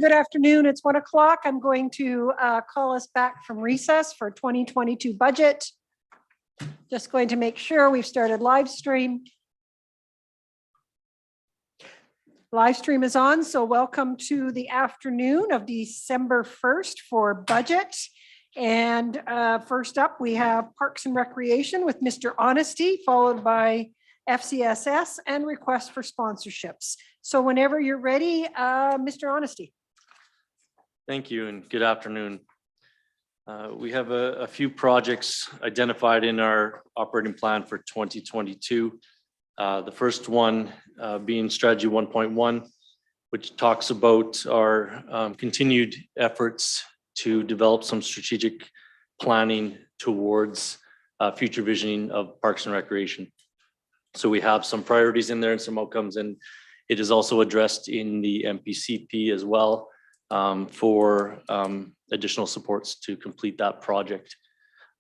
Good afternoon. It's 1 o'clock. I'm going to call us back from recess for 2022 budget. Just going to make sure we've started live stream. Live stream is on, so welcome to the afternoon of December 1st for budget. And first up, we have Parks and Recreation with Mr. Honesty, followed by FCSS and requests for sponsorships. So whenever you're ready, Mr. Honesty. Thank you and good afternoon. We have a few projects identified in our operating plan for 2022. The first one being strategy 1.1, which talks about our continued efforts to develop some strategic planning towards future visioning of Parks and Recreation. So we have some priorities in there and some outcomes, and it is also addressed in the MPCP as well for additional supports to complete that project.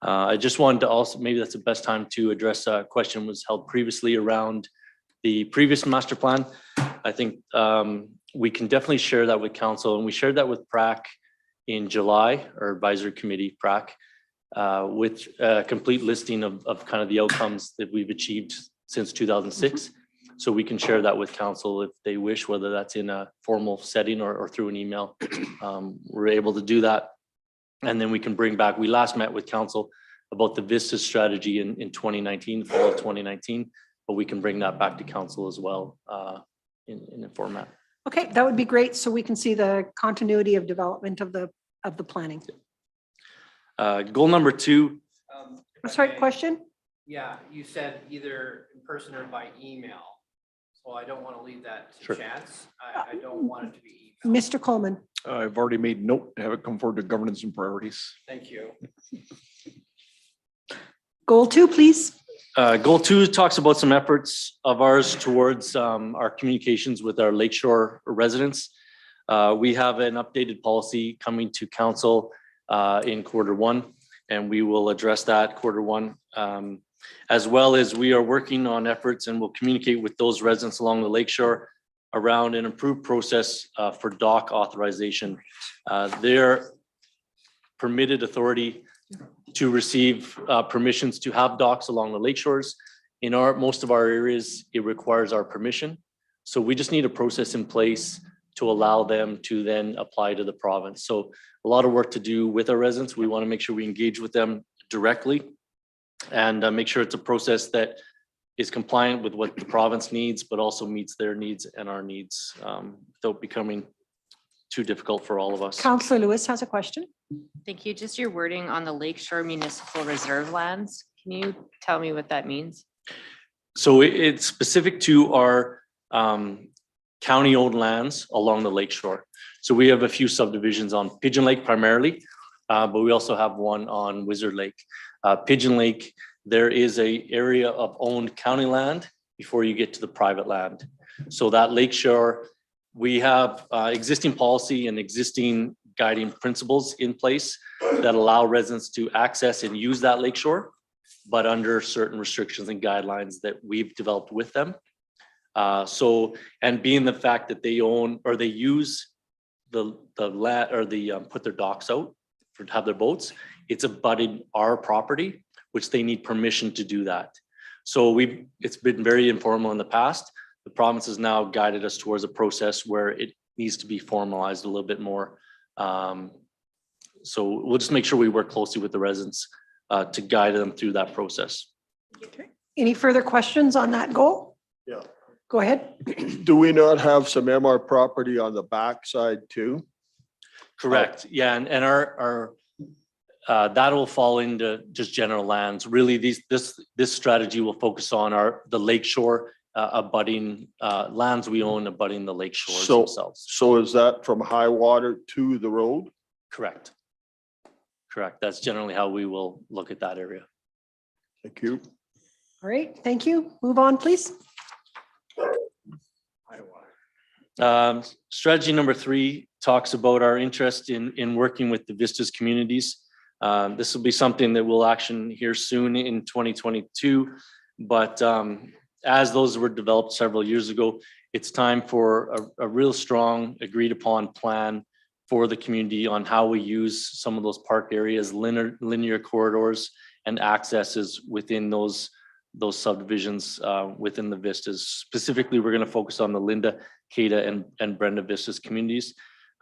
I just wanted to also, maybe that's the best time to address a question was held previously around the previous master plan. I think we can definitely share that with council, and we shared that with PRAC in July, or advisory committee PRAC, with a complete listing of kind of the outcomes that we've achieved since 2006. So we can share that with council if they wish, whether that's in a formal setting or through an email. We're able to do that. And then we can bring back, we last met with council about the VISTA strategy in 2019, fall of 2019, but we can bring that back to council as well in a format. Okay, that would be great. So we can see the continuity of development of the planning. Goal number 2. Sorry, question? Yeah, you said either in person or by email. So I don't want to leave that to Sure. chance. I don't want it to be email. Mr. Coleman. I've already made note to have it come forward to governance and priorities. Thank you. Goal 2, please. Goal 2 talks about some efforts of ours towards our communications with our lakeshore residents. We have an updated policy coming to council in Q1, and we will address that Q1. As well as we are working on efforts and will communicate with those residents along the lakeshore around an improved process for dock authorization. Their permitted authority to receive permissions to have docks along the lakeshores. In most of our areas, it requires our permission. So we just need a process in place to allow them to then apply to the province. So a lot of work to do with our residents. We want to make sure we engage with them directly and make sure it's a process that is compliant with what the province needs, but also meets their needs and our needs without becoming too difficult for all of us. Councillor Lewis has a question. Thank you. Just your wording on the Lakeshore Municipal Reserve lands. Can you tell me what that means? So it's specific to our county-owned lands along the lakeshore. So we have a few subdivisions on Pigeon Lake primarily, but we also have one on Wizard Lake. Pigeon Lake, there is a area of owned county land before you get to the private land. So that lakeshore, we have existing policy and existing guiding principles in place that allow residents to access and use that lakeshore, but under certain restrictions and guidelines that we've developed with them. And being the fact that they own or they use the land or put their docks out to have their boats, it's abutting our property, which they need permission to do that. So it's been very informal in the past. The province has now guided us towards a process where it needs to be formalized a little bit more. So we'll just make sure we work closely with the residents to guide them through that process. Okay. Any further questions on that goal? Yeah. Go ahead. Do we not have some MR property on the backside too? Correct. Yeah, and our that will fall into just general lands. Really, this strategy will focus on the lakeshore abutting lands we own abutting the lakeshores themselves. So is that from high water to the road? Correct. That's generally how we will look at that area. Thank you. All right, thank you. Move on, please. Strategy number 3 talks about our interest in working with the Vistas communities. This will be something that we'll action here soon in 2022, but as those were developed several years ago, it's time for a real strong agreed upon plan for the community on how we use some of those park areas, linear corridors and accesses within those subdivisions within the vistas. Specifically, we're going to focus on the Linda, Cada, and Brenda Vistas communities.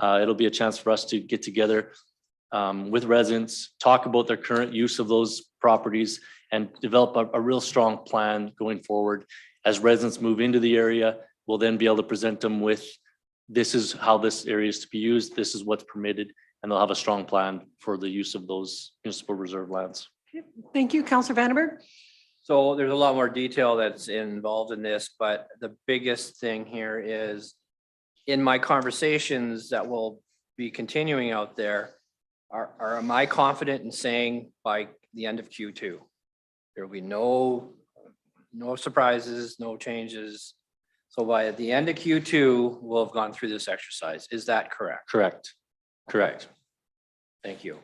It'll be a chance for us to get together with residents, talk about their current use of those properties, and develop a real strong plan going forward. As residents move into the area, we'll then be able to present them with, this is how this area is to be used, this is what's permitted, and they'll have a strong plan for the use of those municipal reserve lands. Thank you, Councillor Vandenberg. So there's a lot more detail that's involved in this, but the biggest thing here is in my conversations that will be continuing out there, am I confident in saying by the end of Q2, there will be no surprises, no changes? So by the end of Q2, we'll have gone through this exercise. Is that correct? Correct. Correct. Thank you.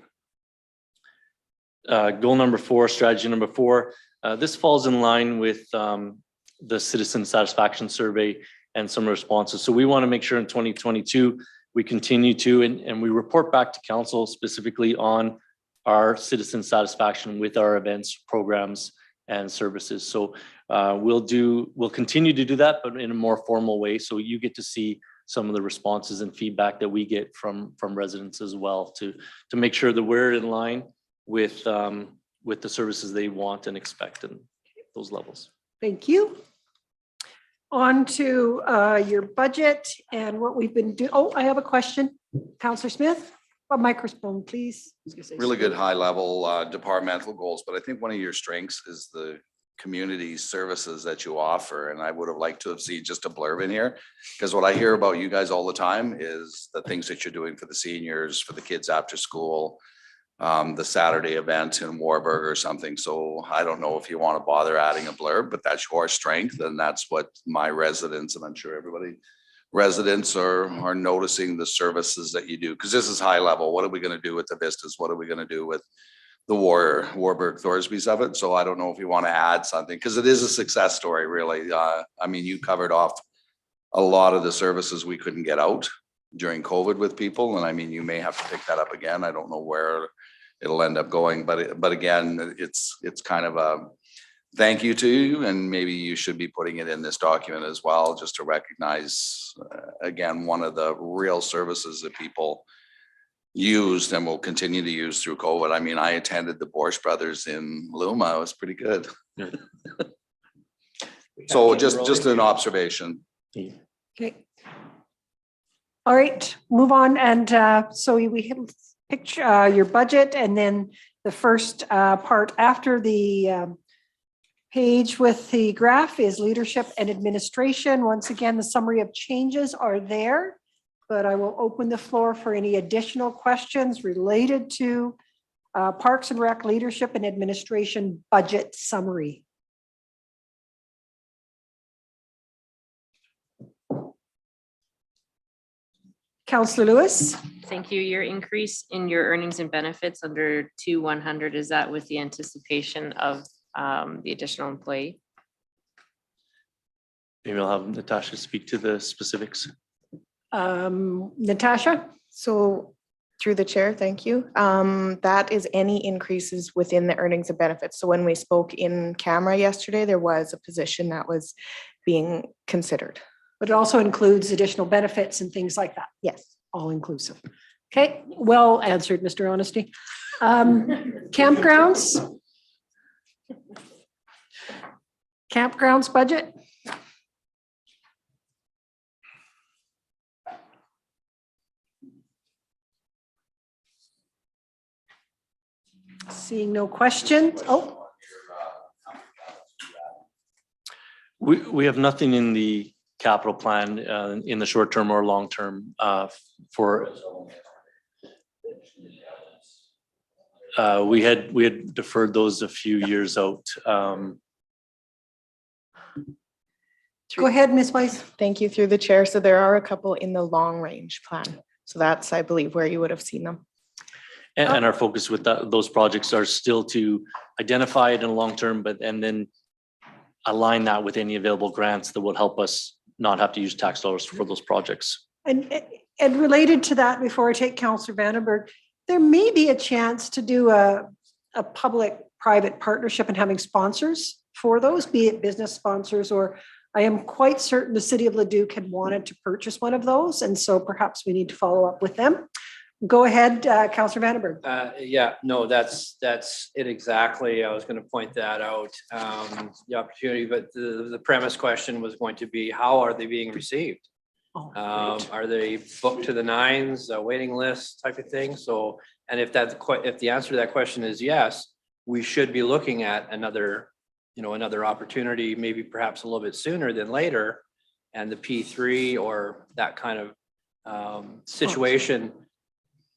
Goal number 4, strategy number 4. This falls in line with the citizen satisfaction survey and some responses. So we want to make sure in 2022, we continue to, and we report back to council specifically on our citizen satisfaction with our events, programs, and services. So we'll continue to do that, but in a more formal way. So you get to see some of the responses and feedback that we get from residents as well to make sure that we're in line with the services they want and expect in those levels. Thank you. On to your budget and what we've been doing. Oh, I have a question. Councillor Smith, a microphone, please. Really good high level departmental goals, but I think one of your strengths is the community services that you offer. And I would have liked to have seen just a blurb in here, because what I hear about you guys all the time is the things that you're doing for the seniors, for the kids after school, the Saturday event in Warburg or something. So I don't know if you want to bother adding a blurb, but that's your strength. And that's what my residents, and I'm sure everybody residents are noticing the services that you do. Because this is high level. What are we going to do with the vistas? What are we going to do with the Warburg Thorsby's of it? So I don't know if you want to add something, because it is a success story, really. I mean, you covered off a lot of the services we couldn't get out during COVID with people. And I mean, you may have to pick that up again. I don't know where it'll end up going, but again, it's kind of a thank you to you, and maybe you should be putting it in this document as well, just to recognize again, one of the real services that people used and will continue to use through COVID. I mean, I attended the Borscht Brothers in Luma. It was pretty good. So just an observation. Okay. All right, move on. And so we have picture your budget, and then the first part after the page with the graph is leadership and administration. Once again, the summary of changes are there, but I will open the floor for any additional questions related to Parks and Rec leadership and administration budget summary. Councillor Lewis. Thank you. Your increase in your earnings and benefits under 2,100, is that with the anticipation of the additional employee? Maybe I'll have Natasha speak to the specifics. Natasha? So through the chair, thank you. That is any increases within the earnings and benefits. So when we spoke in camera yesterday, there was a position that was being considered. But it also includes additional benefits and things like that. Yes. All inclusive. Okay, well answered, Mr. Honesty. Campgrounds? Campgrounds budget? Seeing no questions. Oh, We have nothing in the capital plan in the short term or long term for. We had deferred those a few years out. go ahead, Ms. Weiss. Thank you through the chair. So there are a couple in the long range plan. So that's, I believe, where you would have seen them. And our focus with those projects are still to identify it in long term, and then align that with any available grants that will help us not have to use tax dollars for those projects. And related to that, before I take Councillor Vandenberg, there may be a chance to do a public-private partnership and having sponsors for those, be it business sponsors, or I am quite certain the city of Leduc had wanted to purchase one of those. And so perhaps we need to follow up with them. Go ahead, Councillor Vandenberg. Yeah, no, that's it exactly. I was going to point that out, the opportunity, but the premise question was going to be, how are they being received? Oh, great. Are they booked to the nines, a waiting list type of thing? So, and if the answer to that question is yes, we should be looking at another opportunity, maybe perhaps a little bit sooner than later. And the P3 or that kind of situation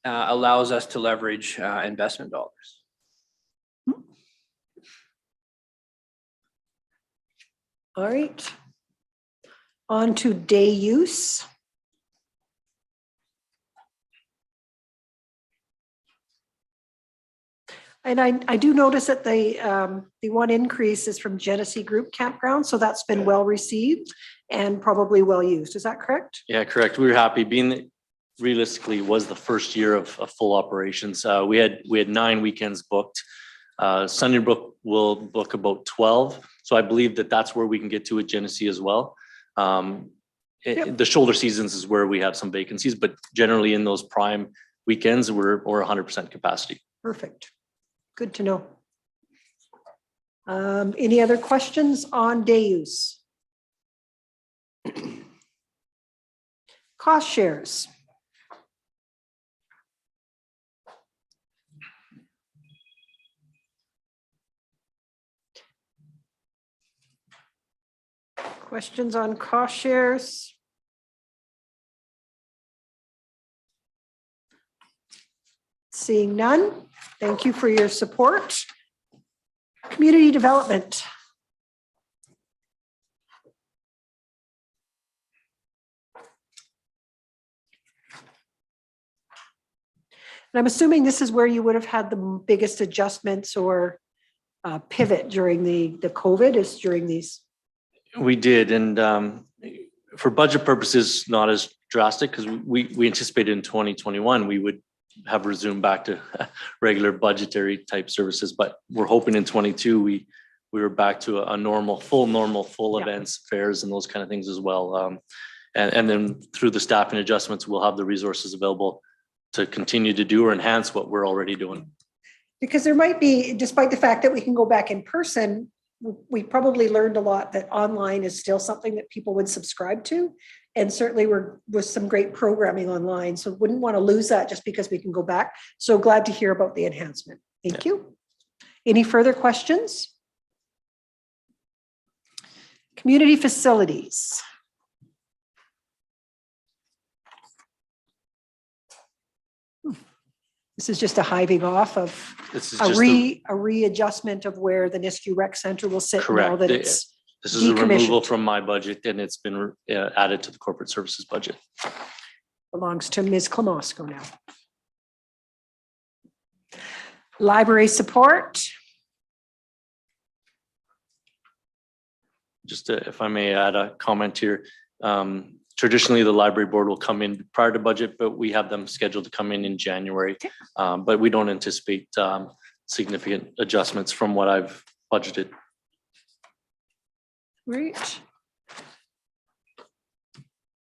allows us to leverage investment dollars. All right. On to day use. And I do notice that the one increase is from Genesee Group Campground, so that's been well received and probably well used. Is that correct? Yeah, correct. We were happy, being that realistically was the first year of full operations. We had 9 weekends booked. Sunnybrook will book about 12. So I believe that that's where we can get to at Genesee as well. The shoulder seasons is where we have some vacancies, but generally in those prime weekends, we're 100% capacity. Perfect. Good to know. Any other questions on day use? Cost shares. Questions on cost shares? Seeing none, thank you for your support. Community development. And I'm assuming this is where you would have had the biggest adjustments or pivot during the COVID is during these. We did, and for budget purposes, not as drastic, because we anticipated in 2021 we would have resumed back to regular budgetary type services, but we're hoping in 22 we were back to a full events, fairs, and those kind of things as well. And then through the staffing adjustments, we'll have the resources available to continue to do or enhance what we're already doing. Because there might be, despite the fact that we can go back in person, we probably learned a lot that online is still something that people would subscribe to. And certainly with some great programming online. So wouldn't want to lose that just because we can go back. So glad to hear about the enhancement. Thank you. Any further questions? Community facilities. This is just a hiving off of This is a just readjustment of where the Nisku Rec Center will sit now correct. that it's This is a removal decommissioned. from my budget, and it's been added to the corporate services budget. Belongs to Ms. Klamosko now. Library support. Just if I may add a comment here. Traditionally, the library board will come in prior to budget, but we have them scheduled to come in January. But we don't anticipate significant adjustments from what I've budgeted. Great.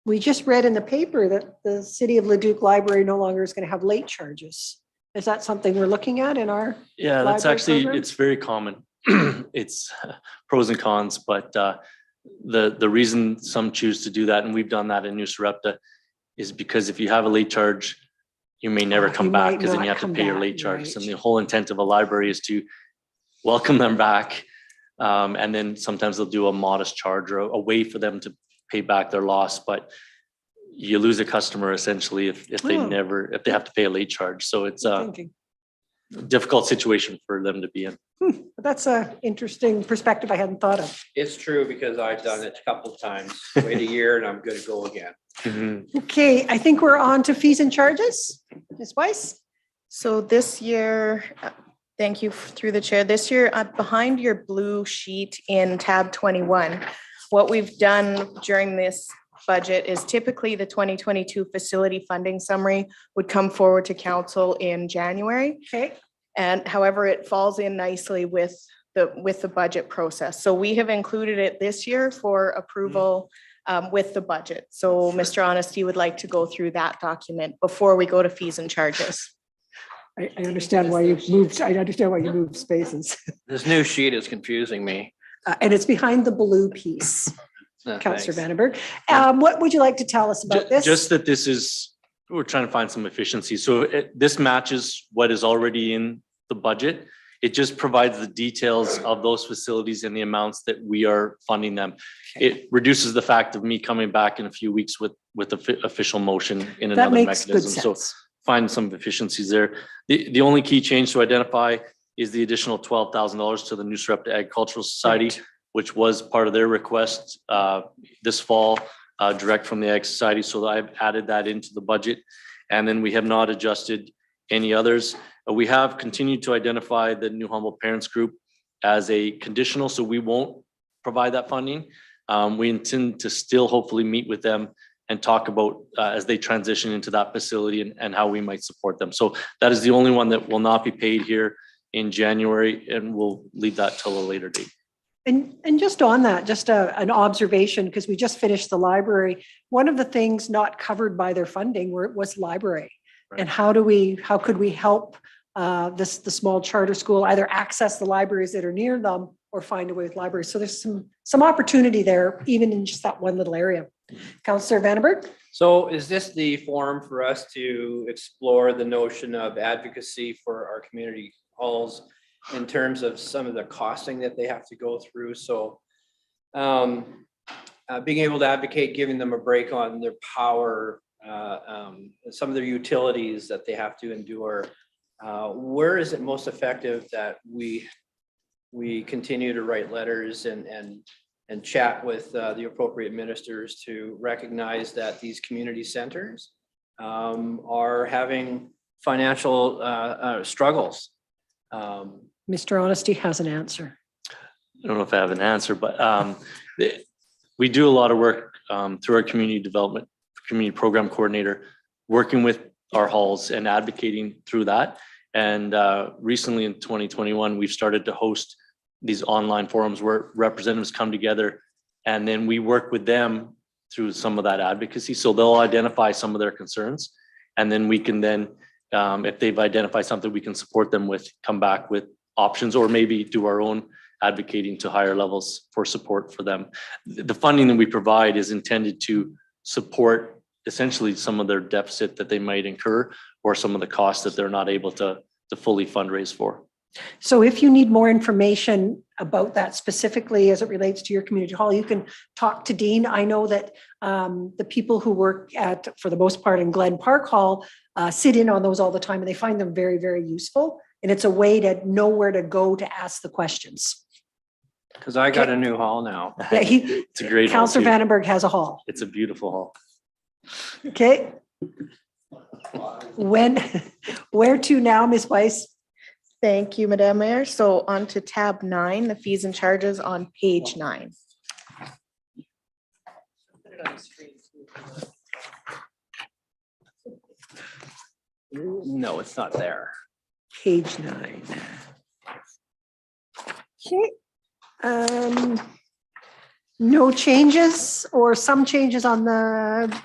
We just read in the paper that the City of Leduc Library no longer is going to have late charges. Is that something we're looking at in our? Yeah, that's library actually, program? it's very common. It's pros and cons, but the reason some choose to do that, and we've done that in New Sarepta, is because if you have a late charge, you may never Oh, come you back might because then not you have to come pay your back, late charges. right. And the whole intent of a library is to welcome them back. And then sometimes they'll do a modest charge or a way for them to pay back their loss, but you lose a customer essentially if they have to pay a late charge. So it's a Thinking. difficult situation for them to be in. But that's an interesting perspective I hadn't thought of. It's true because I've done it a couple of times. Wait a year and I'm good to go again. Okay, I think we're on to fees and charges. Ms. Weiss? So this year, thank you through the chair, this year behind your blue sheet in tab 21, What we've done during this budget is typically the 2022 facility funding summary would come forward to council in January. Okay, And however, it falls in nicely with the budget process. So we have included it this year for approval with the budget. So Mr. Honesty would like to go through that document before we go to fees and charges. I understand why you moved, I understand why you moved spaces. This new sheet is confusing me. And it's behind the blue piece, Councillor Thanks. Vandenberg. What would you like to tell us about this? Just that this is, we're trying to find some efficiency. So this matches what is already in the budget. It just provides the details of those facilities and the amounts that we are funding them. It reduces the fact of me coming back in a few weeks with official motion in That another makes good mechanism. So sense. find some efficiencies there. The only key change to identify is the additional $12,000 to the New Sarepta Agricultural Society, Right. which was part of their request this fall, direct from the Ag Society. So I've added that into the budget. And then we have not adjusted any others. We have continued to identify the New Humboldt Parents Group as a conditional, so we won't provide that funding. We intend to still hopefully meet with them and talk about as they transition into that facility and how we might support them. So that is the only one that will not be paid here in January, and we'll leave that till a later date. And just on that, just an observation, because we just finished the library. One of the things not covered by their funding was library. Right. And how could we help the small charter school either access the libraries that are near them or find a way with libraries? So there's some opportunity there, even in just that one little area. Councillor Vandenberg? So is this the forum for us to explore the notion of advocacy for our community halls in terms of some of the costing that they have to go through? So being able to advocate, giving them a break on their power, some of their utilities that they have to endure. Where is it most effective that we continue to write letters and chat with the appropriate ministers to recognize that these community centers are having financial struggles? Mr. Honesty has an answer. I don't know if I have an answer, but we do a lot of work through our community development, community program coordinator, working with our halls and advocating through that. And recently in 2021, we've started to host these online forums where representatives come together and then we work with them through some of that advocacy. So they'll identify some of their concerns and then we can then, if they've identified something we can support them with, come back with options or maybe do our own advocating to higher levels for support for them. The funding that we provide is intended to support essentially some of their deficit that they might incur or some of the costs that they're not able to fully fundraise for. So if you need more information about that specifically as it relates to your community hall, you can talk to Dean. I know that the people who work for the most part in Glen Park Hall, sit in on those all the time and they find them very, very useful. And it's a way to know where to go to ask the questions. Because I got a new hall now. Yeah, It's a great hall, Councillor too. Vandenberg has a hall. It's a beautiful hall. Okay. Where to now, Ms. Weiss? Thank you, Madam Mayor. So on to tab 9, the fees and charges on page 9. No, it's not there. Page 9. Okay. No changes or some changes on the,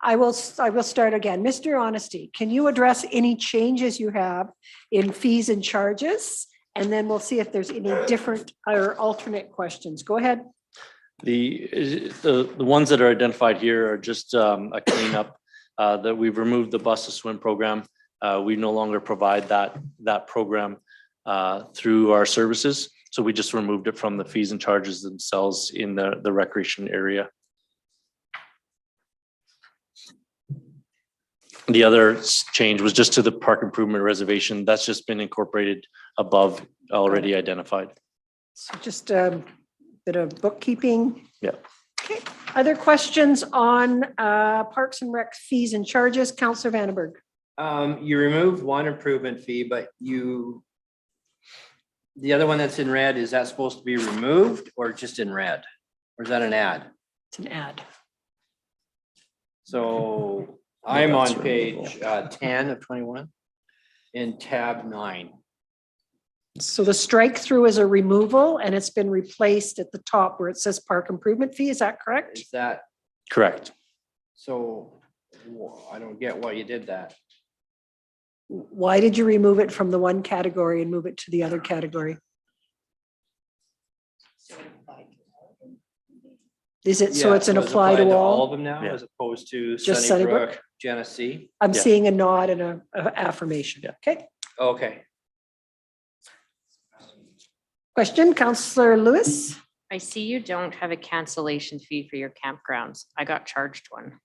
I will start again. Mr. Honesty, can you address any changes you have in fees and charges? And then we'll see if there's any different or alternate questions. Go ahead. The ones that are identified here are just a cleanup that we've removed the bus to swim program. We no longer provide that program through our services. So we just removed it from the fees and charges themselves in the recreation area. The other change was just to the park improvement reservation. That's just been incorporated above already identified. So just a bit of bookkeeping. Yeah. Okay. Other questions on Parks and Rec fees and charges? Councillor Vandenberg. You removed one improvement fee, but the other one that's in red, is that supposed to be removed or just in red? Or is that an ad? It's an ad. So I'm that's on page 10 of 21 in tab 9. So the strike through is a removal and it's been replaced at the top where it says park improvement fee. Is that correct? Is that, Correct. so I don't get why you did that. Why did you remove it from the one category and move it to the other category? Is it, so Yeah, it's an it's apply to All all? of them now, Yeah. as opposed to Just Sunnybrook, Genesee. I'm Yeah. seeing a nod and a affirmation. Yeah. Okay. Okay. Question, Counselor Lewis? I see you don't have a cancellation fee for your campgrounds. I got charged one.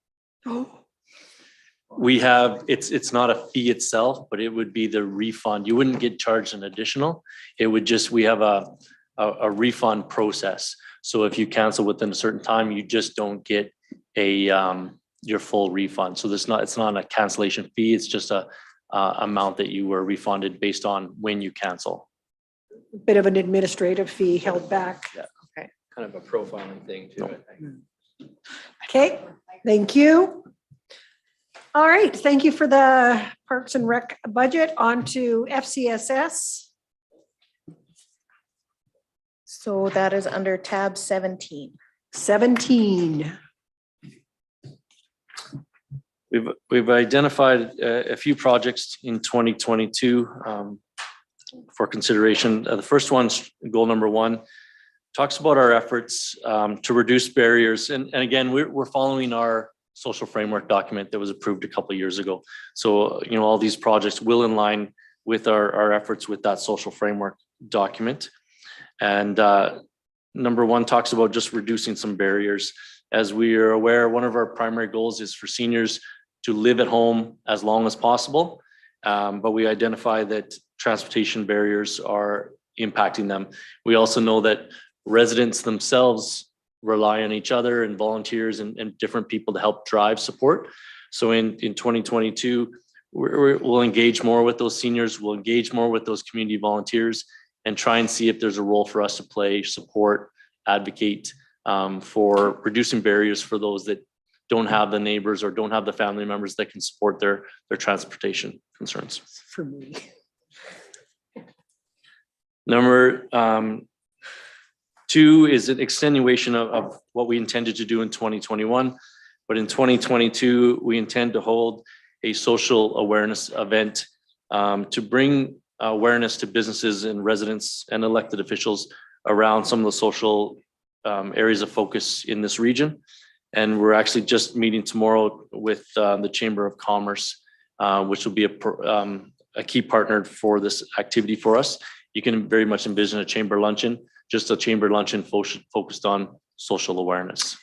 We have, it's not a fee itself, but it would be the refund. You wouldn't get charged an additional. It would just, we have a refund process. So if you cancel within a certain time, you just don't get your full refund. So it's not a cancellation fee. It's just a amount that you were refunded based on when you cancel. Bit of an administrative fee held back. Kind of a profiling thing too, I think. Okay, thank you. All right, thank you for the Parks and Rec budget. On to FCSS. So that is under tab 17. 17. We've identified a few projects in 2022 for consideration. The first one's goal number 1, talks about our efforts to reduce barriers. And again, we're following our social framework document that was approved a couple of years ago. So, all these projects will in line with our efforts with that social framework document. And number 1 talks about just reducing some barriers. As we are aware, one of our primary goals is for seniors to live at home as long as possible. But we identify that transportation barriers are impacting them. We also know that residents themselves rely on each other and volunteers and different people to help drive support. So in 2022, we'll engage more with those seniors, we'll engage more with those community volunteers and try and see if there's a role for us to play, support, advocate for reducing barriers for those that don't have the neighbors or don't have the family members that can support their transportation concerns. For me. Number 2 is an extenuation of what we intended to do in 2021. But in 2022, we intend to hold a social awareness event to bring awareness to businesses and residents and elected officials around some of the social areas of focus in this region. And we're actually just meeting tomorrow with the Chamber of Commerce, which will be a key partner for this activity for us. You can very much envision a chamber luncheon, just a chamber luncheon focused on social awareness.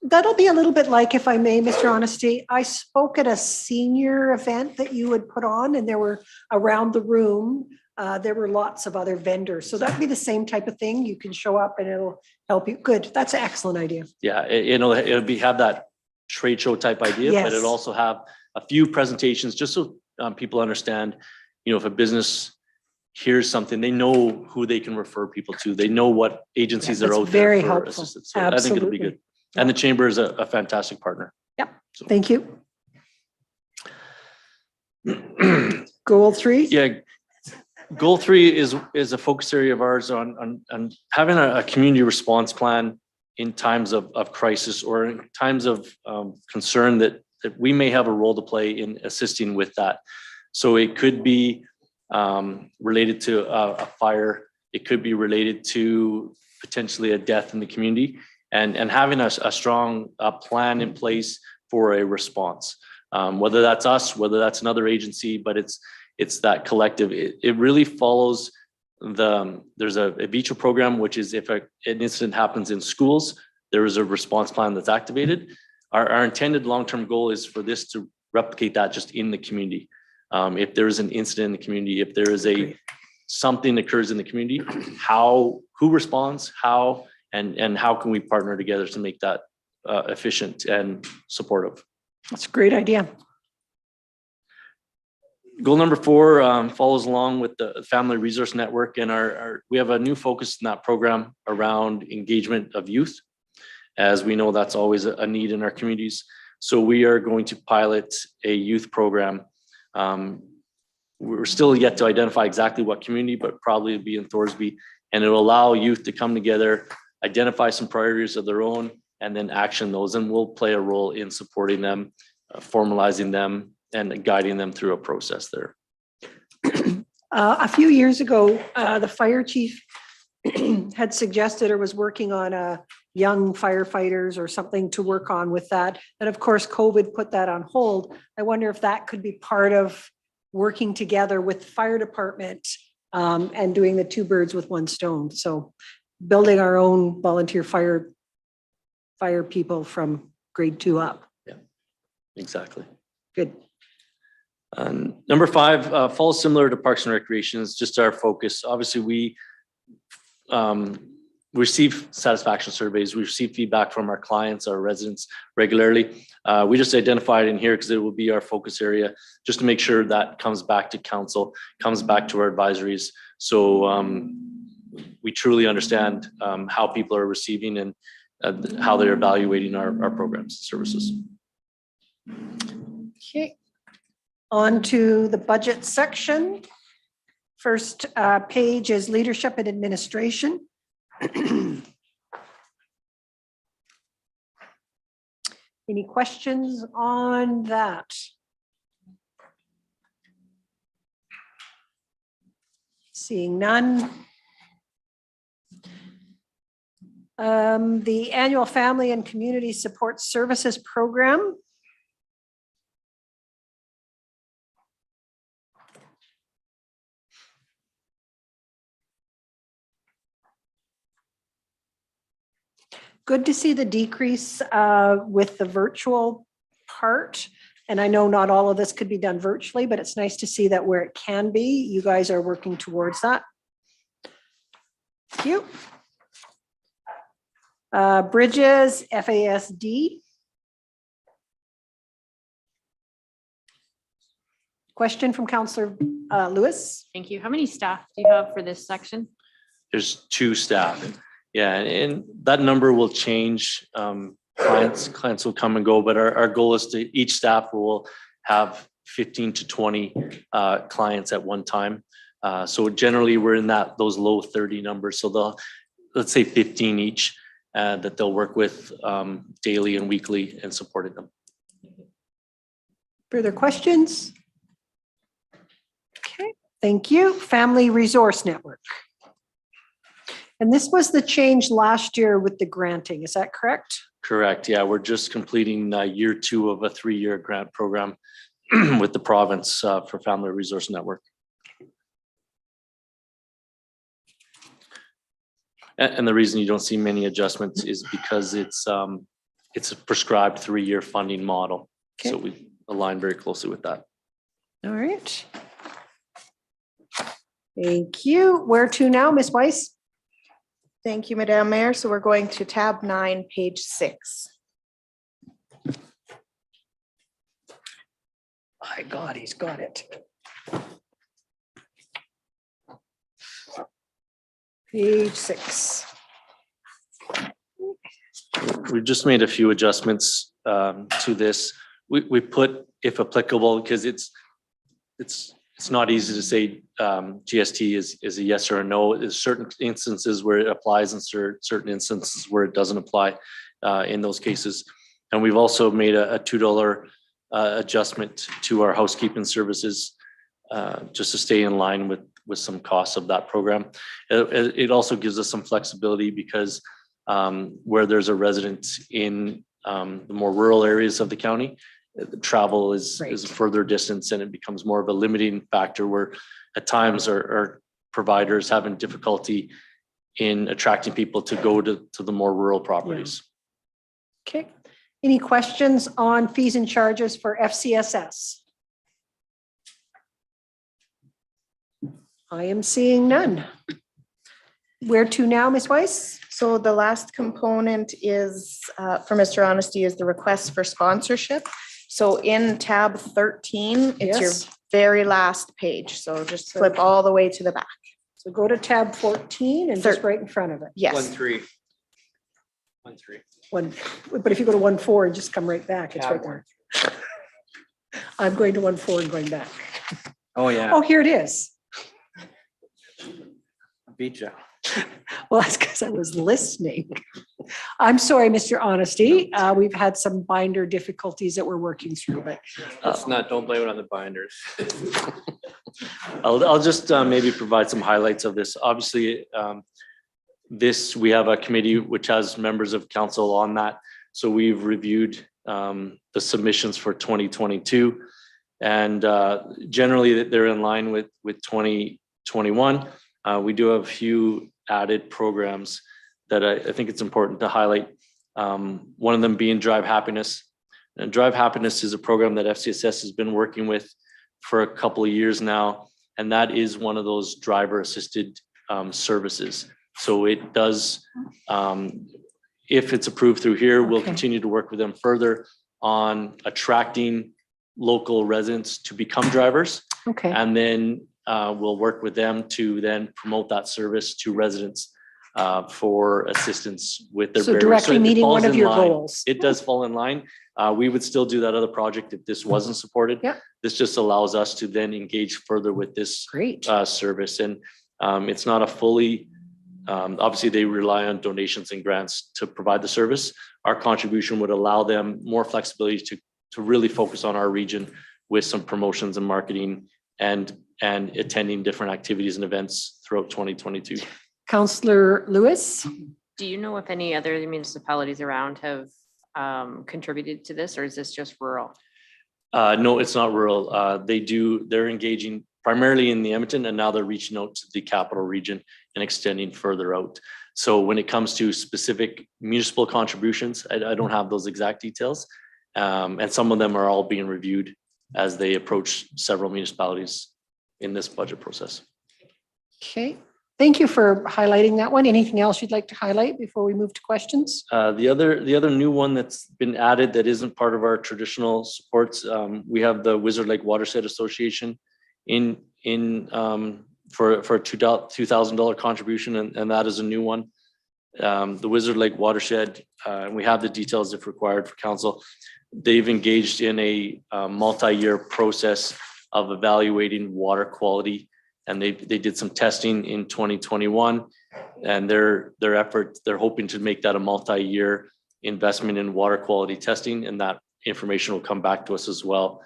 That'll be a little bit like, if I may, Mr. Honesty, I spoke at a senior event that you would put on and there were around the room, there were lots of other vendors. So that'd be the same type of thing. You can show up and it'll help you. Good. That's an excellent idea. Yeah, it'll have that trade show type idea, but Yes. it'll also have a few presentations just so people understand, if a business hears something, they know who they can refer people to. They know what agencies Yeah, are it's out there very for helpful. assistance. So I think it'll be good. And the chamber is a fantastic partner. Yep. So. Thank you. Goal 3? Yeah. Goal 3 is a focus area of ours on having a community response plan in times of crisis or in times of concern that we may have a role to play in assisting with that. So it could be related to a fire. It could be related to potentially a death in the community and having a strong plan in place for a response, whether that's us, whether that's another agency, but it's that collective. It really follows there's a VITRA program, which is if an incident happens in schools, there is a response plan that's activated. Our intended long-term goal is for this to replicate that just in the community. If there is an incident in the community, if there is something occurs in the community, who responds, how, and how can we partner together to make that efficient and supportive. That's a great idea. Goal number 4 follows along with the Family Resource Network, and we have a new focus in that program around engagement of youth. as we know that's always a need in our communities. So we are going to pilot a youth program. We're still yet to identify exactly what community, but probably be in Thorsby. And it will allow youth to come together, identify some priorities of their own, and then action those. And we'll play a role in supporting them, formalizing them, and guiding them through a process there. A few years ago, the fire chief had suggested or was working on a young firefighters or something to work on with that. And of course, COVID put that on hold. I wonder if that could be part of working together with the fire department and doing the two birds with one stone. So building our own volunteer fire people from grade 2 up. Yeah, exactly. Good. Number 5 falls similar to Parks and Recreation. It's just our focus. Obviously, we receive satisfaction surveys. We receive feedback from our clients, our residents regularly. We just identified in here because it will be our focus area, just to make sure that comes back to council, comes back to our advisories. So we truly understand how people are receiving and how they're evaluating our programs and services. Okay. On to the budget section. First page is leadership and administration. Any questions on that? Seeing none. The annual family and community support services program. Good to see the decrease with the virtual part. And I know not all of this could be done virtually, but it's nice to see that where it can be, you guys are working towards that. Thank you. Bridges, FASD. Question from Councillor Lewis. Thank you. How many staff do you have for this section? There's 2 staff. Yeah, and that number will change. Clients will come and go, but our goal is to each staff will have 15 to 20 clients at one time. So generally we're in those low 30 numbers. So let's say 15 each that they'll work with daily and weekly and supporting them. Further questions? Okay, thank you. Family Resource Network. And this was the change last year with the granting, is that correct? Correct. Yeah, we're just completing year 2 of a 3-year grant program with the province for Family Resource Network. And the reason you don't see many adjustments is because it's a prescribed 3-year funding model. Okay. So we align very closely with that. All right. Thank you. Where to now, Ms. Weiss? Thank you, Madam Mayor. So we're going to tab 9, page 6. My God, he's got it. Page 6. We've just made a few adjustments to this. We put, if applicable, because it's not easy to say GST is a yes or a no. There's certain instances where it applies and certain instances where it doesn't apply in those cases. And we've also made a $2 adjustment to our housekeeping services just to stay in line with some costs of that program. It also gives us some flexibility because where there's a resident in the more rural areas of the county, the travel is a further distance and it becomes more of a limiting factor where at times our providers having difficulty in attracting people to go to the more rural properties. Yeah. Okay. Any questions on fees and charges for FCSS? I am seeing none. Where to now, Ms. Weiss? So the last component is for Mr. Honesty is the request for sponsorship. So in tab 13, it's your Yes. very last page. So just flip all the way to the back. So go to tab 14 and just right in front of it. Yes. 1-3. 1-3. But if you go to 1-4 and just come right back, it's right there. I'm going to 1-4 and going back. Oh, yeah. Oh, here it is. Beat ya. Well, that's because I was listening. I'm sorry, Mr. Honesty. We've had some binder difficulties that we're working through, but Don't blame it on the binders. I'll just maybe provide some highlights of this. Obviously, we have a committee which has members of council on that. So we've reviewed the submissions for 2022, and generally they're in line with 2021. We do have a few added programs that I think it's important to highlight. One of them being Drive Happiness. And Drive Happiness is a program that FCSS has been working with for a couple of years now, and that is one of those driver-assisted services. So it does, if it's approved through here, we'll continue to work with them further on attracting local residents to become drivers. okay. And then we'll work with them to then promote that service to residents for assistance with their. So barriers. directly it meeting falls one of in your line. goals. It does fall in line. We would still do that other project if this wasn't supported. Yep. This just allows us to then engage further with this Great. service. And it's not a fully, obviously they rely on donations and grants to provide the service. Our contribution would allow them more flexibility to really focus on our region with some promotions and marketing and attending different activities and events throughout 2022. Councillor Lewis? Do you know if any other municipalities around have contributed to this, or is this just rural? No, it's not rural. They're engaging primarily in the Edmonton, and now they're reaching out to the capital region and extending further out. So when it comes to specific municipal contributions, I don't have those exact details. And some of them are all being reviewed as they approach several municipalities in this budget process. Okay, thank you for highlighting that one. Anything else you'd like to highlight before we move to questions? The other new one that's been added that isn't part of our traditional supports, we have the Wizard Lake Watershed Association for a $2,000 contribution, and that is a new one. The Wizard Lake Watershed, we have the details if required for council. They've engaged in a multi-year process of evaluating water quality, and they did some testing in 2021, and their effort, they're hoping to make that a multi-year investment in water quality testing, and that information will come back to us as well.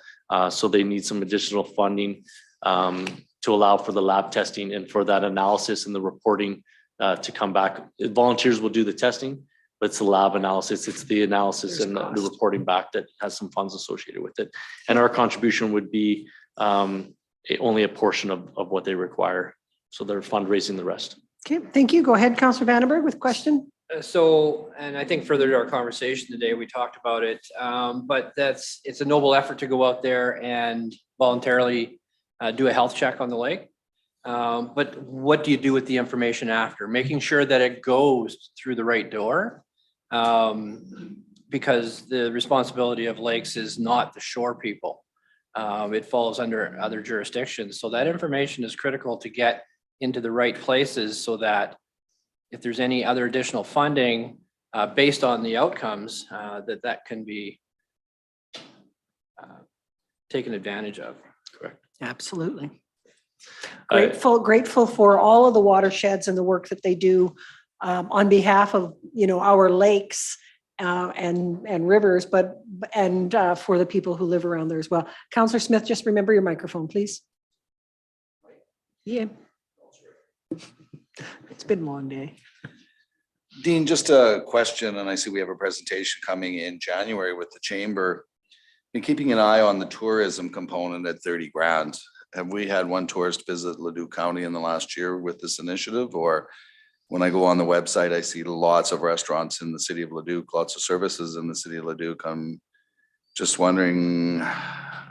So they need some additional funding to allow for the lab testing and for that analysis and the reporting to come back. Volunteers will do the testing, but it's the lab analysis, it's the analysis There's and the cost. reporting back that has some funds associated with it. And our contribution would be only a portion of what they require. So they're fundraising the rest. Okay, thank you. Go ahead, Councillor Vandenberg with question. So, and I think further to our conversation today, we talked about it, but it's a noble effort to go out there and voluntarily do a health check on the lake. But what do you do with the information after? Making sure that it goes through the right door. Because the responsibility of lakes is not the shore people. It falls under other jurisdictions. So that information is critical to get into the right places so that if there's any other additional funding based on the outcomes, that can be taken advantage of. Correct. Absolutely. Grateful for all of the watersheds and the work that they do on behalf of, our lakes and rivers, and for the people who live around there as well. Councillor Smith, just remember your microphone, please. Yeah. It's been a long day. Dean, just a question, and I see we have a presentation coming in January with the chamber. Been keeping an eye on the tourism component at 30 grand. Have we had one tourist visit Leduc County in the last year with this initiative? Or when I go on the website, I see lots of restaurants in the city of Leduc, lots of services in the city of Leduc. I'm just wondering,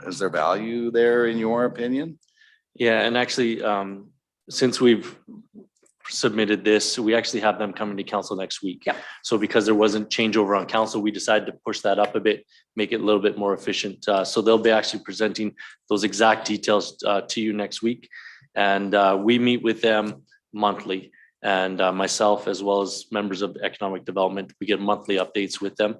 is there value there in your opinion? Yeah, and actually, since we've submitted this, we actually have them coming to council next week. Yep. So because there wasn't changeover on council, we decided to push that up a bit, make it a little bit more efficient. So they'll be actually presenting those exact details to you next week. And we meet with them monthly. And myself, as well as members of economic development, we get monthly updates with them.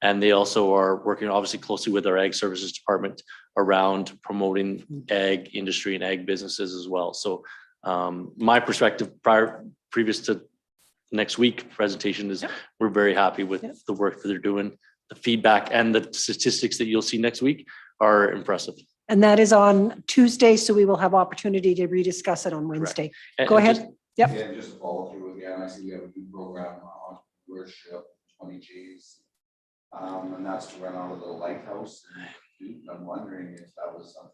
And they also are working obviously closely with our ag services department around promoting ag industry and ag businesses as well. So my perspective previous to next week presentation is we're very happy with the work that they're doing. The feedback and the statistics that you'll see next week are impressive. And that is on Tuesday, so we will have opportunity to rediscuss it on Wednesday. And- Go and ahead. just- Yep. Again, just to follow through again, I see we have a new program on entrepreneurship, 20 Gs. And that's to run out of the lighthouse. I'm wondering if that was something,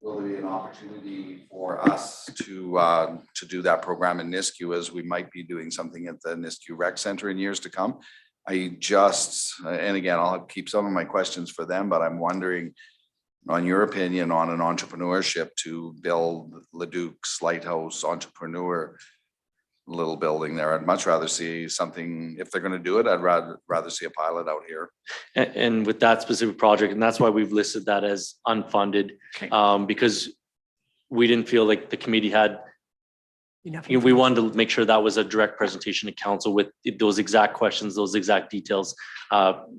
will there be an opportunity for us to do that program in NISCU, as we might be doing something at the NISCU Rec Center in years to come? And again, I'll keep some of my questions for them, but I'm wondering on your opinion on an entrepreneurship to build Leduc's Lighthouse Entrepreneur little building there. I'd much rather see something, if they're going to do it, I'd rather see a pilot out here. And with that specific project, and that's why we've listed that as unfunded, because we didn't feel like the committee had, we wanted to make sure that was a direct presentation to council with those exact questions, those exact details,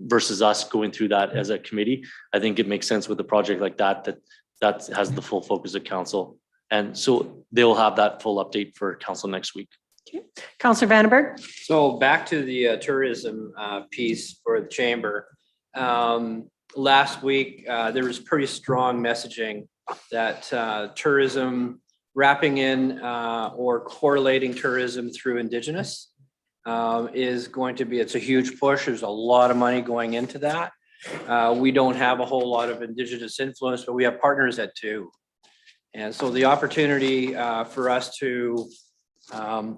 versus us going through that as a committee. I think it makes sense with a project like that has the full focus of council. And so they will have that full update for council next week. Okay. Councillor Vandenberg. So back to the tourism piece for the chamber. Last week, there was pretty strong messaging that tourism wrapping in or correlating tourism through Indigenous is going to be, it's a huge push. There's a lot of money going into that. We don't have a whole lot of Indigenous influence, but we have partners that do. And so the opportunity for us to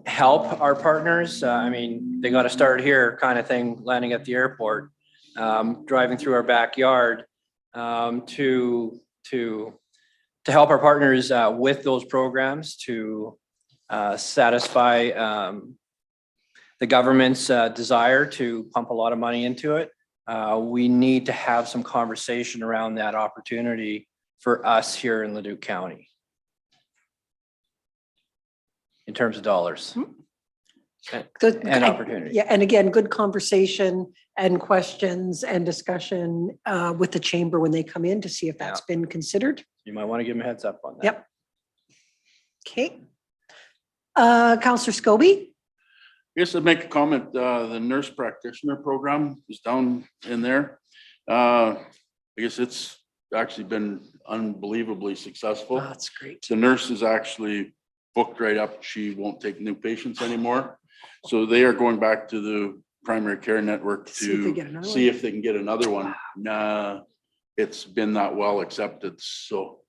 help our partners, I mean, they got to start here kind of thing, landing at the airport, driving through our backyard to help our partners with those programs to satisfy the government's desire to pump a lot of money into it. We need to have some conversation around that opportunity for us here in Leduc County in terms of dollars and opportunity. Yeah, and again, good conversation and questions and discussion with the chamber when they come in to see if that's been considered. You might want to give them a heads up on that. Yep. Okay. Councillor Scobie. Yes, I'd make a comment. The nurse practitioner program is down in there. I guess it's actually been unbelievably successful. Oh, that's great. The nurse is actually booked right up. She won't take new patients anymore. So they are going back to the primary care network to see if they can get another one. It's been that well accepted. So,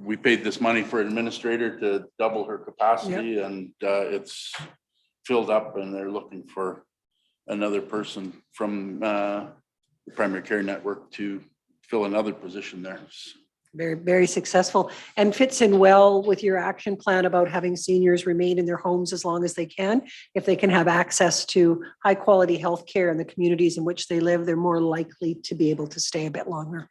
we paid this money for an administrator to double her capacity, and it's filled up, and they're looking for another person from the primary care network to fill another position there. Very, very successful and fits in well with your action plan about having seniors remain in their homes as long as they can. If they can have access to high quality healthcare in the communities in which they live, they're more likely to be able to stay a bit longer.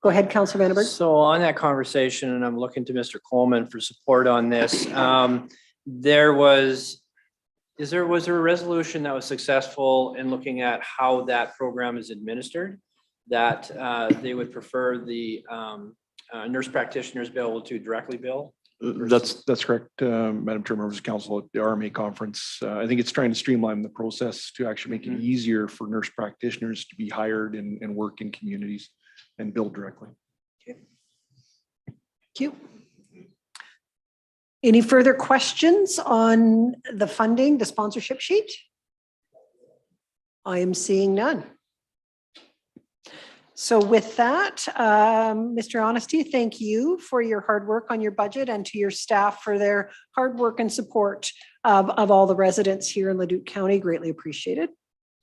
Go ahead, Councillor Vandenberg. So on that conversation, and I'm looking to Mr. Coleman for support on this, was there a resolution that was successful in looking at how that program is administered, that they would prefer the nurse practitioners be able to directly bill? That's correct, Madam Chair, members of council. At the RMA conference, I think it's trying to streamline the process to actually make it easier for nurse practitioners to be hired and work in communities and bill directly. Okay. Thank you. Any further questions on the funding, the sponsorship sheet? I am seeing none. So with that, Mr. Honesty, thank you for your hard work on your budget, and to your staff for their hard work and support of all the residents here in Leduc County. Greatly appreciated.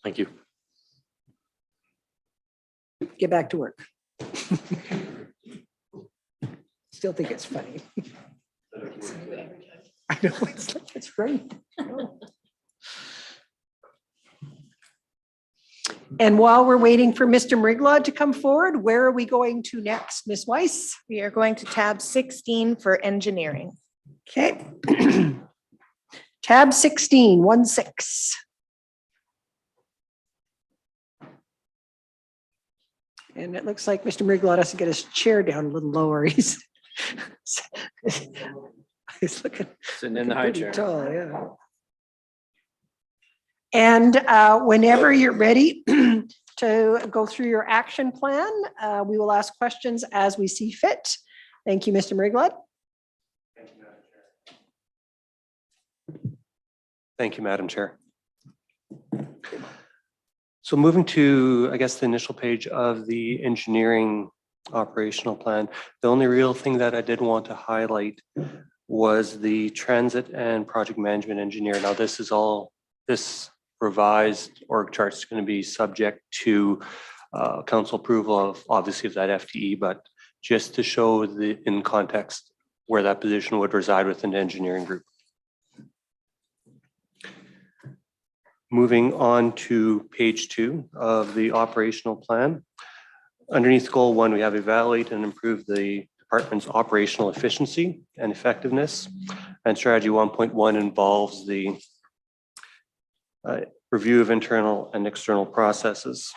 Thank you. Get back to work. Still think it's funny. I know, it's great. And while we're waiting for Mr. Mriglod to come forward, where are we going to next, Ms. Weiss? We are going to tab 16 for engineering. Okay. Tab 16, 16. And it looks like Mr. Meriglot has to get his chair down a little lower. He's looking Sitting in the high pretty chair. tall, yeah. And whenever you're ready to go through your action plan, we will ask questions as we see fit. Thank you, Mr. Meriglot. Thank you, Madam Chair. So moving to, I guess, the initial page of the engineering operational plan, the only real thing that I did want to highlight was the transit and project management engineer. Now, this revised org chart is going to be subject to council approval of, obviously, of that FTE, but just to show in context where that position would reside within the engineering group. Moving on to page 2 of the operational plan. Underneath goal 1, we have evaluate and improve the department's operational efficiency and effectiveness. And strategy 1.1 involves the review of internal and external processes.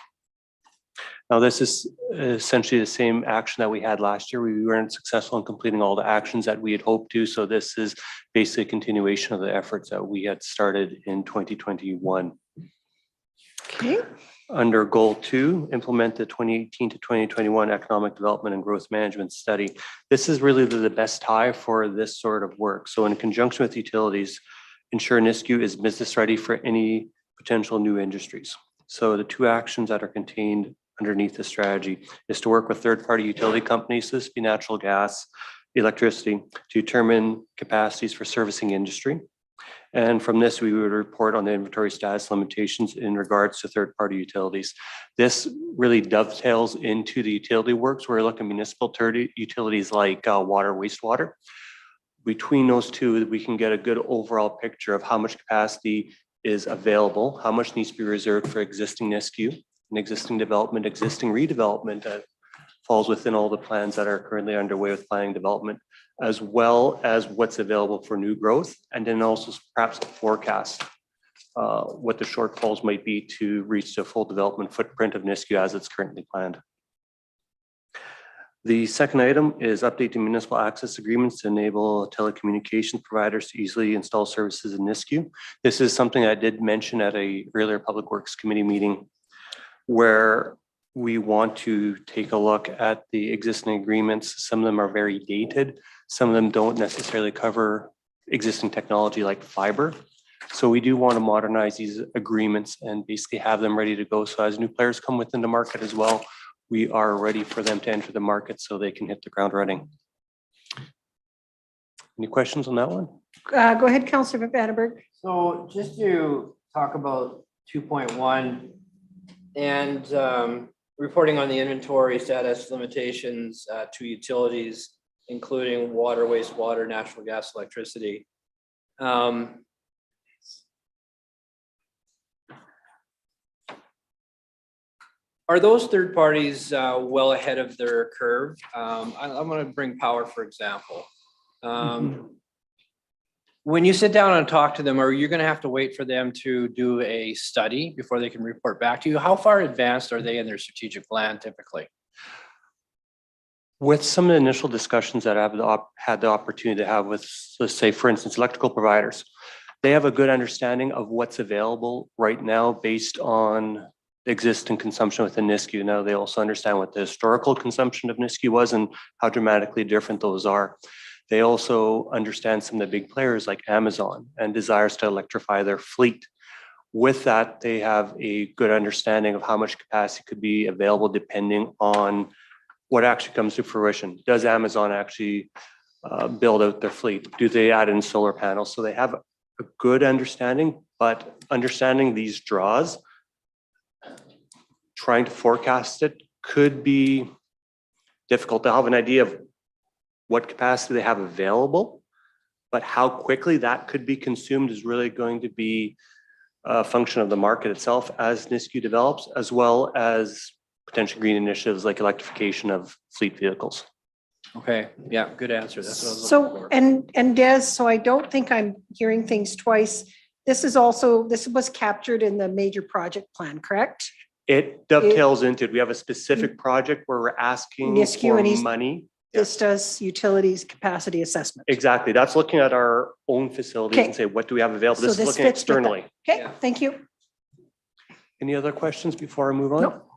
Now, this is essentially the same action that we had last year. We weren't successful in completing all the actions that we had hoped to. So this is basically a continuation of the efforts that we had started in 2021. Okay. Under goal 2, implement the 2018 to 2021 economic development and growth management study. This is really the best tie for this sort of work. So in conjunction with utilities, ensure NISCU is business ready for any potential new industries. So the 2 actions that are contained underneath the strategy is to work with third-party utility companies, this be natural gas, electricity, to determine capacities for servicing industry. And from this, we would report on the inventory status limitations in regards to third-party utilities. This really dovetails into the utility works. We're looking at municipal utilities like water, wastewater. Between those 2, we can get a good overall picture of how much capacity is available, how much needs to be reserved for existing NISCU, and existing development, existing redevelopment that falls within all the plans that are currently underway with planning development, as well as what's available for new growth, and then also perhaps forecast what the shortfalls might be to reach the full development footprint of NISCU as it's currently planned. The second item is updating municipal access agreements to enable telecommunications providers to easily install services in NISCU. This is something I did mention at a earlier Public Works Committee meeting, where we want to take a look at the existing agreements. Some of them are very dated. Some of them don't necessarily cover existing technology like fiber. So we do want to modernize these agreements and basically have them ready to go. So as new players come within the market as well, we are ready for them to enter the market so they can hit the ground running. Any questions on that one? Go ahead, Councillor Vandenberg. So just to talk about 2.1 and reporting on the inventory status limitations to utilities, including water, wastewater, natural gas, electricity. Are those third parties well ahead of their curve? I'm going to bring power, for example. When you sit down and talk to them, are you going to have to wait for them to do a study before they can report back to you? How far advanced are they in their strategic plan typically? With some of the initial discussions that I've had the opportunity to have with, let's say, for instance, electrical providers, they have a good understanding of what's available right now based on existing consumption within NISCU. Now they also understand what the historical consumption of NISCU was and how dramatically different those are. They also understand some of the big players like Amazon and desires to electrify their fleet. With that, they have a good understanding of how much capacity could be available depending on what actually comes to fruition. Does Amazon actually build out their fleet? Do they add in solar panels? So they have a good understanding, but understanding these draws, trying to forecast it could be difficult. To have an idea of what capacity they have available, but how quickly that could be consumed is really going to be a function of the market itself as NISCU develops, as well as potential green initiatives like electrification of fleet vehicles. Okay, yeah, good answer. That's what I was looking So, for. and Des, so I don't think I'm hearing things twice. This was captured in the major project plan, correct? It dovetails into, we have a specific project where we're asking Nisku for and East- money. This does utilities capacity assessment. Exactly. That's looking at our own facilities and Okay. say, what do we have available? So This is this looking fits with that. externally. Okay, Yeah. thank you. Any other questions before I move on? Nope.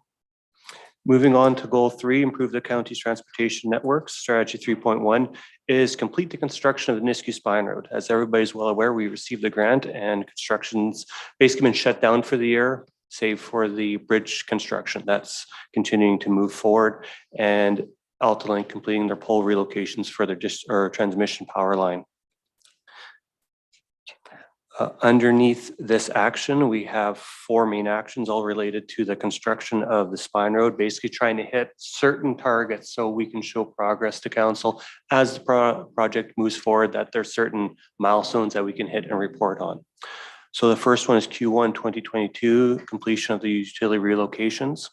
Moving on to goal 3, improve the county's transportation networks. Strategy 3.1 is complete the construction of the Nisku Spine Road. As everybody's well aware, we received the grant and construction's basically been shut down for the year, save for the bridge construction. That's continuing to move forward, and Altalink completing their pole relocations for their transmission power line. Underneath this action, we have 4 main actions all related to the construction of the spine road, basically trying to hit certain targets so we can show progress to council as the project moves forward, that there's certain milestones that we can hit and report on. So the first one is Q1 2022, completion of the utility relocations.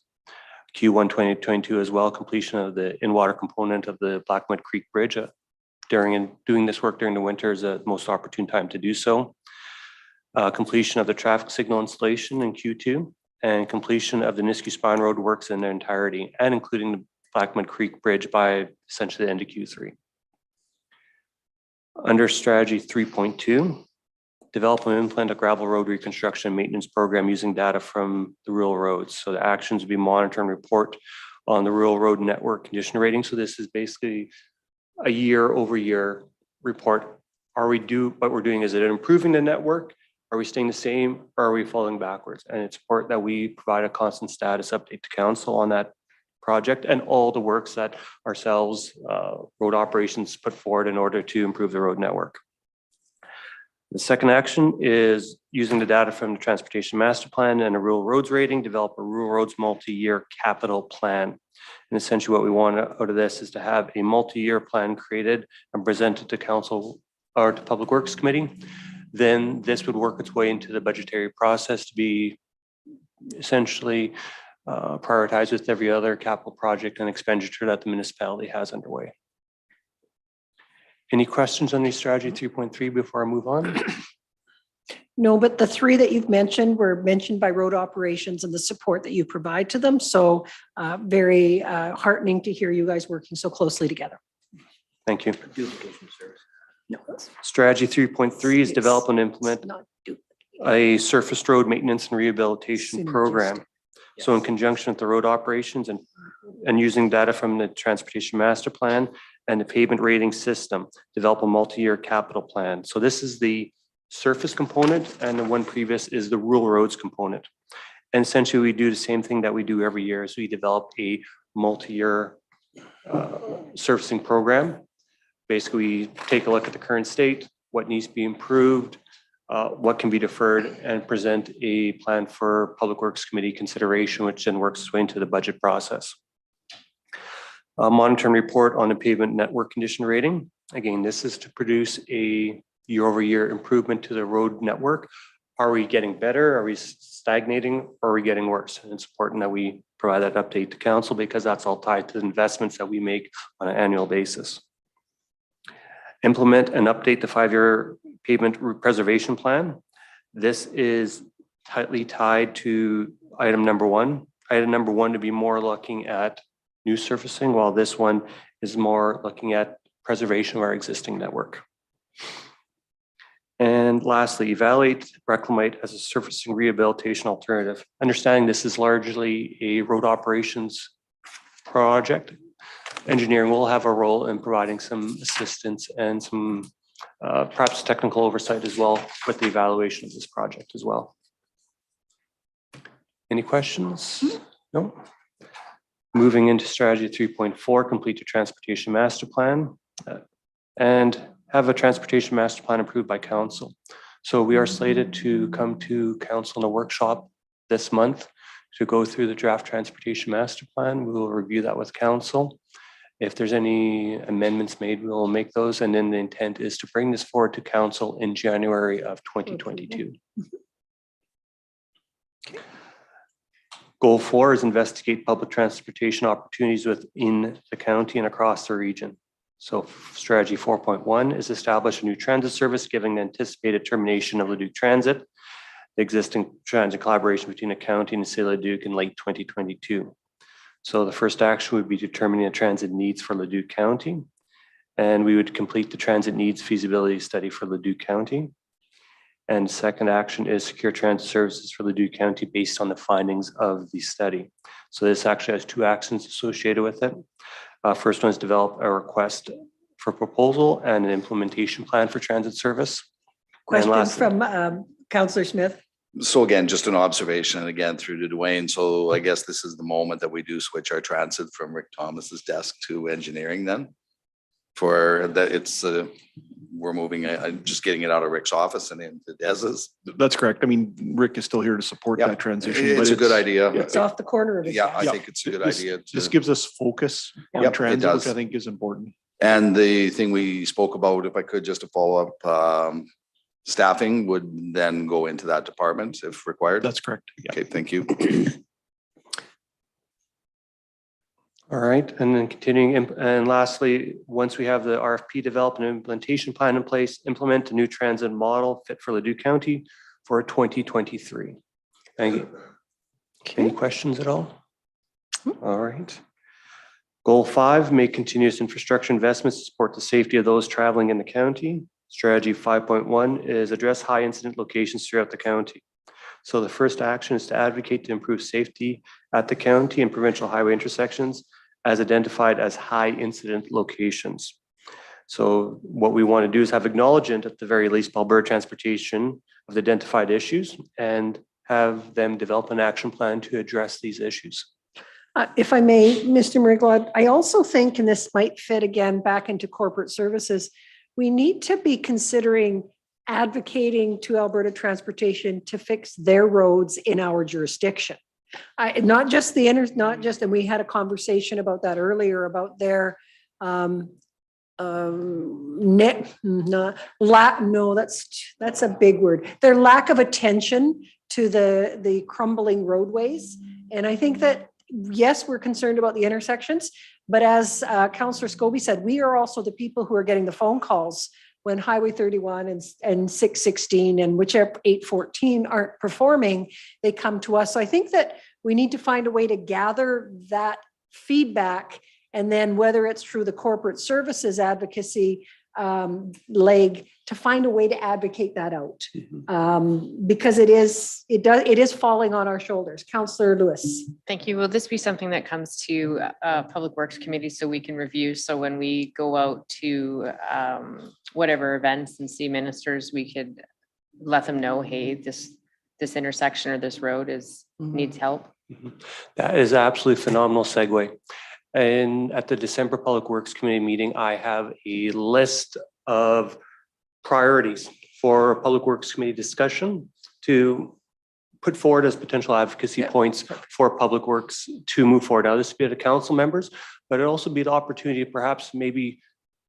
Q1 2022 as well, completion of the in-water component of the Blackmud Creek Bridge. Doing this work during the winter is the most opportune time to do so. Completion of the traffic signal installation in Q2, and completion of the Nisku Spine Road works in their entirety, and including the Blackmud Creek Bridge by essentially the end of Q3. Under strategy 3.2, develop and implement a gravel road reconstruction and maintenance program using data from the rural roads. So the actions will be monitor and report on the rural road network condition rating. So this is basically a year-over-year report. What we're doing, is it improving the network? Are we staying the same, or are we falling backwards? And it's important that we provide a constant status update to council on that project and all the works that ourselves, road operations, put forward in order to improve the road network. The second action is using the data from the Transportation Master Plan and a rural roads rating, develop a rural roads multi-year capital plan. And essentially what we want out of this is to have a multi-year plan created and presented to council or to Public Works Committee. Then this would work its way into the budgetary process to be essentially prioritized with every other capital project and expenditure that the municipality has underway. Any questions on the strategy 3.3 before I move on? No, but the 3 that you've mentioned were mentioned by road operations and the support that you provide to them. So very heartening to hear you guys working so closely together. Thank you. Duplication service. No. Strategy 3.3 is develop and implement Not do- a surface road maintenance and rehabilitation program. So in Yes. conjunction with the road operations and using data from the Transportation Master Plan and the pavement rating system, develop a multi-year capital plan. So this is the surface component, and the one previous is the rural roads component. And essentially we do the same thing that we do every year, is we develop a multi-year surfacing program. Basically, we take a look at the current state, what needs to be improved, what can be deferred, and present a plan for Public Works Committee consideration, which then works its way into the budget process. Monitor and report on the pavement network condition rating. Again, this is to produce a year-over-year improvement to the road network. Are we getting better? Are we stagnating? Or are we getting worse? And it's important that we provide that update to council, because that's all tied to the investments that we make on an annual basis. Implement and update the 5-year pavement preservation plan. This is tightly tied to item number 1. Item number 1 to be more looking at new surfacing, while this one is more looking at preservation of our existing network. And lastly, evaluate reclamate as a surfacing rehabilitation alternative. Understanding this is largely a road operations project. Engineering will have a role in providing some assistance and some perhaps technical oversight as well with the evaluation of this project as well. Any questions? No? Moving into strategy 3.4, complete the transportation master plan and have a transportation master plan approved by council. So we are slated to come to council in a workshop this month to go through the draft transportation master plan. We will review that with council. If there's any amendments made, we will make those. And then the intent is to bring this forward to council in January of 2022. Goal 4 is investigate public transportation opportunities within the county and across the region. So strategy 4.1 is establish a new transit service giving the anticipated termination of Leduc Transit, the existing transit collaboration between the county and the city of Leduc in late 2022. So the first action would be determining the transit needs for Leduc County. And we would complete the transit needs feasibility study for Leduc County. And second action is secure transit services for Ladue County based on the findings of the study. So this actually has two actions associated with it. First one is develop a request for proposal and an implementation plan for transit service. Question from Councillor Smith. So again, just an observation, and again, through to Dwayne. So I guess this is the moment that we do switch our transit from Rick Thomas's desk to engineering then. For that, it's we're moving, I'm just getting it out of Rick's office and into Dez's. That's correct. I mean, Rick is still here to support Yeah. that transition. It's but a good idea. It's off the corner of his Yeah, desk. I think it's a good This- idea. This to- gives us focus on Yep, it transit, does. which I think is important. And the thing we spoke about, if I could just to follow up, staffing would then go into that department if required. That's correct. Yeah. Okay, thank you. All right, and then continuing, and lastly, once we have the RFP developed and implementation plan in place, implement a new transit model fit for Ladue County for 2023. Any questions at all? All right. Goal 5, make continuous infrastructure investments to support the safety of those traveling in the county. Strategy 5.1 is address high incident locations throughout the county. So the first action is to advocate to improve safety at the county and provincial highway intersections as identified as high incident locations. So what we want to do is have acknowledgement at the very least by Alberta Transportation of the identified issues and have them develop an action plan to address these issues. If I may, Mr. Meriglod, I also think, and this might fit again back into corporate services, we need to be considering advocating to Alberta Transportation to fix their roads in our jurisdiction. Not just, and we had a conversation about that earlier, about their that's a big word. Their lack of attention to the crumbling roadways. And I think that, yes, we're concerned about the intersections, but as Councillor Scobie said, we are also the people who are getting the phone calls when Highway 31 and 616 and whichever 814 aren't performing, they come to us. So I think that we need to find a way to gather that feedback, and then whether it's through the corporate services advocacy leg, to find a way to advocate that out. Because it is falling on our shoulders. Councillor Lewis. Thank you. Will this be something that comes to Public Works Committee so we can review? So when we go out to whatever events and see ministers, we could let them know, hey, this intersection or this road needs help. That is absolutely phenomenal segue. And at the December Public Works Committee meeting, I have a list of priorities for Public Works Committee discussion to put forward as potential advocacy points for Public Works to move forward. Now, this would be the council members, but it'll also be the opportunity to perhaps maybe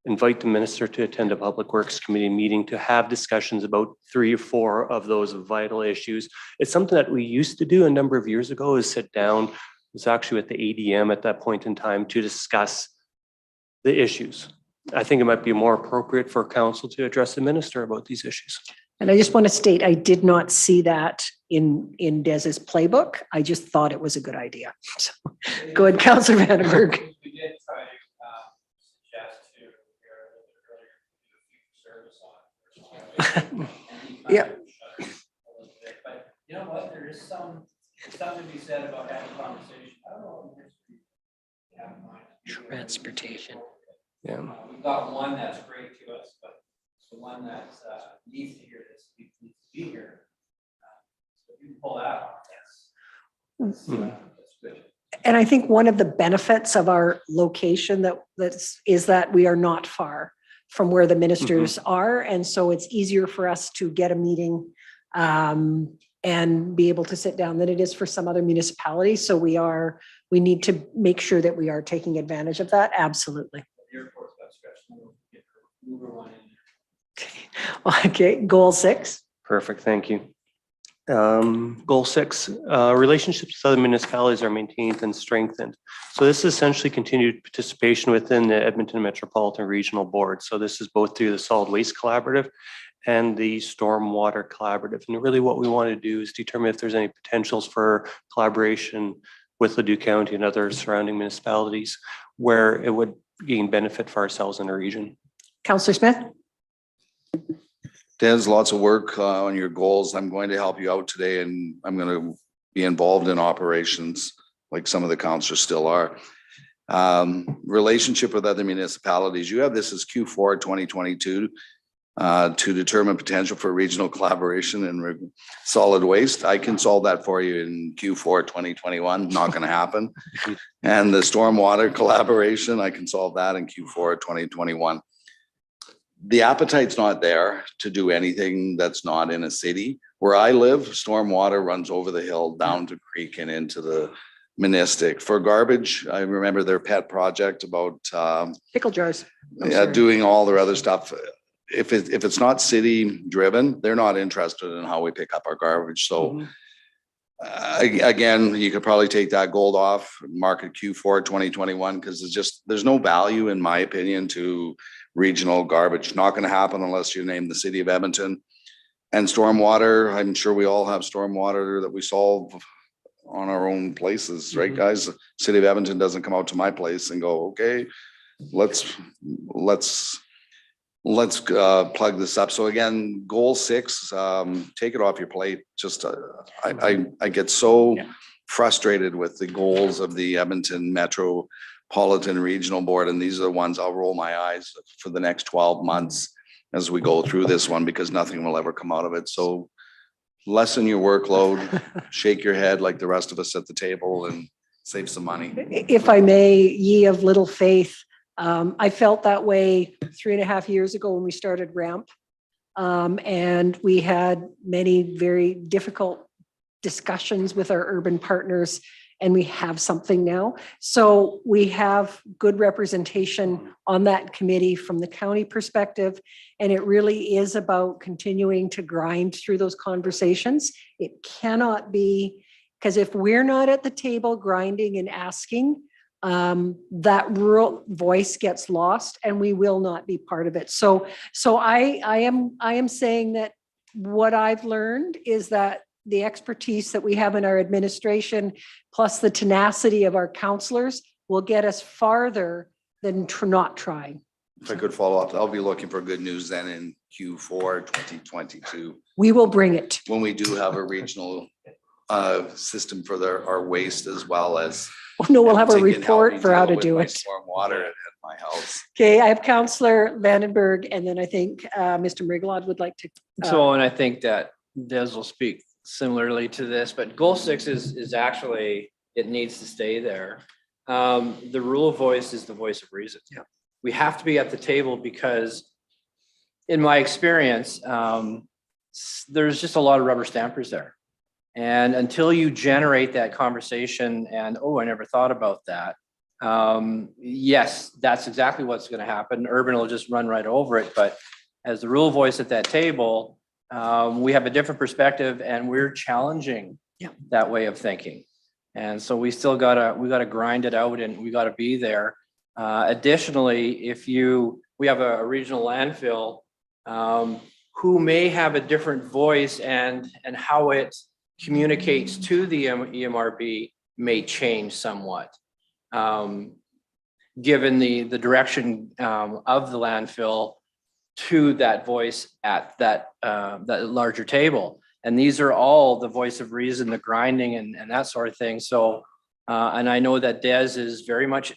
invite the minister to attend a Public Works Committee meeting to have discussions about 3 or 4 of those vital issues. It's something that we used to do a number of years ago, is sit down. It was actually with the ADM at that point in time to discuss the issues. I think it might be more appropriate for council to address the minister about these issues. And I just want to state, I did not see that in Dez's playbook. I just thought it was a good idea. So, go ahead, Councillor Vandenberg. We did try to suggest to earlier service on. Yeah. But you know what? There is something to be said about having a conversation. I don't know. Transportation. Yeah. We've got one that's great to us, but the one that needs to hear this needs to be here. So if you can pull that off, that's good. And I think one of the benefits of our location is that we are not far from where the ministers are. And so it's easier for us to get a meeting and be able to sit down than it is for some other municipalities. So we need to make sure that we are taking advantage of that. Absolutely. The airport's got stretched, we'll get Uber one in there. Okay, goal 6. Perfect, thank you. Goal 6, relationships with other municipalities are maintained and strengthened. So this is essentially continued participation within the Edmonton Metropolitan Regional Board. So this is both through the Solid Waste Collaborative and the Stormwater Collaborative. And really what we want to do is determine if there's any potentials for collaboration with Leduc County and other surrounding municipalities where it would gain benefit for ourselves in the region. Councillor Smith? Des, lots of work on your goals. I'm going to help you out today and I'm going to be involved in operations like some of the councillors still are. Relationship with other municipalities. You have this as Q4 2022 to determine potential for regional collaboration and solid waste. I can solve that for you in Q4 2021. Not going to happen. And the stormwater collaboration, I can solve that in Q4 2021. The appetite's not there to do anything that's not in a city. Where I live, stormwater runs over the hill, down to creek and into the Manistic. For garbage, I remember their pet project about Pickle jars. doing all their other stuff. If it's not city driven, they're not interested in how we pick up our garbage. So again, you could probably take that gold off, mark it Q4 2021, because there's no value, in my opinion, to regional garbage. Not going to happen unless you name the city of Edmonton. And stormwater, I'm sure we all have stormwater that we solve on our own places, right, guys? The city of Edmonton doesn't come out to my place and go, okay, let's plug this up. So again, goal 6, take it off your plate. Just I get so frustrated with the goals of the Edmonton Metropolitan Regional Board, and these are the ones I'll roll my eyes for the next 12 months as we go through this one, because nothing will ever come out of it. So lessen your workload, shake your head like the rest of us at the table, and save some money. If I may, ye of little faith, I felt that way 3.5 years ago when we started RAMP. And we had many very difficult discussions with our urban partners, and we have something now. So we have good representation on that committee from the county perspective. And it really is about continuing to grind through those conversations. It cannot be, because if we're not at the table grinding and asking, that rural voice gets lost and we will not be part of it. So I am saying that what I've learned is that the expertise that we have in our administration, plus the tenacity of our counselors, will get us farther than not trying. If I could follow up, I'll be looking for good news then in Q4 2022. We will bring it. When we do have a regional system for our waste, as well as. No, we'll have a Tim can help report me for how deal to with do my it. Stormwater at my house. Okay, I have Councillor Vandenberg, and then I think Mr. Mriglod would like to. So, and I think that Des will speak similarly to this, but goal 6 is actually, it needs to stay there. The rule of voice is the voice of reason. Yeah. We have to be at the table because in my experience, there's just a lot of rubber stampers there. And until you generate that conversation and, oh, I never thought about that. Yes, that's exactly what's going to happen. Urban will just run right over it. But as the rule voice at that table, we have a different perspective and we're challenging that way of thinking. And so we still gotta grind it out and we gotta be there. Additionally, we have a regional landfill who may have a different voice and how it communicates to the EMRB may change somewhat. Given the direction of the landfill to that voice at that larger table. And these are all the voice of reason, the grinding and that sort of thing. So, and I know that Des is very much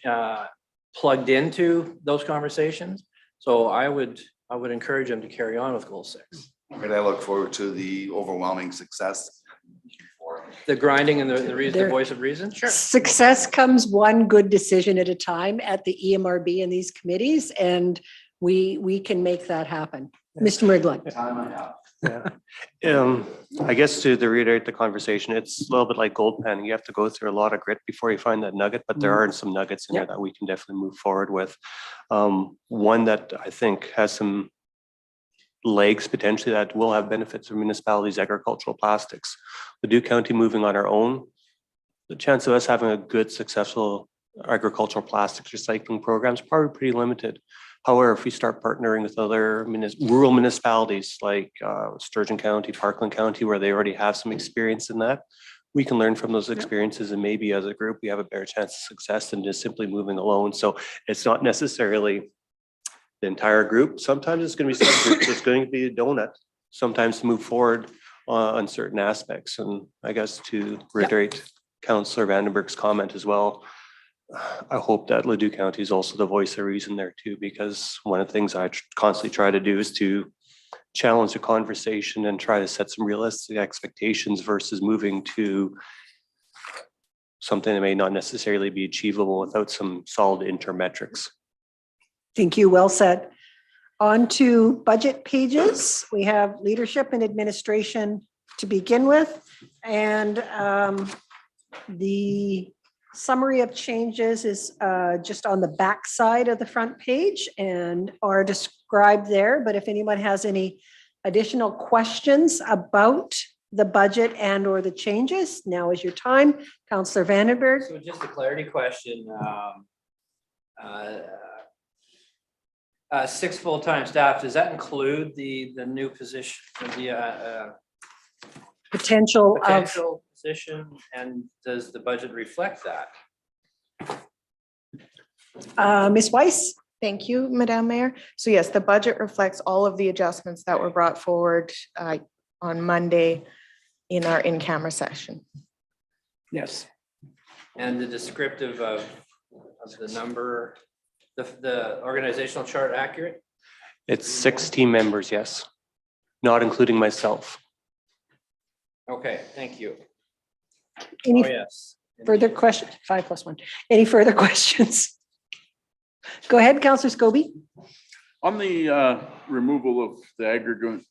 plugged into those conversations. So I would encourage him to carry on with goal 6. And I look forward to the overwhelming success. The grinding and the voice of reason? Sure. Success comes one good decision at a time at the EMRB and these committees, and we can make that happen. Mr. Mriglod. I guess to reiterate the conversation, it's a little bit like gold panning. You have to go through a lot of grit before you find that nugget, but there are some nuggets in there that we can definitely move forward with. One that I think has some legs potentially that will have benefits for municipalities' agricultural plastics. Ladue County moving on our own, the chance of us having a good, successful agricultural plastics recycling program is probably pretty limited. However, if we start partnering with other rural municipalities like Sturgeon County, Parkland County, where they already have some experience in that, we can learn from those experiences, and maybe as a group, we have a better chance of success than just simply moving alone. So it's not necessarily the entire group. Sometimes it's going to be subgroups. It's going to be a donut sometimes to move forward on certain aspects. And I guess to reiterate Councillor Vandenberg's comment as well, I hope that Ladue County is also the voice of reason there too, because one of the things I constantly try to do is to challenge the conversation and try to set some realistic expectations versus moving to something that may not necessarily be achievable without some solid intermetrics. Thank you. Well said. On to budget pages. We have leadership and administration to begin with. And the summary of changes is just on the back side of the front page and are described there. But if anyone has any additional questions about the budget and or the changes, now is your time. Councillor Vandenberg. So just a clarity question. 6 full-time staff, does that include the new position, the Potential of, potential position, and does the budget reflect that? Ms. Weiss? Thank you, Madam Mayor. So yes, the budget reflects all of the adjustments that were brought forward on Monday in our in-camera session. Yes. And the descriptive of the number, the organizational chart accurate? It's 6 team members, yes, not including myself. Okay, thank you. Any Oh, yes. further questions? 5+1. Any further questions? Go ahead, Councillor Scobie. On the removal of the aggregate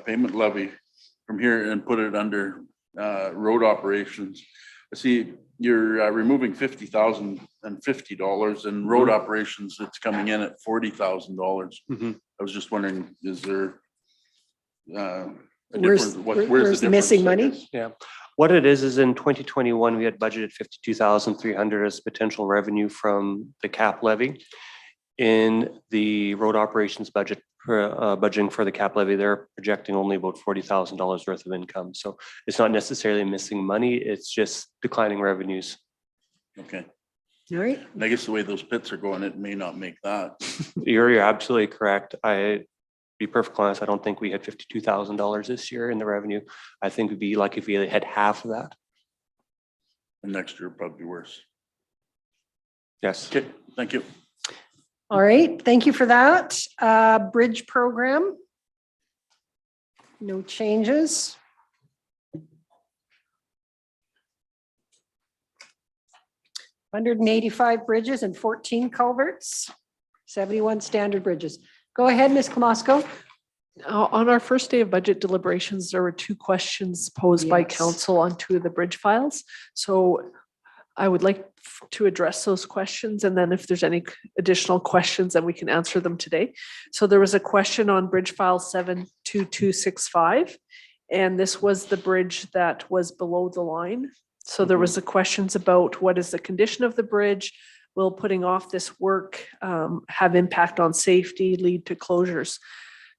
payment levy from here and put it under road operations, I see you're removing $50,050 and road operations, it's coming in at $40,000. I was just wondering, is there a difference? Where's the missing money? Yeah, what it is in 2021, we had budgeted 52,300 as potential revenue from the cap levy. In the road operations budget, budgeting for the cap levy, they're projecting only about $40,000 worth of income. So it's not necessarily missing money, it's just declining revenues. Okay, All right. and I guess the way those pits are going, it may not make that. You're absolutely correct. Be perfectly honest, I don't think we had $52,000 this year in the revenue. I think we'd be lucky if we had half of that. And next year probably worse. Yes. Okay, thank you. All right. Thank you for that. Bridge program. No changes. $185 bridges and 14 culverts, 71 standard bridges. Go ahead, Ms. Klamosko. On our first day of budget deliberations, there were 2 questions posed by Yes. council on 2 of the bridge files. So I would like to address those questions, and then if there's any additional questions, then we can answer them today. So there was a question on bridge file 72265, and this was the bridge that was below the line. So there was the questions about what is the condition of the bridge? Will putting off this work have impact on safety, lead to closures?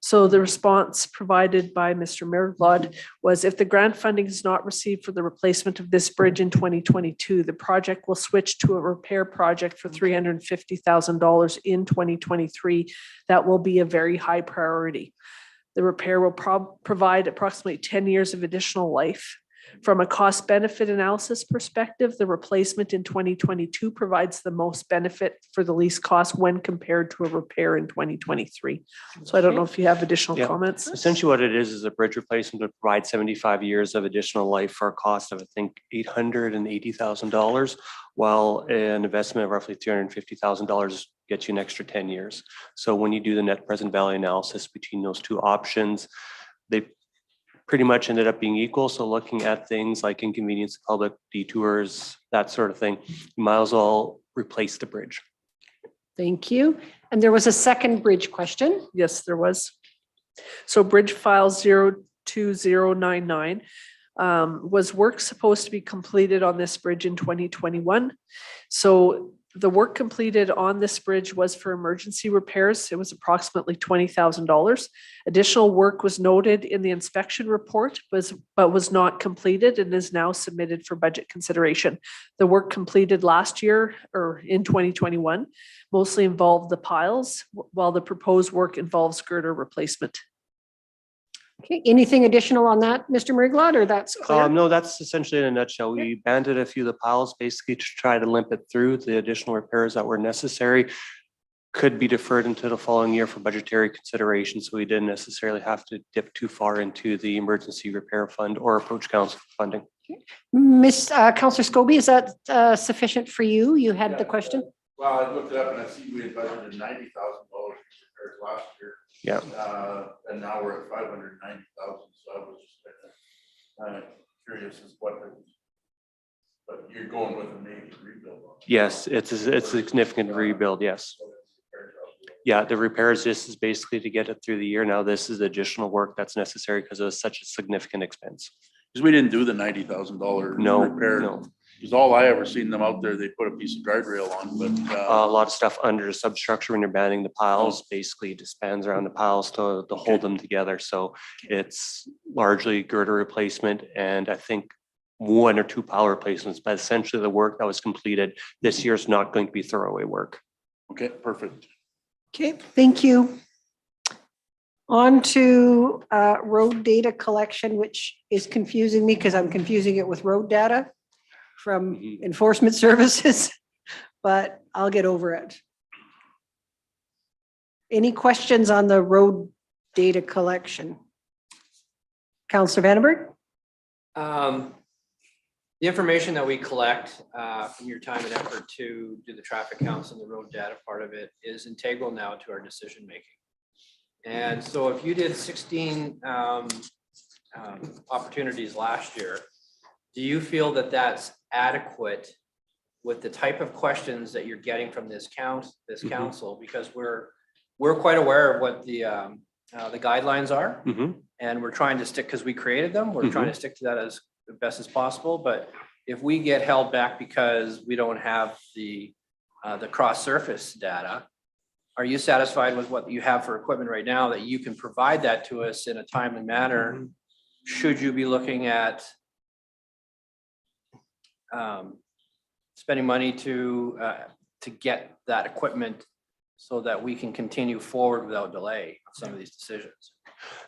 So the response provided by Mr. Merglod was, if the grant funding is not received for the replacement of this bridge in 2022, the project will switch to a repair project for $350,000 in 2023. That will be a very high priority. The repair will provide approximately 10 years of additional life. From a cost benefit analysis perspective, the replacement in 2022 provides the most benefit for the least cost when compared to a repair in 2023. So I don't know if you have additional Yeah. comments. Essentially what it is a bridge replacement would provide 75 years of additional life for a cost of, I think, $880,000, while an investment of roughly $350,000 gets you an extra 10 years. So when you do the net present value analysis between those 2 options, they pretty much ended up being equal. So looking at things like inconvenience to public, detours, that sort of thing, you might as well replace the bridge. Thank you. And there was a second bridge question. Yes, there was. So bridge file 02099 was work supposed to be completed on this bridge in 2021. So the work completed on this bridge was for emergency repairs. It was approximately $20,000. Additional work was noted in the inspection report, but was not completed and is now submitted for budget consideration. The work completed last year or in 2021 mostly involved the piles, while the proposed work involves girder replacement. Okay, anything additional on that, Mr. Meriglod, or that's clear? No, that's essentially in a nutshell. We banded a few of the piles basically to try to limp it through. The additional repairs that were necessary could be deferred into the following year for budgetary consideration. So we didn't necessarily have to dip too far into the emergency repair fund or approach council for funding. Councillor Scobie, is that sufficient for you? You had the question? Well, I looked it up and I see we had budgeted $90,000 repairs last year. Yeah. And now we're at 590,000. So I was just kind of curious as what, but you're going with a major rebuild on it. Yes, it's a significant rebuild. Yes. Yeah, the repairs, this is basically to get it through the year. Now this is additional work that's necessary because it was such a significant expense. Because we didn't do the $90,000 No, repair. no. Because all I ever seen them out there, they put a piece of guardrail on, but A lot of stuff under the substructure when you're banding the piles, basically just spans around the piles to hold them together. So it's largely girder replacement and I think 1 or 2 pile replacements, but essentially the work that was completed this year is not going to be throwaway work. okay, perfect. Okay, thank you. On to road data collection, which is confusing me because I'm confusing it with road data from enforcement services, but I'll get over it. Any questions on the road data collection? Councillor Vandenberg? The information that we collect from your time and effort to do the traffic counts and the road data part of it is integral now to our decision making. And so if you did 16 opportunities last year, do you feel that that's adequate with the type of questions that you're getting from this council? Because we're quite aware of what the guidelines are, and we're trying to stick, because we created them, we're trying to stick to that as best as possible. But if we get held back because we don't have the cross surface data, are you satisfied with what you have for equipment right now that you can provide that to us in a timely manner? Should you be looking at spending money to get that equipment so that we can continue forward without delay on some of these decisions?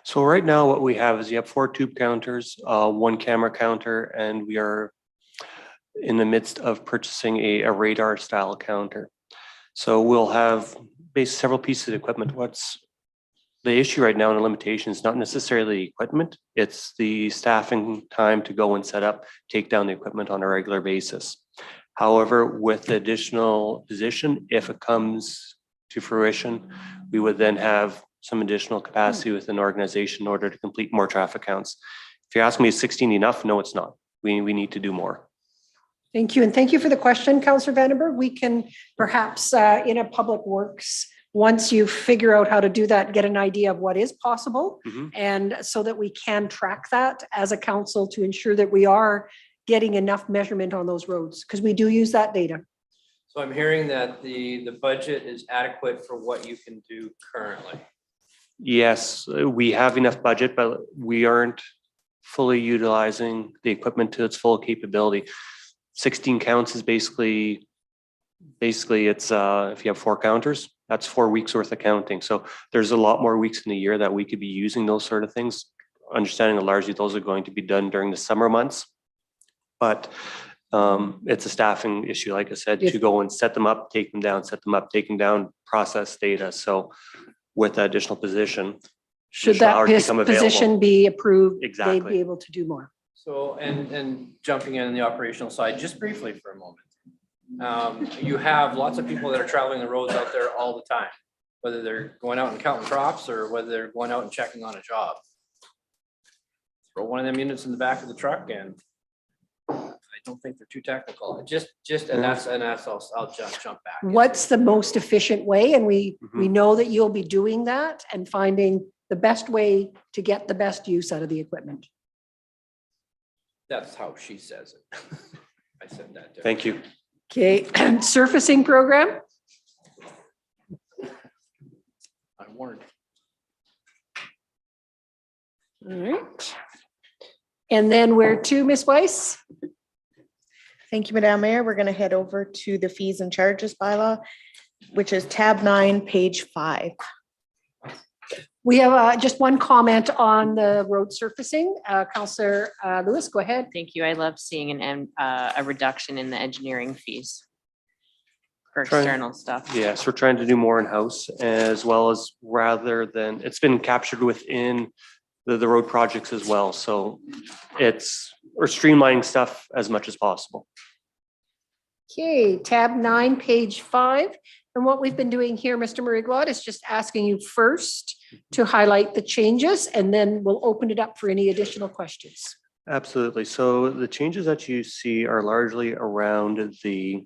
So right now what we have is you have 4 tube counters, 1 camera counter, and we are in the midst of purchasing a radar style counter. So we'll have several pieces of equipment. What's the issue right now in the limitation is not necessarily the equipment, it's the staffing time to go and set up, take down the equipment on a regular basis. However, with the additional position, if it comes to fruition, we would then have some additional capacity within the organization in order to complete more traffic counts. If you ask me, is 16 enough? No, it's not. We need to do more. Thank you. And thank you for the question, Councillor Vandenberg. We can perhaps in a public works, once you figure out how to do that, get an idea of what is possible. And so that we can track that as a council to ensure that we are getting enough measurement on those roads, because we do use that data. So I'm hearing that the budget is adequate for what you can do currently. Yes, we have enough budget, but we aren't fully utilizing the equipment to its full capability. 16 counts is basically it's if you have 4 counters, that's 4 weeks worth of counting. So there's a lot more weeks in the year that we could be using those sort of things. Understanding that largely those are going to be done during the summer months. But it's a staffing issue, like I said, to go and set them up, take them down, set them up, take them down, process data. So with that additional position, should that position be approved, they'd be able to do more. So, and jumping in the operational side, just briefly for a moment. You have lots of people that are traveling the roads out there all the time, whether they're going out and counting crops or whether they're going out and checking on a job. Throw one of them units in the back of the truck, and I don't think they're too technical. And I'll just jump back. What's the most efficient way? And we know that you'll be doing that and finding the best way to get the best use out of the equipment. That's how she says it. I said that. to her. Thank you. Okay, surfacing program. I warned. All right. And then where to, Ms. Weiss? Thank you, Madam Mayor. We're going to head over to the fees and charges bylaw, which is tab 9, page 5. We have just one comment on the road surfacing. Councillor Lewis, go ahead. Thank you. I love seeing a reduction in the engineering fees for external stuff. Yes, we're trying to do more in-house as well as rather than, it's been captured within the road projects as well. So we're streamlining stuff as much as possible. Okay, tab 9, page 5. And what we've been doing here, Mr. Murray-Glott, is just asking you first to highlight the changes, and then we'll open it up for any additional questions. Absolutely. So the changes that you see are largely around the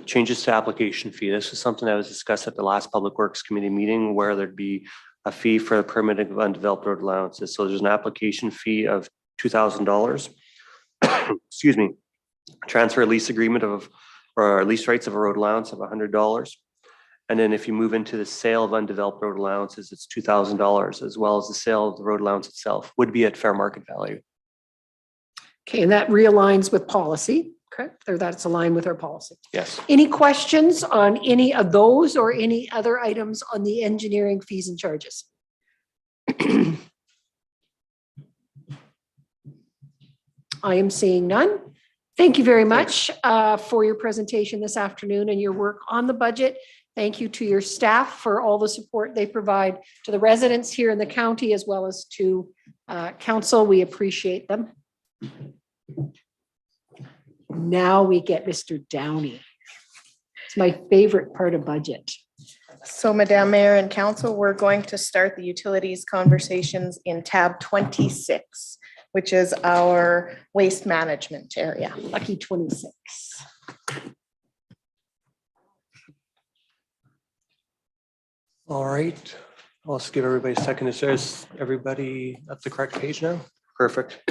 changes to application fee. This is something that was discussed at the last Public Works Committee meeting where there'd be a fee for the permitting of undeveloped road allowances. So there's an application fee of $2,000. Excuse me. Transfer lease agreement or lease rights of a road allowance of $100. And then if you move into the sale of undeveloped road allowances, it's $2,000, as well as the sale of the road allowance itself would be at fair market value. Okay, and that realigns with policy, correct? Or that's aligned with our policy. Yes. Any questions on any of those or any other items on the engineering fees and charges? I am seeing none. Thank you very much for your presentation this afternoon and your work on the budget. Thank you to your staff for all the support they provide to the residents here in the county as well as to council. We appreciate them. Now we get Mr. Downey. It's my favorite part of budget. So Madam Mayor and Council, we're going to start the utilities conversations in tab 26, which is our waste management area. Lucky 26. All right. I'll just give everybody a second. Is everybody at the correct page now? Perfect.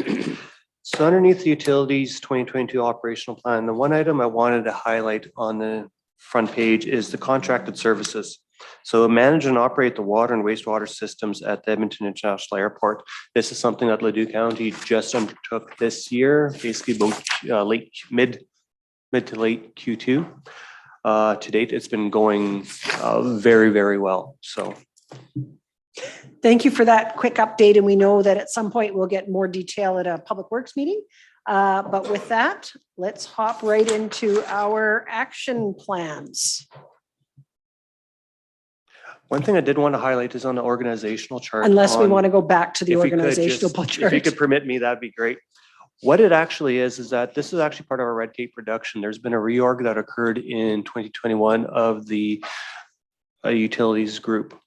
So underneath the utilities 2022 operational plan, the one item I wanted to highlight on the front page is the contracted services. So manage and operate the water and wastewater systems at the Edmonton International Airport. This is something that Ladue County just undertook this year, basically both mid to late Q2. To date, it's been going very, very well. So Thank you for that quick update. And we know that at some point we'll get more detail at a Public Works meeting. But with that, let's hop right into our action plans. one thing I did want to highlight is on the organizational chart. Unless we want to go back to the if we could organizational just- chart. If you could permit me, that'd be great. What it actually is that this is actually part of our red tape reduction. There's been a reorg that occurred in 2021 of the utilities group.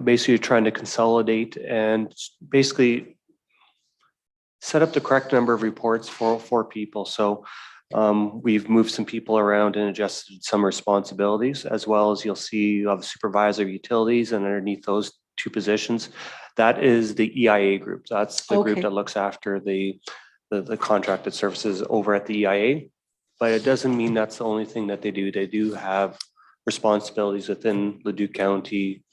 Basically trying to consolidate and basically set up the correct number of reports for people. So we've moved some people around and adjusted some responsibilities, as well as you'll see you have a supervisor of utilities, and underneath those two positions, that is the EIA group. That's the group Okay. that looks after the contracted services over at the EIA. But it doesn't mean that's the only thing that they do. They do have responsibilities within Ladue County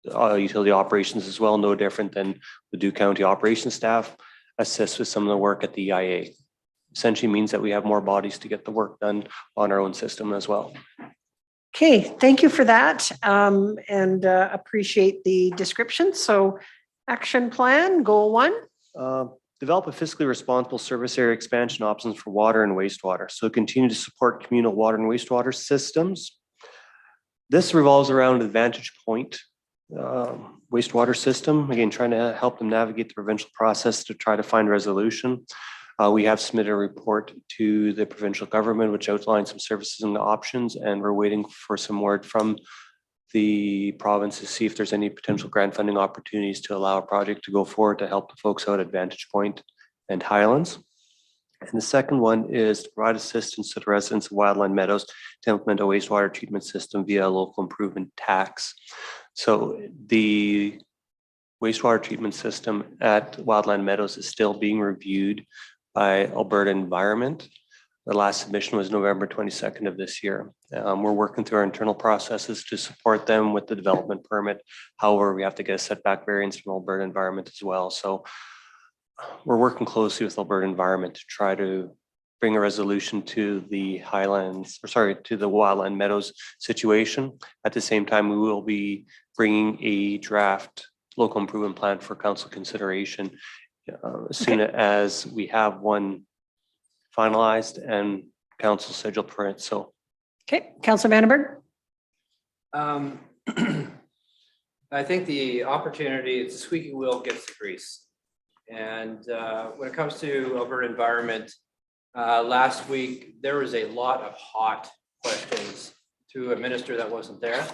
utility operations as well, no different than Ladue County operations staff assist with some of the work at the EIA. Essentially means that we have more bodies to get the work done on our own system as well. Okay, thank you for that and appreciate the description. So action plan, goal 1. Develop a fiscally responsible service area expansion options for water and wastewater. So continue to support communal water and wastewater systems. This revolves around Advantage Point wastewater system. Again, trying to help them navigate the provincial process to try to find resolution. We have submitted a report to the provincial government, which outlines some services and options, and we're waiting for some word from the province to see if there's any potential grant funding opportunities to allow a project to go forward to help the folks out at Vantage Point and Highlands. And the second one is to provide assistance to the residents of Wildland Meadows to implement a wastewater treatment system via a local improvement tax. So the wastewater treatment system at Wildland Meadows is still being reviewed by Alberta Environment. The last submission was November 22nd of this year. We're working through our internal processes to support them with the development permit. However, we have to get a setback variance from Alberta Environment as well. So we're working closely with Alberta Environment to try to bring a resolution to the Highlands, or sorry, to the Wildland Meadows situation. At the same time, we will be bringing a draft local improvement plan for council consideration as soon as we have one finalized and council scheduled for it. So, Okay, Councillor Vandenberg. I think the opportunity, it's a squeaky wheel gets the grease. And when it comes to Alberta Environment, last week, there was a lot of hot questions to a minister that wasn't there.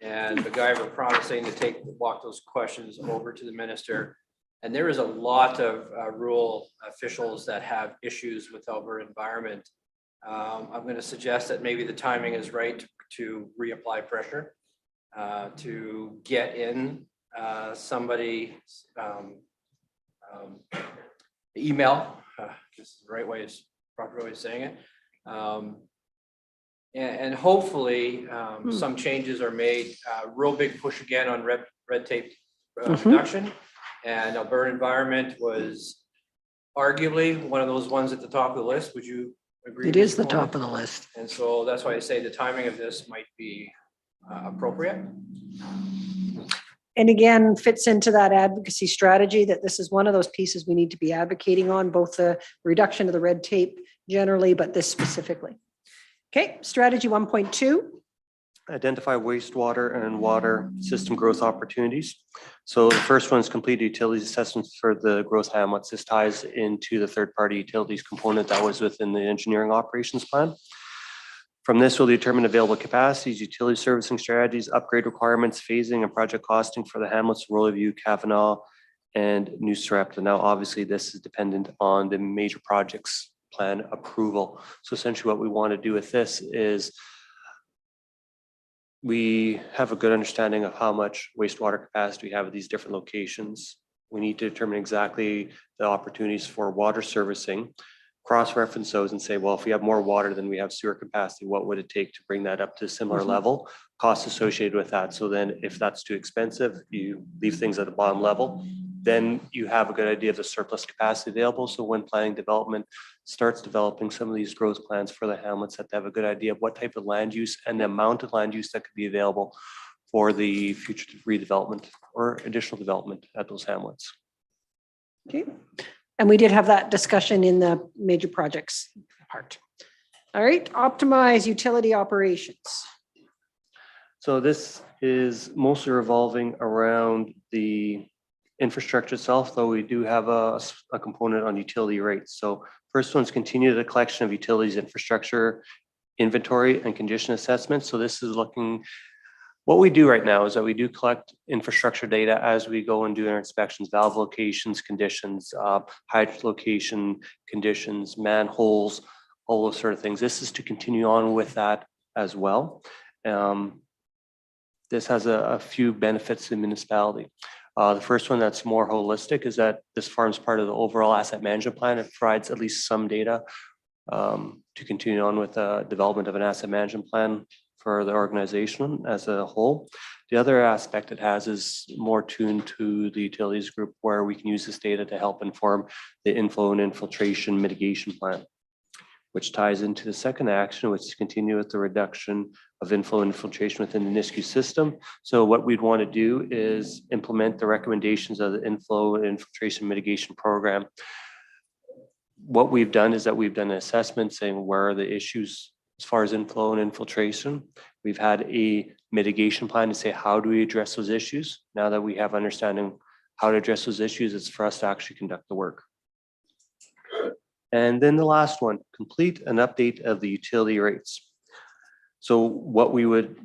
And the guy was promising to walk those questions over to the minister. And there is a lot of rural officials that have issues with Alberta Environment. I'm going to suggest that maybe the timing is right to reapply pressure to get in somebody's email. This is the right way, is proper way of saying it. And hopefully some changes are made. Real big push again on red tape reduction. And Alberta Environment was arguably one of those ones at the top of the list. Would you agree? It is the top of the list. And so that's why I say the timing of this might be appropriate. And again, fits into that advocacy strategy that this is one of those pieces we need to be advocating on, both the reduction of the red tape generally, but this specifically. Okay, strategy 1.2. identify wastewater and water system growth opportunities. So the first one is complete utilities assessments for the growth hamlets. This ties into the third-party utilities component that was within the engineering operations plan. From this, we'll determine available capacities, utility servicing strategies, upgrade requirements, phasing, and project costing for the hamlets, Rollerview, Kavanaugh, and New Sarepta. Now, obviously, this is dependent on the major projects plan approval. So essentially what we want to do with this is we have a good understanding of how much wastewater capacity we have at these different locations. We need to determine exactly the opportunities for water servicing, cross-reference those and say, well, if we have more water than we have sewer capacity, what would it take to bring that up to a similar level? Costs associated with that. So then if that's too expensive, you leave things at the bottom level, then you have a good idea of the surplus capacity available. So when planning development starts developing some of these growth plans for the hamlets, that they have a good idea of what type of land use and the amount of land use that could be available for the future redevelopment or additional development at those hamlets. Okay. And we did have that discussion in the major projects part. All right, optimize utility operations. So this is mostly revolving around the infrastructure itself, though we do have a component on utility rates. So first one's continue the collection of utilities infrastructure inventory and condition assessment. So this is looking, what we do right now is that we do collect infrastructure data as we go and do our inspections, valve locations, conditions, hydrant location conditions, manholes, all those sort of things. This is to continue on with that as well. This has a few benefits to the municipality. The first one that's more holistic is that this forms part of the overall asset management plan. It provides at least some data to continue on with the development of an asset management plan for the organization as a whole. The other aspect it has is more tuned to the utilities group, where we can use this data to help inform the inflow and infiltration mitigation plan, which ties into the second action, which is continue with the reduction of inflow and infiltration within the NISCU system. So what we'd want to do is implement the recommendations of the inflow and infiltration mitigation program. What we've done is that we've done an assessment saying where are the issues as far as inflow and infiltration. We've had a mitigation plan to say, how do we address those issues? Now that we have understanding how to address those issues, it's for us to actually conduct the work. And then the last one, complete an update of the utility rates. So what we would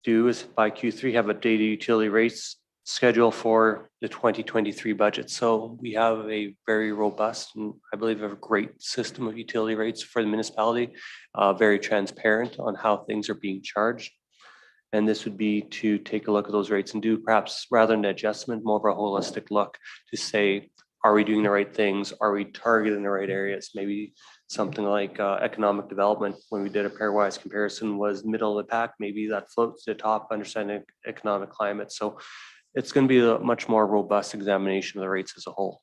do is by Q3 have updated utility rates schedule for the 2023 budget. So we have a very robust and I believe a great system of utility rates for the municipality, very transparent on how things are being charged. And this would be to take a look at those rates and do perhaps rather than an adjustment, more of a holistic look to say, are we doing the right things? Are we targeting the right areas? Maybe something like economic development, when we did a pairwise comparison, was middle of the pack. Maybe that floats to the top, understanding economic climate. So it's going to be a much more robust examination of the rates as a whole.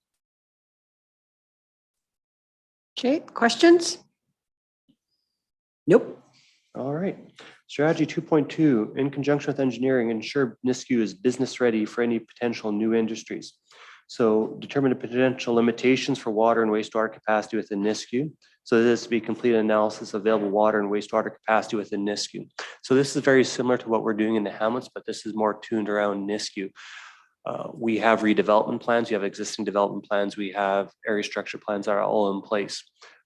Okay, questions? Nope. All right. Strategy 2.2, in conjunction with engineering, ensure NISCU is business ready for any potential new industries. So determine the potential limitations for water and wastewater capacity within NISCU. So this would be complete analysis of available water and wastewater capacity within NISCU. So this is very similar to what we're doing in the hamlets, but this is more tuned around NISCU. We have redevelopment plans, we have existing development plans, we have area structure plans that are all in place.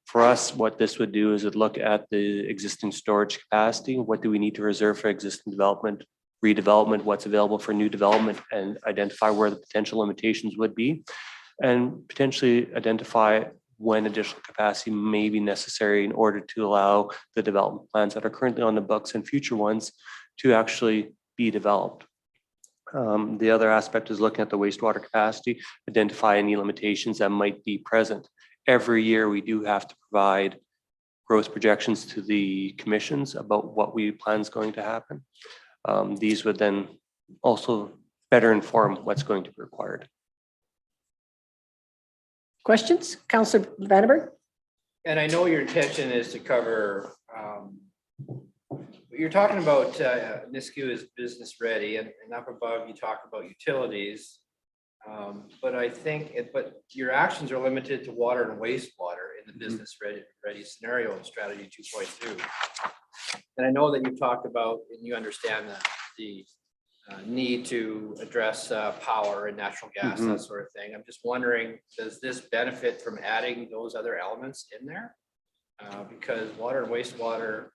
For us, what this would do is it look at the existing storage capacity. What do we need to reserve for existing development, redevelopment, what's available for new development, and identify where the potential limitations would be, and potentially identify when additional capacity may be necessary in order to allow the development plans that are currently on the books and future ones to actually be developed. The other aspect is looking at the wastewater capacity, identify any limitations that might be present. Every year, we do have to provide growth projections to the commissions about what we plan is going to happen. These would then also better inform what's going to be required. Questions? Councillor Vandenberg? And I know your intention is to cover, you're talking about NISCU is business ready, and up above you talk about utilities. But I think, but your actions are limited to water and wastewater in the business ready scenario in strategy 2.2. And I know that you talked about, and you understand the need to address power and natural gas, that sort of thing. I'm just wondering, does this benefit from adding those other elements in there? Because water and wastewater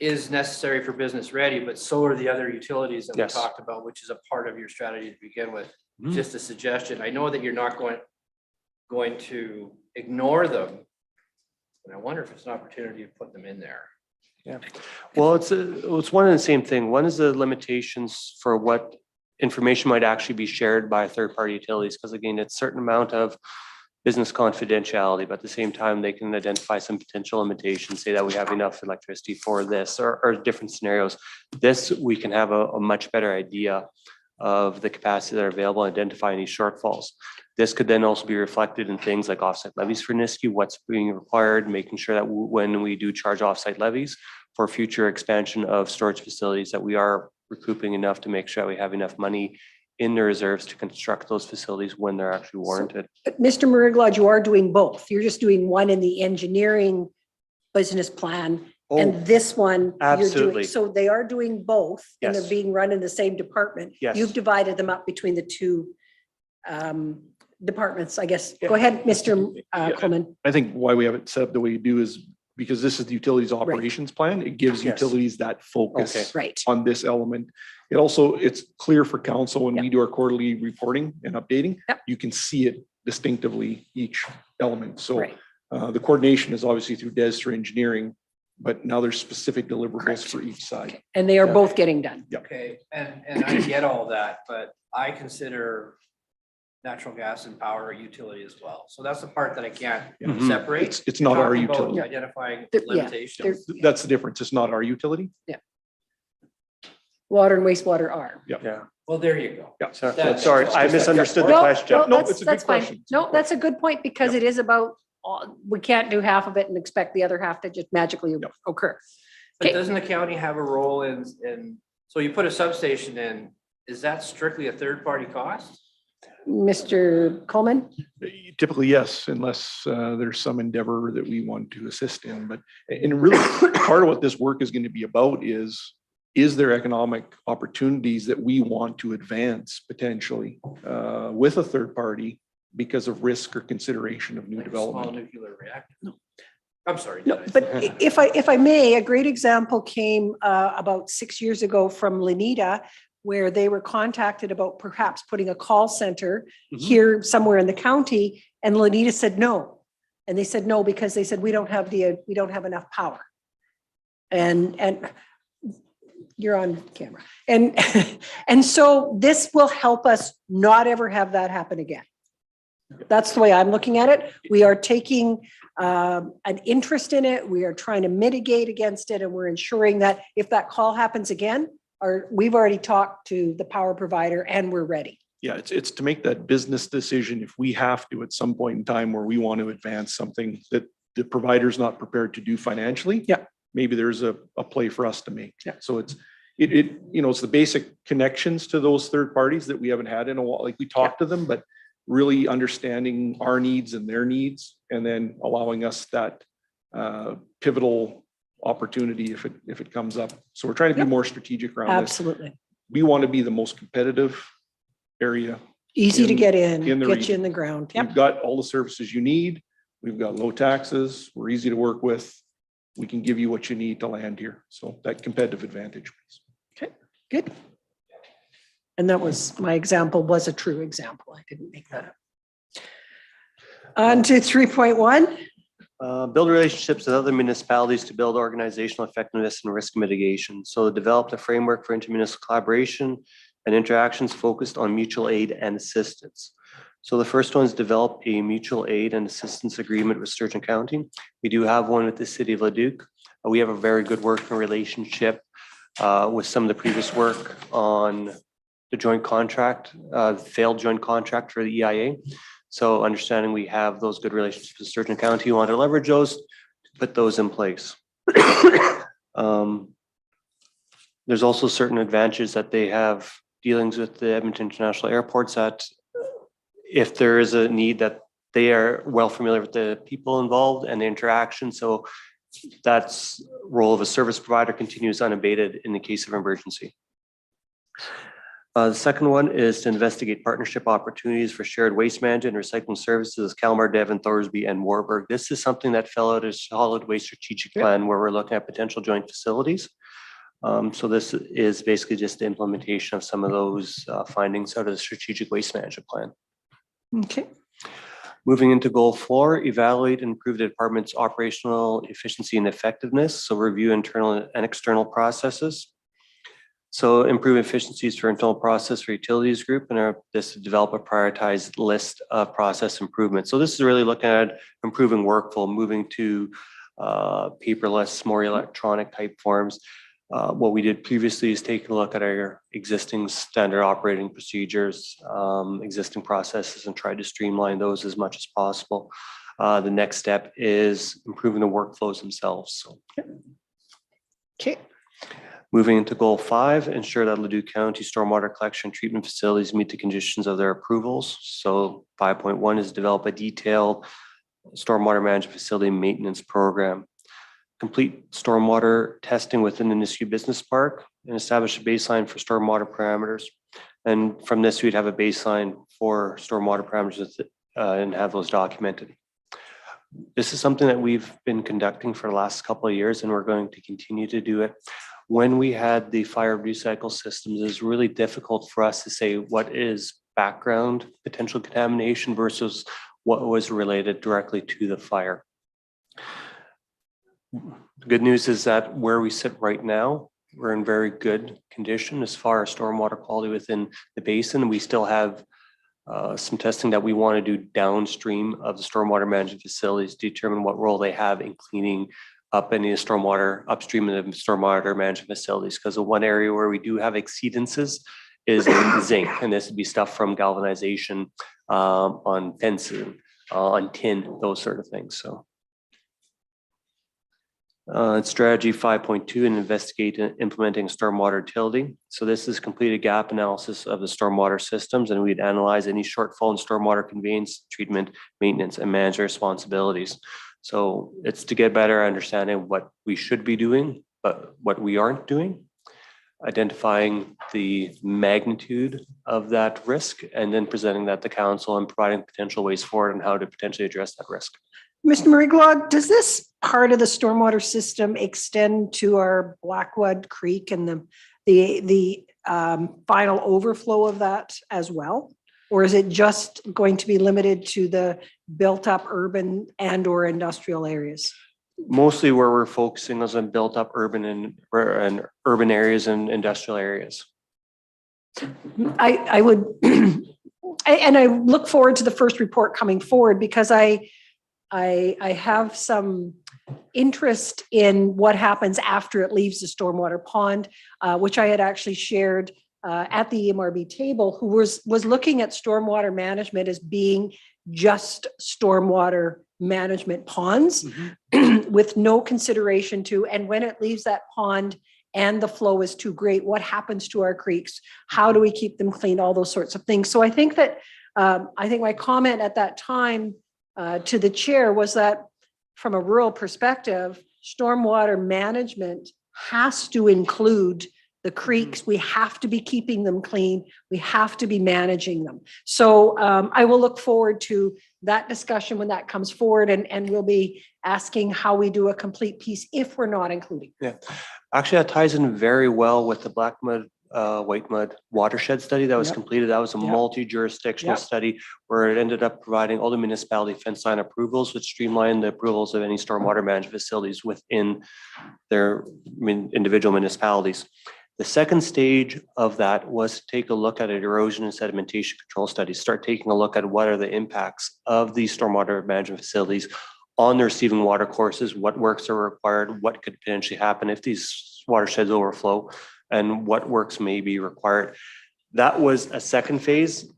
is necessary for business ready, but so are the other utilities that we talked about, which is a part of your strategy to begin with. Just a suggestion. I know that you're not going to ignore them, but I wonder if it's an opportunity to put them in there. Yeah, well, it's one and the same thing. One is the limitations for what information might actually be shared by third-party utilities, because again, it's a certain amount of business confidentiality, but at the same time, they can identify some potential limitations, say that we have enough electricity for this or different scenarios. This, we can have a much better idea of the capacity that are available, identify any shortfalls. This could then also be reflected in things like offsite levies for NISCU, what's being required, making sure that when we do charge offsite levies for future expansion of storage facilities, that we are recouping enough to make sure that we have enough money in the reserves to construct those facilities when they're actually warranted. But Mr. Meriglod, you are doing both. You're just doing one in the engineering business plan, and this one you're absolutely. doing. So they are doing both, and they're Yes. being run in the same department. Yes. You've divided them up between the two departments, I guess. Go ahead, Mr. Coleman. I think why we have it set up the way you do is because this is the utilities operations plan. It gives Yes. utilities that focus Okay. Right. on this element. It also, it's clear for council when we do our quarterly reporting and updating, Yep. you can see it distinctively, each element. So Right. the coordination is obviously through DES for engineering, but now there's specific deliverables Correct. for each side. And they are both getting done. Okay, and I get all that, but I consider natural gas and power a utility as well. So that's the part that I can't Mhm. separate. It's not our Talking about utility. Identifying Yeah, limitations. That's the difference. It's not our utility. Water and wastewater are. Yeah. Well, there you go. Yeah. Sorry, I misunderstood the No, question. no, No, that's, it's a good that's fine. question. No, that's a good point, because it is about, we can't do half of it and expect the other half to just magically occur. But Okay. doesn't the county have a role in, so you put a substation in, is that strictly a third-party cost? Mr. Coleman? Typically, yes, unless there's some endeavor that we want to assist in. But and really, part of what this work is going to be about is there economic opportunities that we want to advance potentially with a third party because of risk or consideration of new Like a small development? nuclear reactor? No. I'm sorry. No, did I but say- if I may, a great example came about 6 years ago from Lenita, where they were contacted about perhaps putting a call center here somewhere in the county, and Lenita said no. And they said no because they said we don't have enough power. And you're on camera. And, and so this will help us not ever have that happen again. That's the way I'm looking at it. We are taking an interest in it. We are trying to mitigate against it, and we're ensuring that if that call happens again, we've already talked to the power provider and we're ready. Yeah, it's to make that business decision if we have to at some point in time where we want to advance something that the provider's not prepared to do financially. Yeah. Maybe there's a play for us to make. Yeah. So it's the basic connections to those third parties that we haven't had in a while. Like we talked to them, but really understanding our needs and their needs, and then allowing us that pivotal opportunity if it comes up. So we're trying to be more strategic around this. Absolutely. We want to be the most competitive area. Easy to get in, in the get you region. in the ground. Yep. We've got all the services you need. We've got low taxes. We're easy to work with. We can give you what you need to land here. So that competitive advantage. Okay, good. And that was, my example was a true example. I didn't make that up. On to 3.1. Build relationships with other municipalities to build organizational effectiveness and risk mitigation. So develop a framework for intermunicipal collaboration and interactions focused on mutual aid and assistance. So the first one is develop a mutual aid and assistance agreement with Sturgeon County. We do have one with the city of Leduc. We have a very good working relationship with some of the previous work on the joint contract, failed joint contract for the EIA. So understanding we have those good relationships with Sturgeon County, you want to leverage those, put those in place. There's also certain advantages that they have dealings with the Edmonton International Airports that if there is a need that they are well familiar with the people involved and the interaction. So that's role of a service provider continues unabated in the case of emergency. The second one is to investigate partnership opportunities for shared waste management and recycling services, Kalmar, Devon, Thorsby, and Warburg. This is something that fell out of solid waste strategic plan where we're looking at potential joint facilities. So this is basically just the implementation of some of those findings out of the strategic waste management plan. Okay. Moving into goal 4, evaluate and improve the department's operational efficiency and effectiveness. So review internal and external processes. So improve efficiencies for internal process for utilities group, and this to develop a prioritized list of process improvements. So this is really looking at improving workflow, moving to paperless, more electronic type forms. What we did previously is take a look at our existing standard operating procedures, existing processes, and try to streamline those as much as possible. The next step is improving the workflows themselves. So. Okay. Moving into goal 5, ensure that Leduc County stormwater collection treatment facilities meet the conditions of their approvals. So 5.1 is develop a detailed stormwater management facility maintenance program. Complete stormwater testing within the Nisku Business Park and establish a baseline for stormwater parameters. And from this, we'd have a baseline for stormwater parameters and have those documented. This is something that we've been conducting for the last couple of years, and we're going to continue to do it. When we had the fire recycle systems, it's really difficult for us to say what is background potential contamination versus what was related directly to the fire. The good news is that where we sit right now, we're in very good condition as far as stormwater quality within the basin. We still have some testing that we want to do downstream of the stormwater management facilities to determine what role they have in cleaning up any stormwater upstream of the stormwater management facilities. Because the one area where we do have exceedances is in zinc, and this would be stuff from galvanization on fences, on tin, those sort of things. So. Strategy 5.2 and investigate implementing stormwater utility. So this is complete a gap analysis of the stormwater systems, and we'd analyze any shortfall in stormwater conveyance, treatment, maintenance, and management responsibilities. So it's to get better understanding what we should be doing, but what we aren't doing, identifying the magnitude of that risk, and then presenting that to council and providing potential ways forward and how to potentially address that risk. Mr. Mariglaud, does this part of the stormwater system extend to our Blackwood Creek and the final overflow of that as well? Or is it just going to be limited to the built up urban and or industrial areas? Mostly where we're focusing is on built up urban and urban areas and industrial areas. I would, and I look forward to the first report coming forward because I have some interest in what happens after it leaves the stormwater pond, which I had actually shared at the EMRB table, who was looking at stormwater management as being just stormwater management ponds with no consideration to, and when it leaves that pond and the flow is too great, what happens to our creeks? How do we keep them clean? All those sorts of things. So I think that, I think my comment at that time to the chair was that from a rural perspective, stormwater management has to include the creeks. We have to be keeping them clean. We have to be managing them. So I will look forward to that discussion when that comes forward, and we'll be asking how we do a complete piece if we're not including. Yeah, actually that ties in very well with the black mud, white mud watershed study that was completed. That was a multi-jurisdictional study where it ended up providing all the municipality fence line approvals, which streamlined the approvals of any stormwater management facilities within their individual municipalities. The second stage of that was to take a look at an erosion and sedimentation control study, start taking a look at what are the impacts of these stormwater management facilities on the receiving water courses, what works are required, what could potentially happen if these watersheds overflow, and what works may be required. That was a second phase.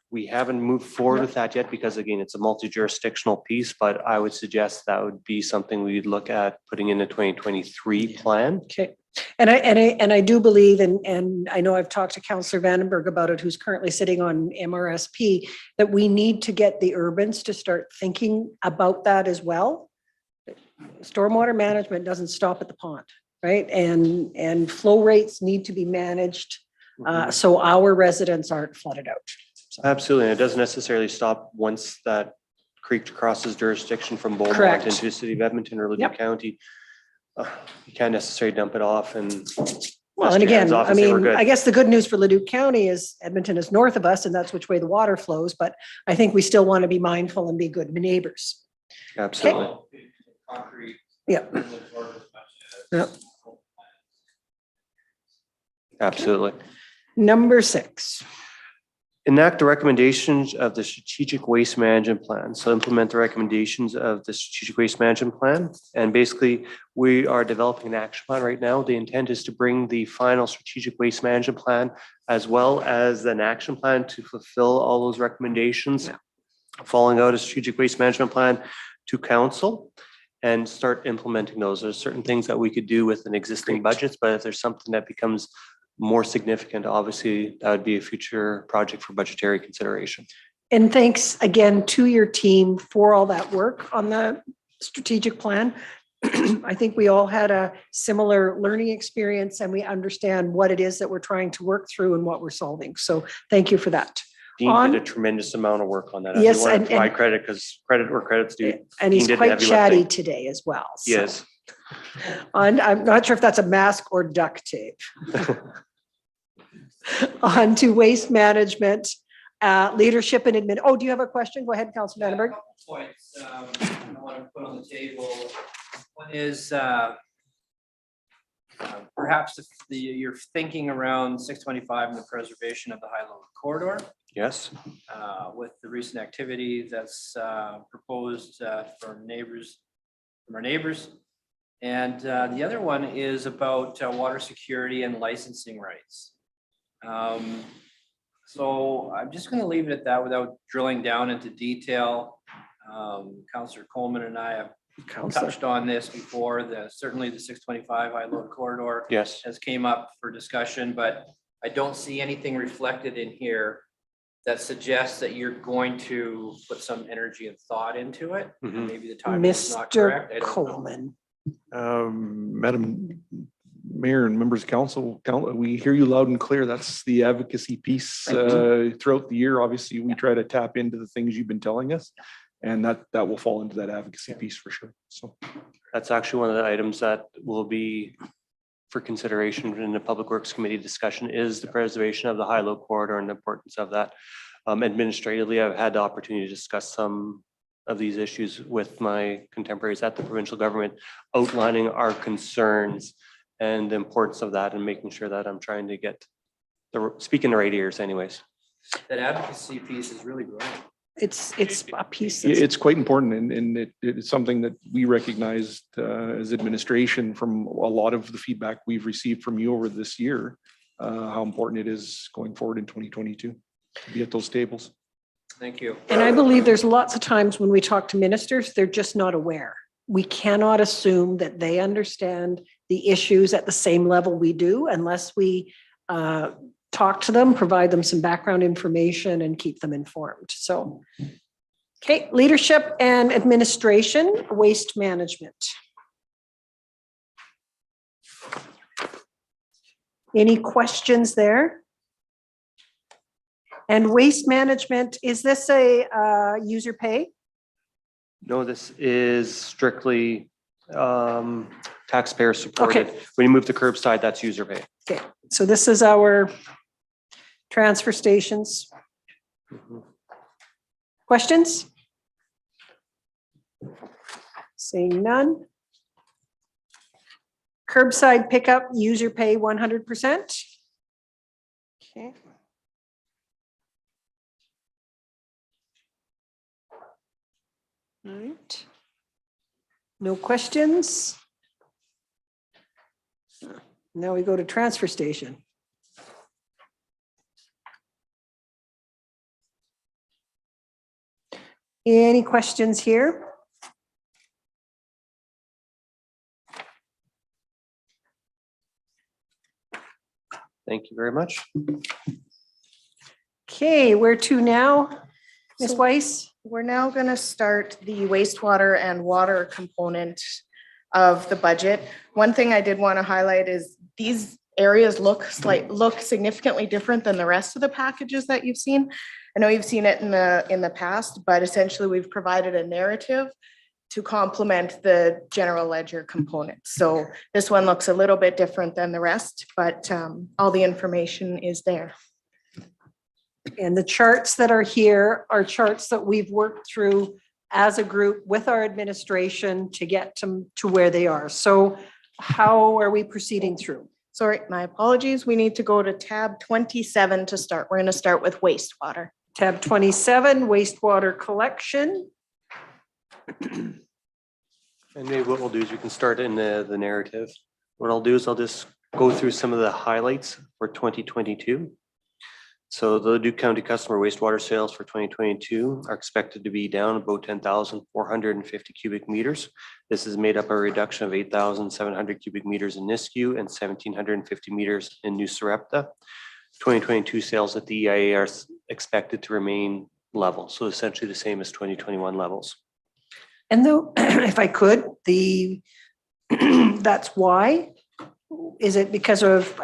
We haven't moved forward with that yet because again, it's a multi-jurisdictional piece, but I would suggest that would be something we'd look at putting in the 2023 plan. Okay. And I do believe, and I know I've talked to Councillor Vandenberg about it, who's currently sitting on MRSP, that we need to get the urbans to start thinking about that as well. Stormwater management doesn't stop at the pond, right? And flow rates need to be managed so our residents aren't flooded out. So. Absolutely. And it doesn't necessarily stop once that creek crosses jurisdiction from Beaumont Correct. into the city of Edmonton or Leduc County. You can't necessarily dump it off and. Well, and again, I mean, I guess the good news for Leduc County is Edmonton is north of us and that's which way the water flows, but I think we still want to be mindful and be good neighbors. Absolutely. Okay. Yeah. Yeah. Absolutely. Number 6. Enact the recommendations of the strategic waste management plan. So implement the recommendations of the strategic waste management plan. And basically we are developing an action plan right now. The intent is to bring the final strategic waste management plan as well as an action plan to fulfill all those recommendations. Following out a strategic waste management plan to council and start implementing those. There's certain things that we could do with an existing budgets, but if there's something that becomes more significant, obviously that would be a future project for budgetary consideration. And thanks again to your team for all that work on the strategic plan. I think we all had a similar learning experience and we understand what it is that we're trying to work through and what we're solving. So thank you for that. Dean did a tremendous amount of work on that. Yes, and provide credit because credit where credit's due. And he's quite chatty today as well. So. Yes. And I'm not sure if that's a mask or duct tape. On to waste management, leadership and admin. Oh, do you have a question? Go ahead, Councilor Vandenberg. A couple points I want to put on the table. One is perhaps you're thinking around 625 and the preservation of the high-low corridor. Yes. With the recent activity that's proposed from our neighbors. And the other one is about water security and licensing rights. So I'm just going to leave it at that without drilling down into detail. Councillor Coleman and I have touched on this before. Certainly the 625 high load corridor has came up for discussion, but I don't see anything reflected in here that suggests that you're going to put some energy and thought into it. Mm-hmm. Maybe the time is not correct. Mr. Coleman. Madam Mayor and members of council, we hear you loud and clear. That's the advocacy piece throughout the year. Obviously, we try to tap into the things you've been telling us, and that will fall into that advocacy piece for sure. So that's actually one of the items that will be for consideration in the Public Works Committee discussion is the preservation of the high-low corridor and the importance of that. Administratively, I've had the opportunity to discuss some of these issues with my contemporaries at the provincial government, outlining our concerns and the importance of that and making sure that I'm trying to get speaking the right ears anyways. That advocacy piece is really growing. It's a piece. Yeah, that's- it's quite important and it's something that we recognized as administration from a lot of the feedback we've received from you over this year, how important it is going forward in 2022 to be at those tables. Thank you. And I believe there's lots of times when we talk to ministers, they're just not aware. We cannot assume that they understand the issues at the same level we do unless we talk to them, provide them some background information and keep them informed. So, okay, leadership and administration, waste management. Any questions there? And waste management, is this a user pay? No, this is strictly taxpayer supported. When you move to curbside, that's user pay. Okay, so this is our transfer stations. Questions? Seeing none. Curbside pickup, user pay 100%. Okay. All right. No questions? Now we go to transfer station. Any questions here? Thank you very much. Okay, where to now? Ms. So- Weiss? We're now going to start the wastewater and water component of the budget. One thing I did want to highlight is these areas look significantly different than the rest of the packages that you've seen. I know you've seen it in the past, but essentially we've provided a narrative to complement the general ledger component. So this one looks a little bit different than the rest, but all the information is there. And the charts that are here are charts that we've worked through as a group with our administration to get to where they are. So how are we proceeding through? Sorry, my apologies. We need to go to tab 27 to start. We're going to start with wastewater. Tab 27, wastewater collection. And maybe what we'll do is we can start in the narrative. What I'll do is I'll just go through some of the highlights for 2022. So the Leduc County customer wastewater sales for 2022 are expected to be down about 10,450 cubic meters. This is made up of a reduction of 8,700 cubic meters in Nisku and 1,750 meters in New Sarepta. 2022 sales at the EIA are expected to remain level, so essentially the same as 2021 levels. And though, if I could, that's why. Is it because of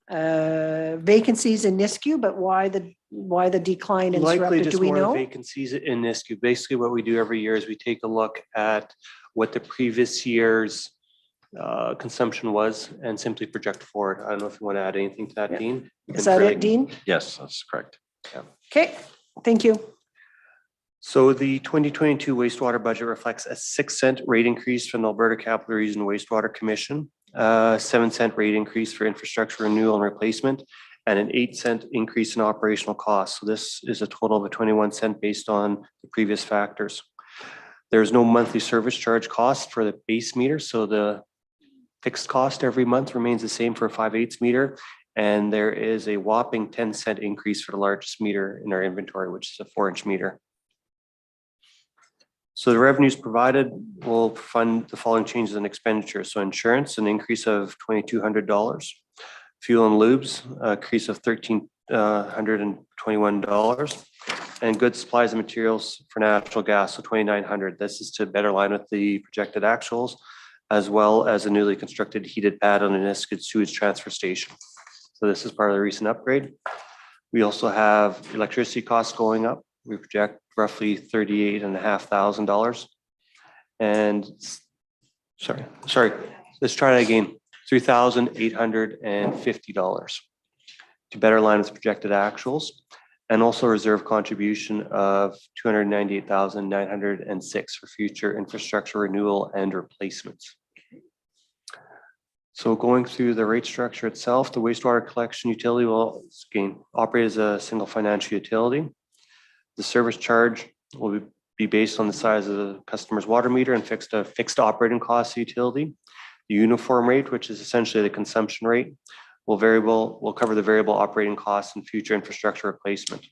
vacancies in Nisku, but why the decline in Likely Sarepta, just do we more know? vacancies in Nisku. Basically what we do every year is we take a look at what the previous year's consumption was and simply project forward. I don't know if you want to add anything to that, Yeah. Dean. Is that it, Dean? Yes, that's correct. Okay, thank you. So the 2022 wastewater budget reflects a 6-cent rate increase from the Alberta Capital Region Wastewater Commission, a 7-cent rate increase for infrastructure renewal and replacement, and an 8-cent increase in operational costs. So this is a total of a 21-cent based on the previous factors. There's no monthly service charge cost for the base meter, so the fixed cost every month remains the same for a 5/8 meter. And there is a whopping 10-cent increase for the largest meter in our inventory, which is a 4-inch meter. So the revenues provided will fund the following changes in expenditure. So insurance, an increase of $2,200. Fuel and lubes, a increase of $1,321. And goods, supplies and materials for natural gas, so $2,900. This is to better align with the projected actuals, as well as a newly constructed heated pad on an Nisku sewage transfer station. So this is part of the recent upgrade. We also have electricity costs going up. We project roughly $38,500. And sorry, let's try that again. $3,850 to better align with projected actuals. and also reserve contribution of 298,906 for future infrastructure renewal and replacements. So going through the rate structure itself, the wastewater collection utility will again operate as a single financial utility. The service charge will be based on the size of the customer's water meter and fixed operating cost utility. The uniform rate, which is essentially the consumption rate, will cover the variable operating costs and future infrastructure replacement.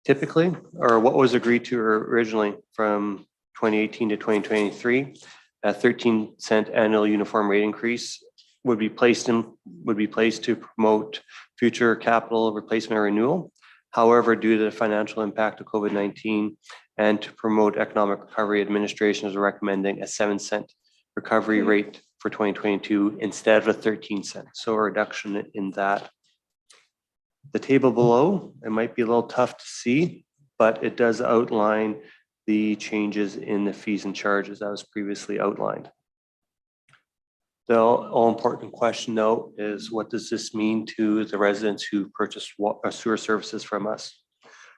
Typically, or what was agreed to originally from 2018 to 2023, a 13-cent annual uniform rate increase would be placed to promote future capital replacement or renewal. However, due to the financial impact of COVID-19 and to promote economic recovery, administration is recommending a 7-cent recovery rate for 2022 instead of a 13-cent. So a reduction in that. The table below, it might be a little tough to see, but it does outline the changes in the fees and charges as previously outlined. The all important question though is, what does this mean to the residents who purchase sewer services from us?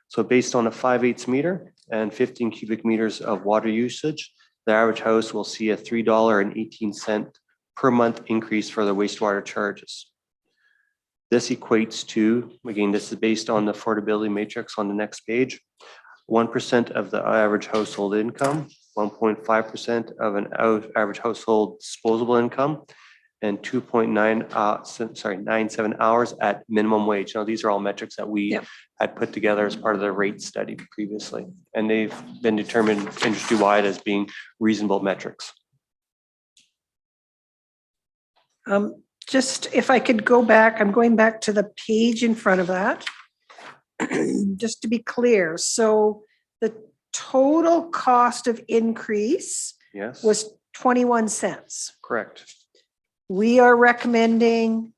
So based on a 5/8 meter and 15 cubic meters of water usage, the average house will see a $3.18 per month increase for the wastewater charges. This equates to, again, this is based on the affordability matrix on the next page, 1% of the average household income, 1.5% of an average household disposable income, and 2.97 hours at minimum wage. Now, these are all metrics that we had put together as part of the rate study previously, and they've been determined industry-wide as being reasonable metrics. Just if I could go back, I'm going back to the page in front of that. Just to be clear, so the total cost of increase was 21 cents. Correct. We are recommending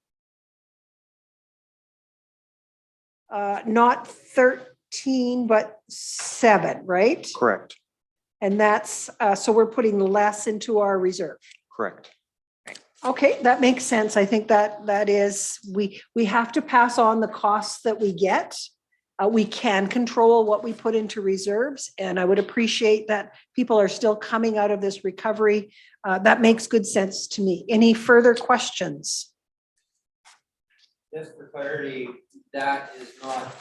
not 13, but 7, right? Correct. And that's, so we're putting less into our reserve. Correct. Okay, that makes sense. I think that is, we have to pass on the costs that we get. We can control what we put into reserves, and I would appreciate that people are still coming out of this recovery. That makes good sense to me. Any further questions? Just for clarity, that is not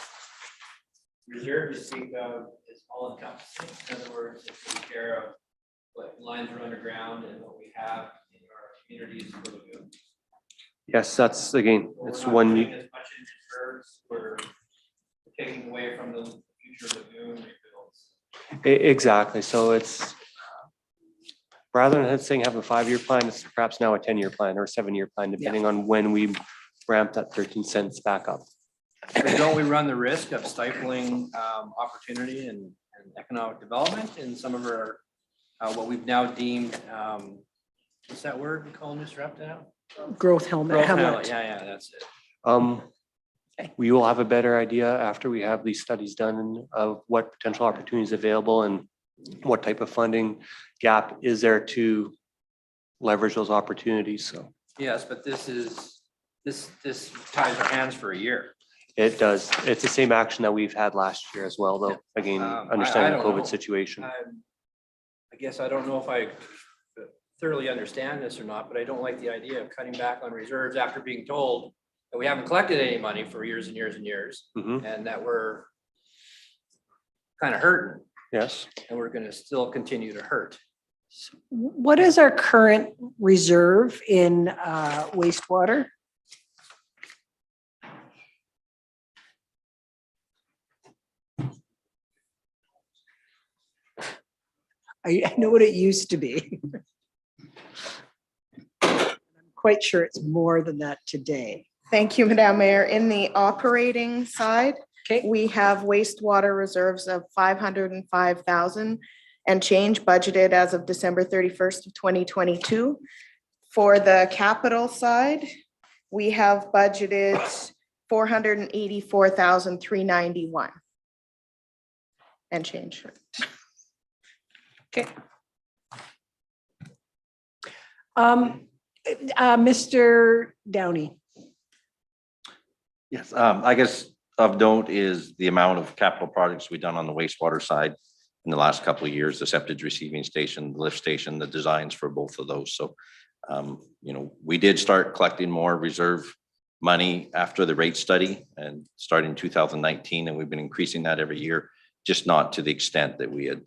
reserve to speak of, is all encompassing. In other words, it takes care of what lines are underground and what we have in our communities for Lagoon. Yes, that's again, So it's we're not one. putting as much in reserves, we're taking away from the future Lagoon rebuilds. Exactly. So it's rather than saying have a 5-year plan, it's perhaps now a 10-year plan or a 7-year plan, depending on when we ramp that 13 cents back up. So don't we run the risk of stifling opportunity and economic development in some of our what we've now deemed what's that word we call disrupt now? Growth helmet. Yeah, that's it. We will have a better idea after we have these studies done of what potential opportunities available and what type of funding gap is there to leverage those opportunities. So Yes, but this ties our hands for a year. it does. It's the same action that we've had last year as well, though. Again, understanding the don't COVID know. situation. I guess I don't know if I thoroughly understand this or not, but I don't like the idea of cutting back on reserves after being told that we haven't collected any money for years and years and years, and that we're kind of hurting, Yes. and we're going to still continue to hurt. What is our current reserve in wastewater? I know what it used to be. I'm quite sure it's more than that today. Thank you, Madam Mayor. In the operating side, we have wastewater reserves of 505,000 and change budgeted as of December 31st of 2022. For the capital side, we have budgeted 484,391 and change. Okay. Mr. Downey. Yes, I guess of note is the amount of capital projects we've done on the wastewater side in the last couple of years, the septic receiving station, the lift station, the designs for both of those. So, you know, we did start collecting more reserve money after the rate study and starting in 2019, and we've been increasing that every year, just not to the extent that we had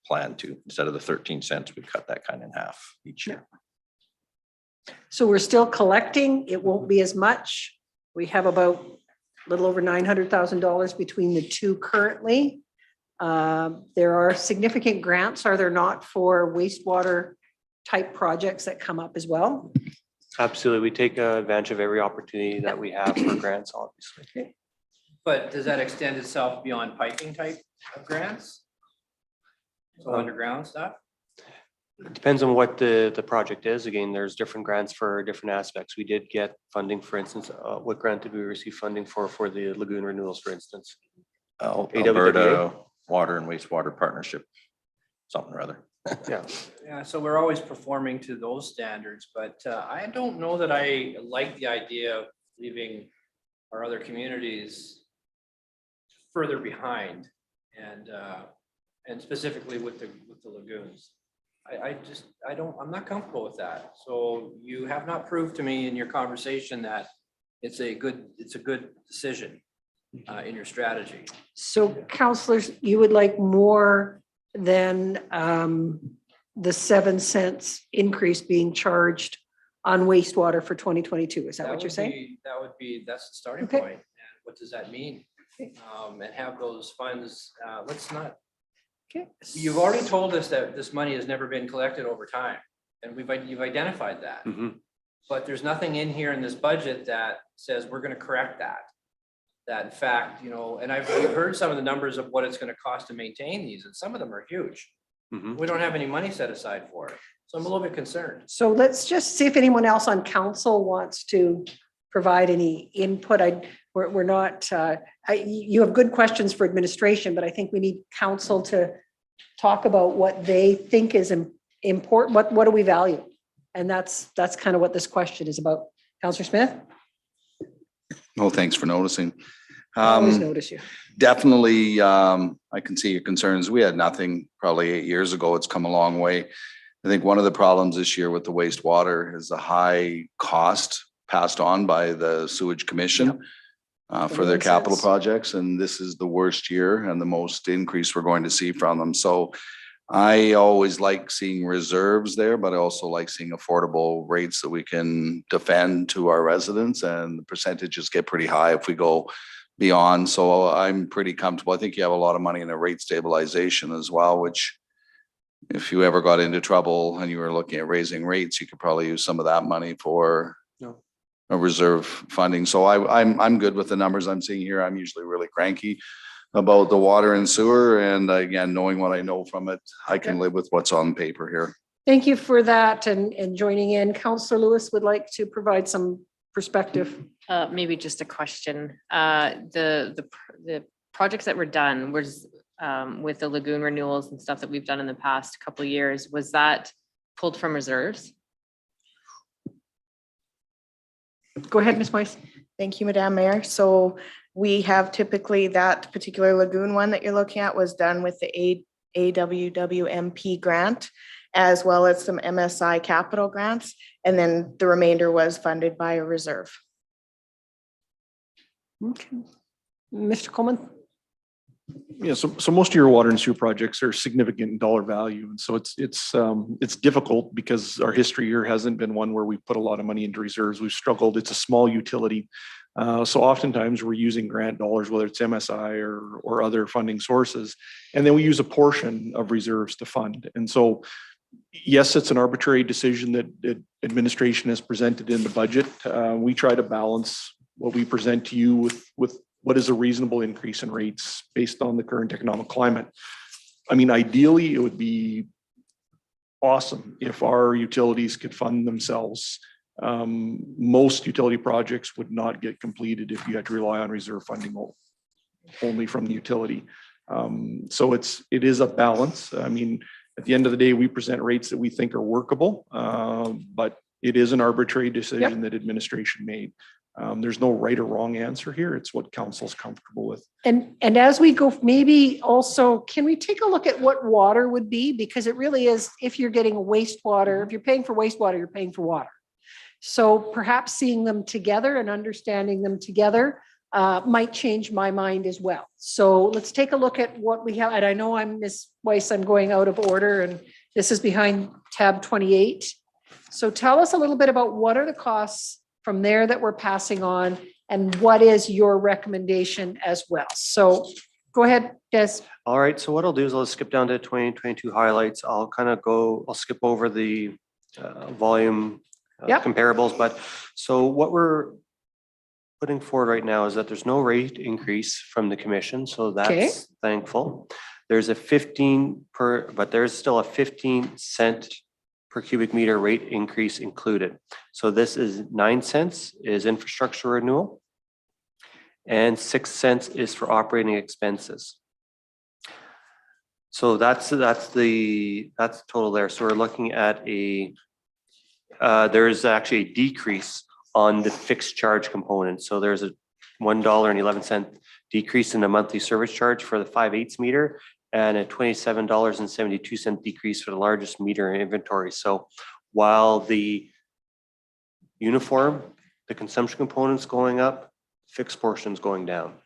planned to. Instead of the 13 cents, we cut that kind of in half each year. So we're still collecting. It won't be as much. We have about a little over $900,000 between the two currently. There are significant grants, are there not, for wastewater type projects that come up as well? Absolutely. We take advantage of every opportunity that we have for grants, obviously. But does that extend itself beyond piping type of grants? So underground stuff? It depends on what the project is. Again, there's different grants for different aspects. We did get funding, for instance, what grant did we receive funding for the Lagoon renewals, for instance? Alberta Water and Wastewater Partnership, something or other. Yeah. Yeah, so we're always performing to those standards, but I don't know that I like the idea of leaving our other communities further behind, and specifically with the lagoons. I'm not comfortable with that. So you have not proved to me in your conversation that it's a good decision in your strategy. So councillors, you would like more than the 7 cents increase being charged on wastewater for 2022. Is that what you're saying? That's the starting Okay. point. And what does that mean? And have those funds, let's not. Okay. You've already told us that this money has never been collected over time, and you've identified that. Mhm. But there's nothing in here in this budget that says we're gonna correct that. That in fact, you know, and we've heard some of the numbers of what it's gonna cost to maintain these, and some of them are huge. Mhm. We don't have any money set aside for it, so I'm a little bit concerned. So let's just see if anyone else on council wants to provide any input. We're not, you have good questions for administration, but I think we need council to talk about what they think is important. What do we value? And that's kind of what this question is about. Councillor Smith? Well, thanks for noticing. I always notice you. Definitely, I can see your concerns. We had nothing probably 8 years ago. It's come a long way. I think one of the problems this year with the wastewater is the high cost passed on by the sewage commission for their capital projects. And this is the worst year and the most increase we're going to see from them. So I always like seeing reserves there, but I also like seeing affordable rates that we can defend to our residents, and the percentages get pretty high if we go beyond. So I'm pretty comfortable. I think you have a lot of money in a rate stabilization as well, which if you ever got into trouble and you were looking at raising rates, you could probably use some of that money for a reserve funding. So I'm good with the numbers I'm seeing here. I'm usually really cranky about the water and sewer. And again, knowing what I know from it, I can live with what's on paper here. Thank you for that and joining in. Councillor Lewis would like to provide some perspective. Maybe just a question. The projects that were done was with the lagoon renewals and stuff that we've done in the past couple of years, was that pulled from reserves? Go ahead, Ms. Weiss. Thank you, Madam Mayor. So we have typically that particular lagoon one that you're looking at was done with the AWWMP grant, as well as some MSI capital grants. And then the remainder was funded by a reserve. Okay. Mr. Coleman? Yeah, so most of your water and sewer projects are significant in dollar value. And so it's difficult because our history here hasn't been one where we put a lot of money into reserves. We've struggled. It's a small utility. So oftentimes we're using grant dollars, whether it's MSI or other funding sources. And then we use a portion of reserves to fund. And so, yes, it's an arbitrary decision that administration has presented in the budget. We try to balance what we present to you with what is a reasonable increase in rates based on the current economic climate. I mean, ideally, it would be awesome if our utilities could fund themselves. Most utility projects would not get completed if you had to rely on reserve funding only from the utility. So it is a balance. I mean, at the end of the day, we present rates that we think are workable, but it is an arbitrary decision that administration made. There's no right or wrong answer here. It's what council's comfortable with. And as we go, maybe also, can we take a look at what water would be? Because it really is, if you're getting a wastewater, if you're paying for wastewater, you're paying for water. So perhaps seeing them together and understanding them together might change my mind as well. So let's take a look at what we have. And I know Ms. Weiss, I'm going out of order, and this is behind tab 28. So tell us a little bit about what are the costs from there that we're passing on, and what is your recommendation as well? So go ahead, Des. All right, so what I'll do is I'll skip down to 2022 highlights. I'll skip over the volume Yep. comparables, but so what we're putting forward right now is that there's no rate increase from the commission, so Okay. that's thankful. There's a 15 per, but there's still a 15 cent per cubic meter rate increase included. So this is 9 cents is infrastructure renewal, and 6 cents is for operating expenses. So that's the total there. So we're looking at there's actually a decrease on the fixed charge component. So there's a $1.11 decrease in the monthly service charge for the 5/8 meter, and a $27.72 decrease for the largest meter in inventory. So while the uniform, the consumption component's going up, fixed portion's going down.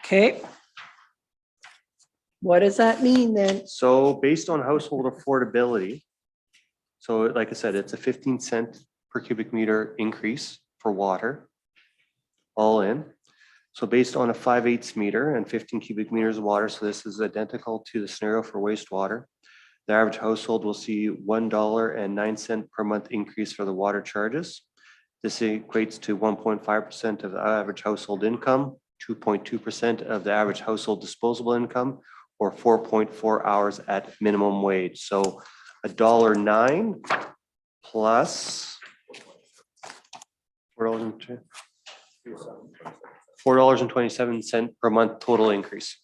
Okay. What does that mean then? So based on household affordability, so like I said, it's a 15 cent per cubic meter increase for water, all in. So based on a 5/8 meter and 15 cubic meters of water, so this is identical to the scenario for wastewater. The average household will see $1.09 per month increase for the water charges. This equates to 1.5% of the average household income, 2.2% of the average household disposable income, or 4.4 hours at minimum wage. So $1.09 plus $4.27 per month total increase.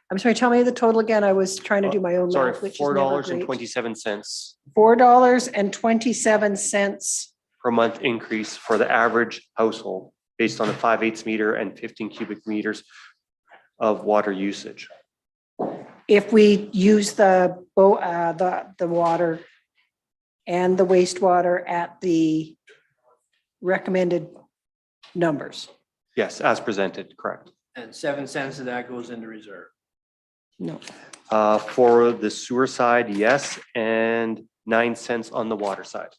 I'm sorry, tell me the total again. I was trying to do my own Sorry, math, which is never great. $4.27 $4.27 per month increase for the average household based on a 5/8 meter and 15 cubic meters of water usage. if we use the water and the wastewater at the recommended numbers. Yes, as presented, correct. And 7 cents of that goes into reserve. No. For the sewer side, yes, and 9 cents on the water side.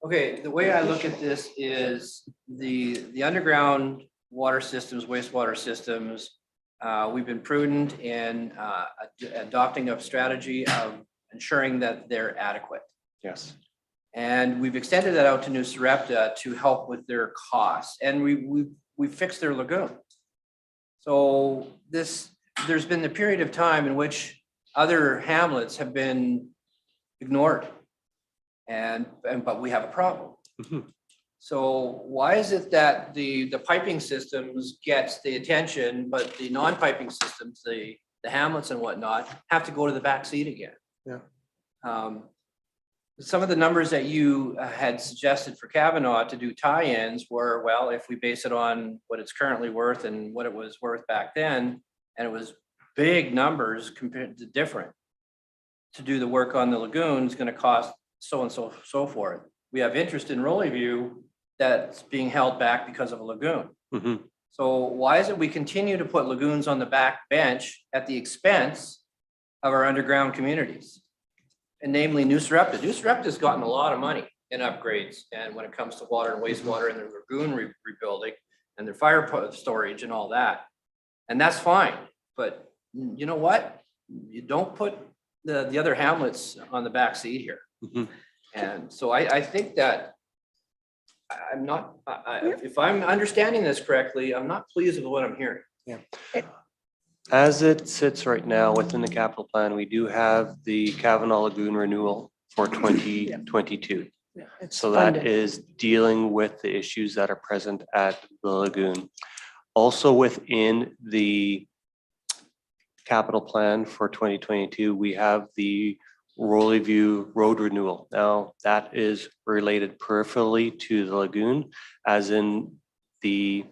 Okay, the way I look at this is the underground water systems, wastewater systems, we've been prudent in adopting a strategy of ensuring that they're adequate. Yes. And we've extended that out to New Sarepta to help with their costs, and we fixed their lagoon. So there's been the period of time in which other hamlets have been ignored, but we have a problem. Mm-hmm. So why is it that the piping systems gets the attention, but the non-piping systems, the hamlets and whatnot, have to go to the back seat again? Yeah. Some of the numbers that you had suggested for Kavanaugh to do tie-ins were, well, if we base it on what it's currently worth and what it was worth back then, and it was big numbers compared to different, to do the work on the lagoon is going to cost so and so forth. We have interest in Rolling View that's being held back because of a lagoon. Mm-hmm. So why is it we continue to put lagoons on the back bench at the expense of our underground communities? And namely New Sarepta. New Sarepta's gotten a lot of money in upgrades, and when it comes to water and wastewater and their lagoon rebuilding and their fire storage and all that. And that's fine, but you know what? You don't put the other hamlets on the back seat here. Mm-hmm. And so I think that I'm not, if I'm understanding this correctly, I'm not pleased with what I'm hearing. Yeah. As it sits right now within the capital plan, we do have the Kavanaugh Lagoon renewal for 2022. Yeah, it's So that funded. is dealing with the issues that are present at the lagoon. Also within the capital plan for 2022, we have the Rolling View Road Renewal. Now, that is related peripherally to the lagoon, as in the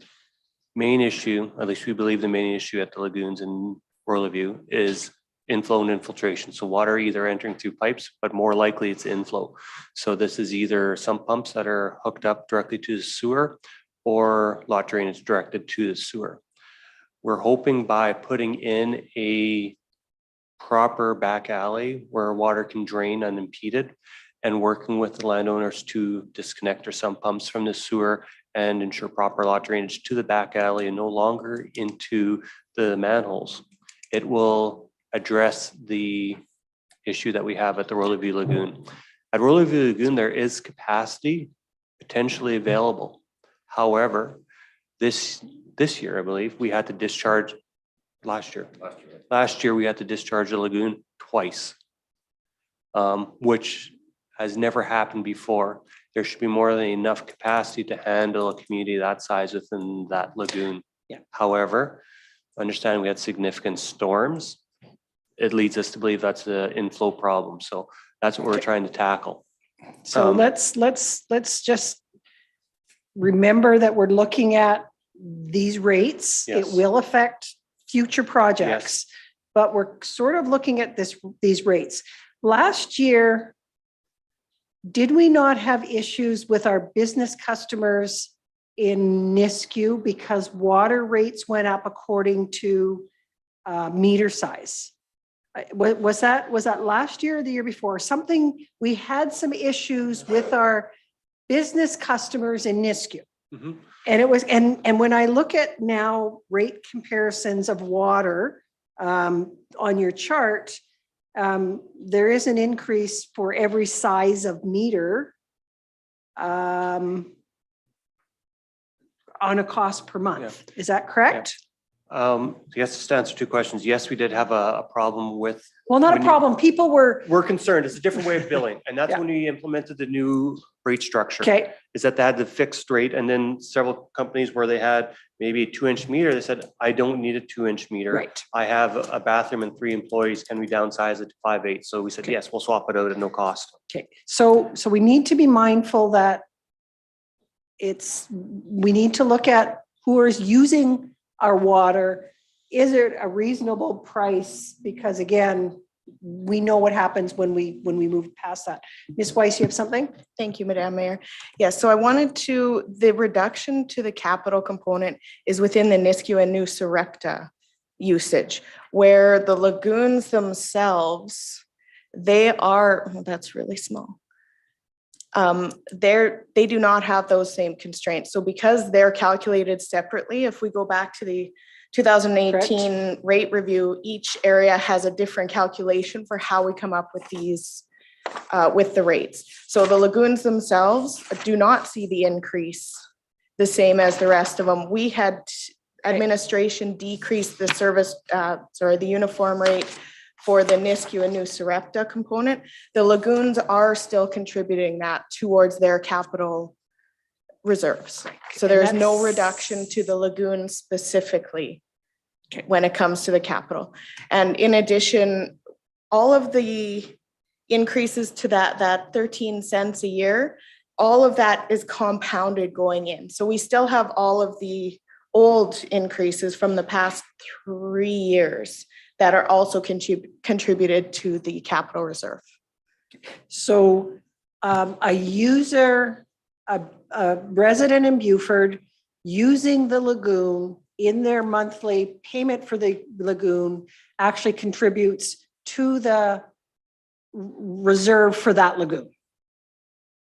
main issue, at least we believe the main issue at the lagoons in Rolling View is inflow and infiltration. So water either entering through pipes, but more likely it's inflow. So this is either some pumps that are hooked up directly to the sewer or lot drainage directed to the sewer. We're hoping by putting in a proper back alley where water can drain unimpeded and working with the landowners to disconnect or some pumps from the sewer and ensure proper lot drainage to the back alley and no longer into the manholes. It will address the issue that we have at the Rolling View Lagoon. At Rolling View Lagoon, there is capacity potentially available. However, this year, I believe, we had to discharge last year. Last year, we had to discharge the lagoon twice, which has never happened before. There should be more than enough capacity to handle a community that size within that lagoon. Yeah. However, understanding we had significant storms, it leads us to believe that's an inflow problem. So that's what we're trying to tackle. So let's just remember that we're looking at these rates. It Yes. will affect future projects, but we're sort of looking at these rates. Last year, did we not have issues with our business customers in Nisku because water rates went up according to meter size? Was that last year or the year before? Something, we had some issues with our business customers in Nisku. Mhm. And it was, and when I look at now rate comparisons of water on your chart, there is an increase for every size of meter on a cost per month. Is that correct? Yes, to answer two questions. Yes, we did have a problem with. Well, not a when you- problem. People were, We're concerned. It's a different way of billing. And that's Yeah. when we implemented the new rate structure. okay, Is that they had the fixed rate and then several companies where they had maybe a 2-inch meter, they said, I don't need a 2-inch meter. right. I have a bathroom and 3 employees. Can we downsize it to 5/8? So we said, Okay. yes, we'll swap it out at no cost. Okay, so we need to be mindful that we need to look at who is using our water. Is it a reasonable price? Because again, we know what happens when we move past that. Ms. Weiss, you have something? Thank you, Madam Mayor. Yes, so I wanted the reduction to the capital component is within the Nisku and New Sarepta usage, where the lagoons themselves, they are, well, that's really small. They do not have those same constraints. So because they're calculated separately, if we go back to the 2018 rate review, each area has a different calculation for how we come up with these, with the rates. So the lagoons themselves do not see the increase the same as the rest of them. We had administration decrease the the uniform rate for the Nisku and New Sarepta component. The lagoons are still contributing that towards their capital reserves. So there is no reduction to the lagoon specifically when it comes to the capital. And in addition, all of the increases to that 13 cents a year, all of that is compounded going in. So we still have all of the old increases from the past 3 years that are also contributed to the capital reserve. So a user, a resident in Beaufort using the lagoon in their monthly payment for the lagoon actually contributes to the reserve for that lagoon.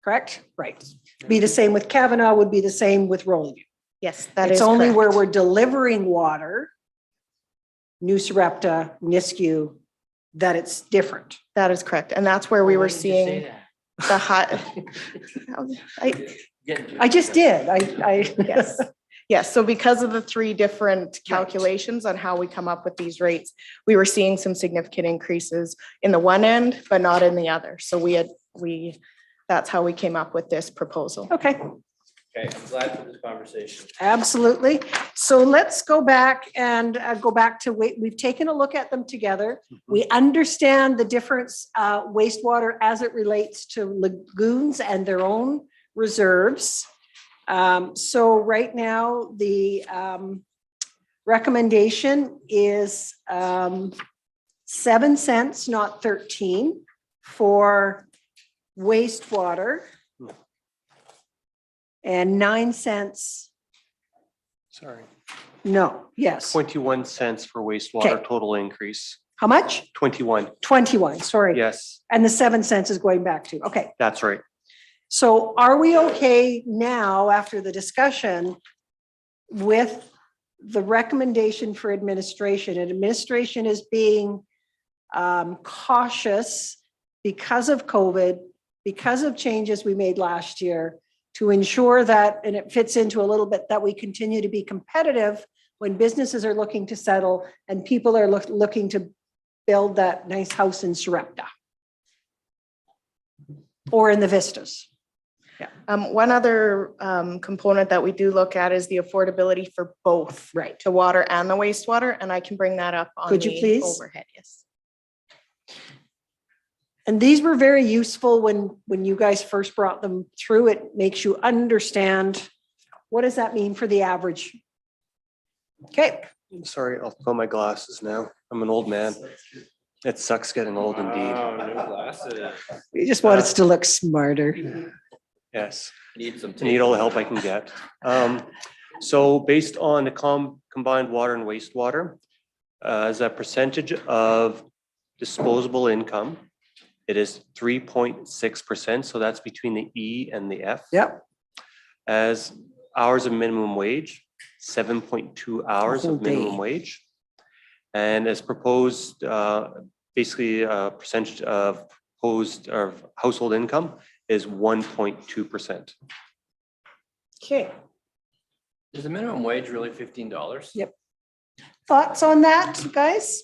Correct? Right. Be the same with Kavanaugh, would be the same with Rolling View. Yes, that is It's only correct. where we're delivering water, New Sarepta, Nisku, that it's different. That is correct. And that's where we were seeing the high. I just did. Yes. Yes, so because of the 3 different calculations on how we come up with these rates, we were seeing some significant increases in the one end, but not in the other. So that's how we came up with this proposal. Okay. Okay, I'm glad for this conversation. Absolutely. So let's go back and go back to, we've taken a look at them together. We understand the difference wastewater as it relates to lagoons and their own reserves. So right now, the recommendation is 7 cents, not 13, for wastewater. And 9 cents, Sorry, no, yes. 21 cents for wastewater Okay. total increase. How much? 21, 21, sorry. yes, And the 7 cents is going back to, okay. that's right. So are we okay now, after the discussion, with the recommendation for administration? And administration is being cautious because of COVID, because of changes we made last year, to ensure that, and it fits into a little bit, that we continue to be competitive when businesses are looking to settle and people are looking to build that nice house in Sarepta or in the Vistas. One other component that we do look at is the affordability for both. Right. The water and the wastewater, and I can bring that up on Could you the please? overhead, yes. And these were very useful when you guys first brought them through. It makes you understand, what does that mean for the average? Okay, I'm sorry, I'll put on my glasses now. I'm an old man. It sucks getting old indeed. Oh, new glasses. we just want us to look smarter. Yes. Need some I need all the help I can get. So based on the combined water and wastewater, as a percentage of disposable income, it is 3.6%. So that's between the E and the F. Yep. As hours of minimum wage, 7.2 hours whole of minimum day. wage. And as proposed, basically a percentage of proposed of household income is 1.2%. Okay, Is the minimum wage really $15? Yep. Thoughts on that, guys?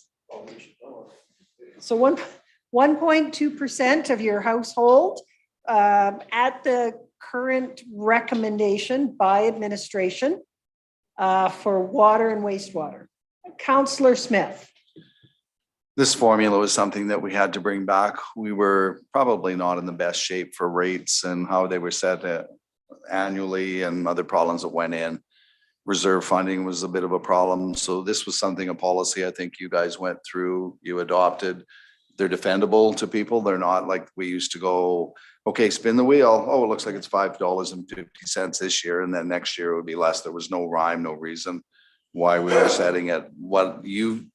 So 1.2% of your household at the current recommendation by administration for water and wastewater. Councillor Smith. This formula was something that we had to bring back. We were probably not in the best shape for rates and how they were set annually and other problems that went in. Reserve funding was a bit of a problem. So this was something, a policy I think you guys went through, you adopted. They're defendable to people. They're not like we used to go, okay, spin the wheel. Oh, it looks like it's $5.50 this year. And then next year it would be less. There was no rhyme, no reason why we were setting it. What you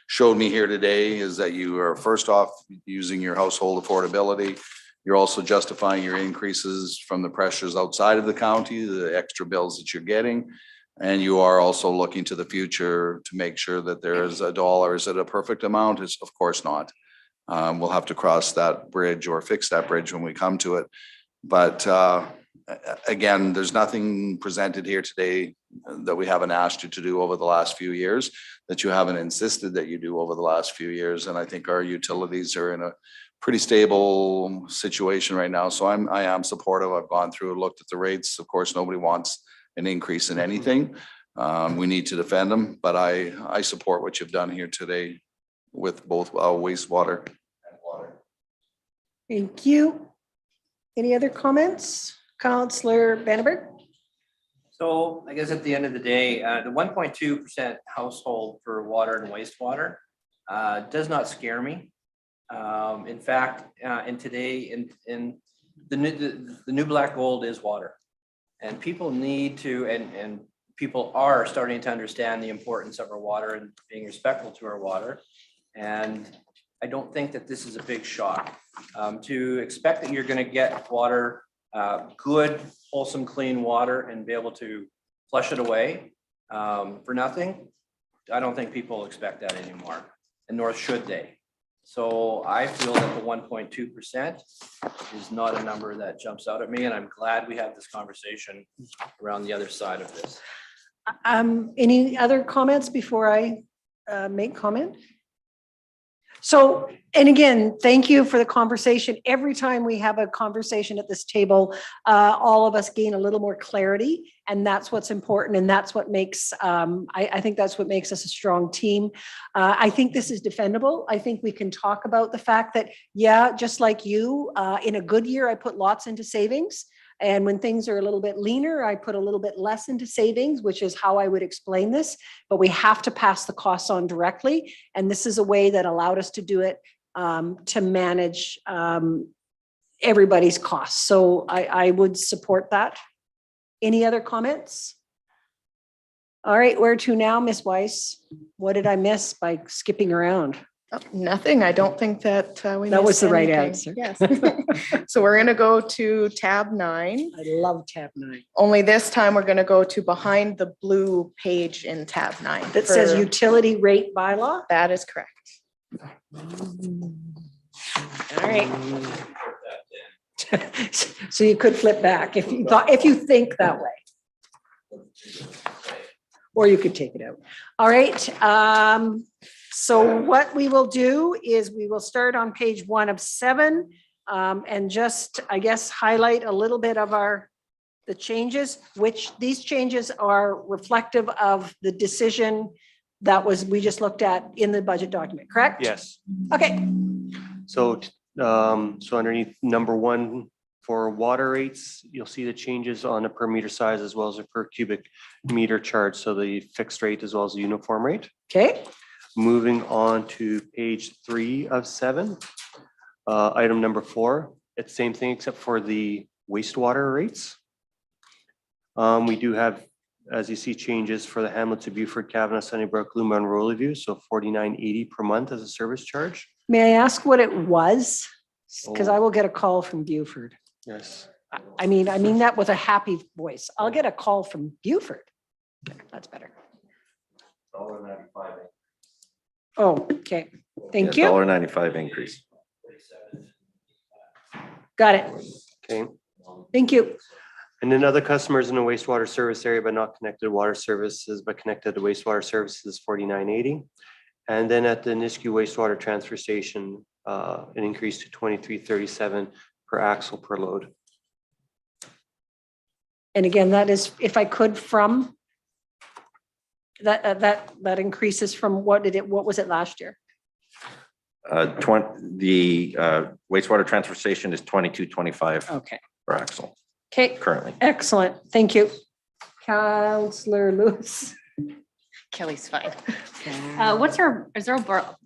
showed me here today is that you are first off using your household affordability. You're also justifying your increases from the pressures outside of the county, the extra bills that you're getting. And you are also looking to the future to make sure that there is a dollar. Is it a perfect amount? It's of course not. We'll have to cross that bridge or fix that bridge when we come to it. But again, there's nothing presented here today that we haven't asked you to do over the last few years, that you haven't insisted that you do over the last few years. And I think our utilities are in a pretty stable situation right now. So I am supportive. I've gone through and looked at the rates. Of course, nobody wants an increase in anything. We need to defend them, but I support what you've done here today with both wastewater and water. Thank you. Any other comments? Councillor Vandenberg? So I guess at the end of the day, the 1.2% household for water and wastewater does not scare me. In fact, in today, in the new black gold is water. And people need to, and people are starting to understand the importance of our water and being respectful to our water. And I don't think that this is a big shock. To expect that you're going to get water, good, wholesome, clean water and be able to flush it away for nothing, I don't think people expect that anymore, and nor should they. So I feel that the 1.2% is not a number that jumps out at me, and I'm glad we have this conversation around the other side of this. Any other comments before I make comment? So, and again, thank you for the conversation. Every time we have a conversation at this table, all of us gain a little more clarity, and that's what's important. And that's what makes, I think that's what makes us a strong team. I think this is defendable. I think we can talk about the fact that, yeah, just like you, in a good year, I put lots into savings. And when things are a little bit leaner, I put a little bit less into savings, which is how I would explain this. But we have to pass the costs on directly. And this is a way that allowed us to do it to manage everybody's costs. So I would support that. Any other comments? All right, where to now, Ms. Weiss? What did I miss by skipping around? Oh, nothing. I don't think that we. That was missed the right anything. answer. Yes. So we're gonna go to tab 9. I love tab 9. Only this time we're gonna go to behind the blue page in tab 9. That says for- utility rate bylaw. That is correct. All right. So you could flip back if you thought, if you think that way. Or you could take it out. All right. So what we will do is we will start on page 1 of 7 and just, I guess, highlight a little bit of the changes, which these changes are reflective of the decision that we just looked at in the budget document, correct? Yes. Okay. So, so underneath number 1 for water rates, you'll see the changes on a per meter size as well as a per cubic meter charge. So the fixed rate as well as the uniform rate. Okay. Moving on to page 3 of 7, item number 4, it's same thing except for the wastewater rates. We do have, as you see, changes for the hamlets of Beaufort, Kavanaugh, Sunnybrook, Luma, and Rollyview. So $49.80 per month as a service charge. May I ask what it was? Because Oh. I will get a call from Beaufort. Yes. I mean that with a happy voice. I'll get a call from Beaufort. That's better. Oh, okay. Thank you. $1.95 increase. Got it. Okay. Thank you. And then other customers in the wastewater service area, but not connected to water services, but connected to wastewater services, $49.80. And then at the Nisku wastewater transfer station, an increase to $23.37 per axle per load. And again, that is, if I could, from that increases from what was it last year? The wastewater transfer station is $22.25 Okay. per axle Okay. currently. Excellent. Thank you. Councillor Lewis. Kelly's fine. Is our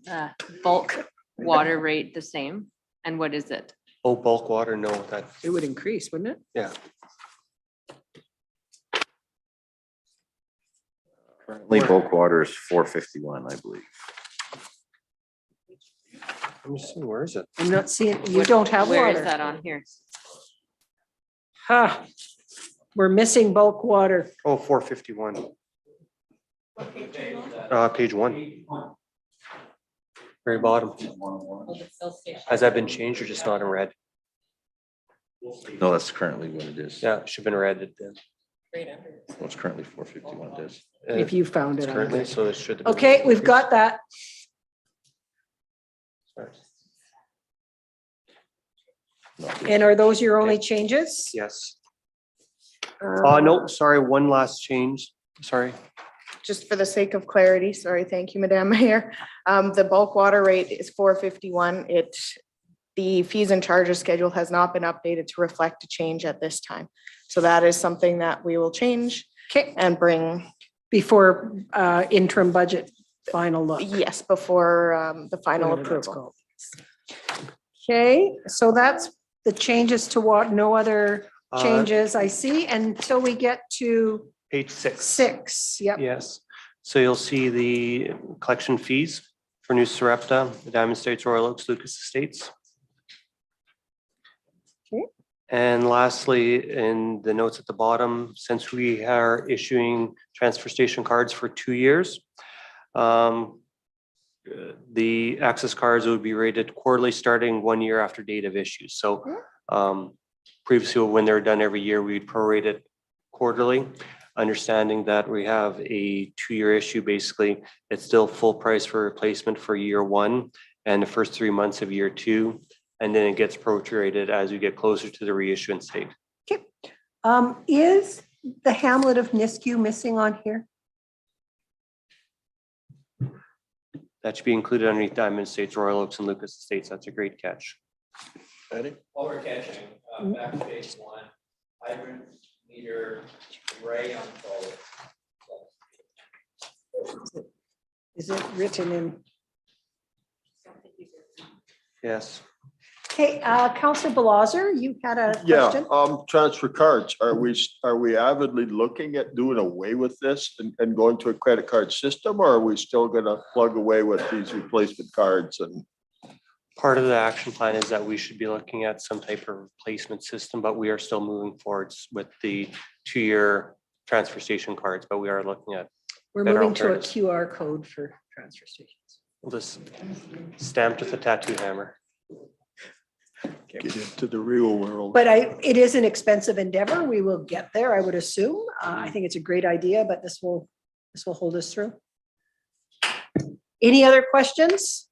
bulk water rate the same? And what is it? Oh, bulk water, no, that, It would increase, wouldn't it? yeah. Currently bulk water is $4.51, I believe. Let me see, where is it? I'm not seeing, you don't have Where is water. that on here? Ha. We're missing bulk water. Oh, 451. Page 1. Very bottom. Has that been changed or just not in red? No, that's currently what it is. Yeah, it should have been red then. Well, it's currently $4.51 it is. If you found It's it. currently, so it should. have been- Okay, we've got that. Sorry. And are those your only changes? Yes. Uh, No, sorry, one last change. Sorry. Just for the sake of clarity, sorry, thank you, Madam Mayor. The bulk water rate is $4.51. The fees and charges schedule has not been updated to reflect a change at this time. So that is something that we will change Okay, and bring, before interim budget final look. yes, before the final Whatever that's approval. called. Okay, so that's the changes to what, no other changes I see until we get to Page 6. 6. Yep. Yes. So you'll see the collection fees for New Sarepta, the Diamond States, Royal Oaks, Lucas Estates. Okay. And lastly, in the notes at the bottom, since we are issuing transfer station cards for 2 years, the access cards would be rated quarterly starting 1 year after date of issue. So previously, when they're done every year, we'd prorate it quarterly, understanding that we have a 2-year issue. Basically, it's still full price for replacement for year 1. and the first 3 months of year 2, and then it gets prorated as we get closer to the reissuance date. Is the hamlet of Nisku missing on here? That should be included underneath Diamond Estates, Royal Oaks, and Lucas Estates. That's a great catch. Eddie? While we're catching, back to page 1, hydrant meter array on forward. Is it written in? Yes. Okay, Councillor Belazer, you had a Yeah, question? transfer cards. Are we avidly looking at doing away with this and going to a credit card system, or are we still gonna plug away with these replacement cards and? Part of the action plan is that we should be looking at some type of replacement system, but we are still moving forwards with the 2-year transfer station cards, but we are looking at, We're better moving to a alternatives. QR code for transfer stations. we'll just stamped with a tattoo hammer. Get into the real world. But it is an expensive endeavor. We will get there, I would assume. I think it's a great idea, but this will hold us through. Any other questions?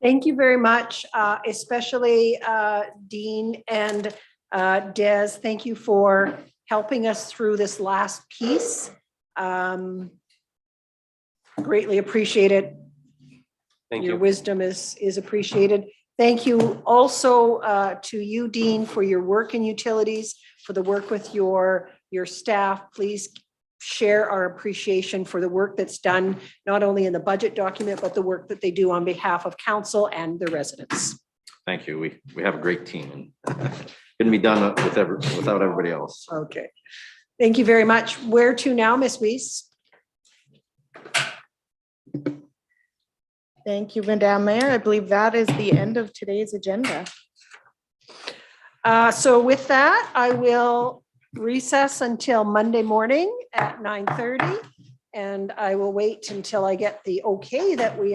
Thank you very much, especially Dean and Des. Thank you for helping us through this last piece. Greatly appreciate it. Thank Your you. wisdom is appreciated. Thank you also to you, Dean, for your work in utilities, for the work with your staff. Please share our appreciation for the work that's done, not only in the budget document, but the work that they do on behalf of council and the residents. Thank you. We have a great team and couldn't be done without everybody else. Okay. Thank you very much. Where to now, Ms. Weiss? Thank you, Madam Mayor. I believe that is the end of today's agenda. So with that, I will recess until Monday morning at 9:30. And I will wait until I get the okay that we have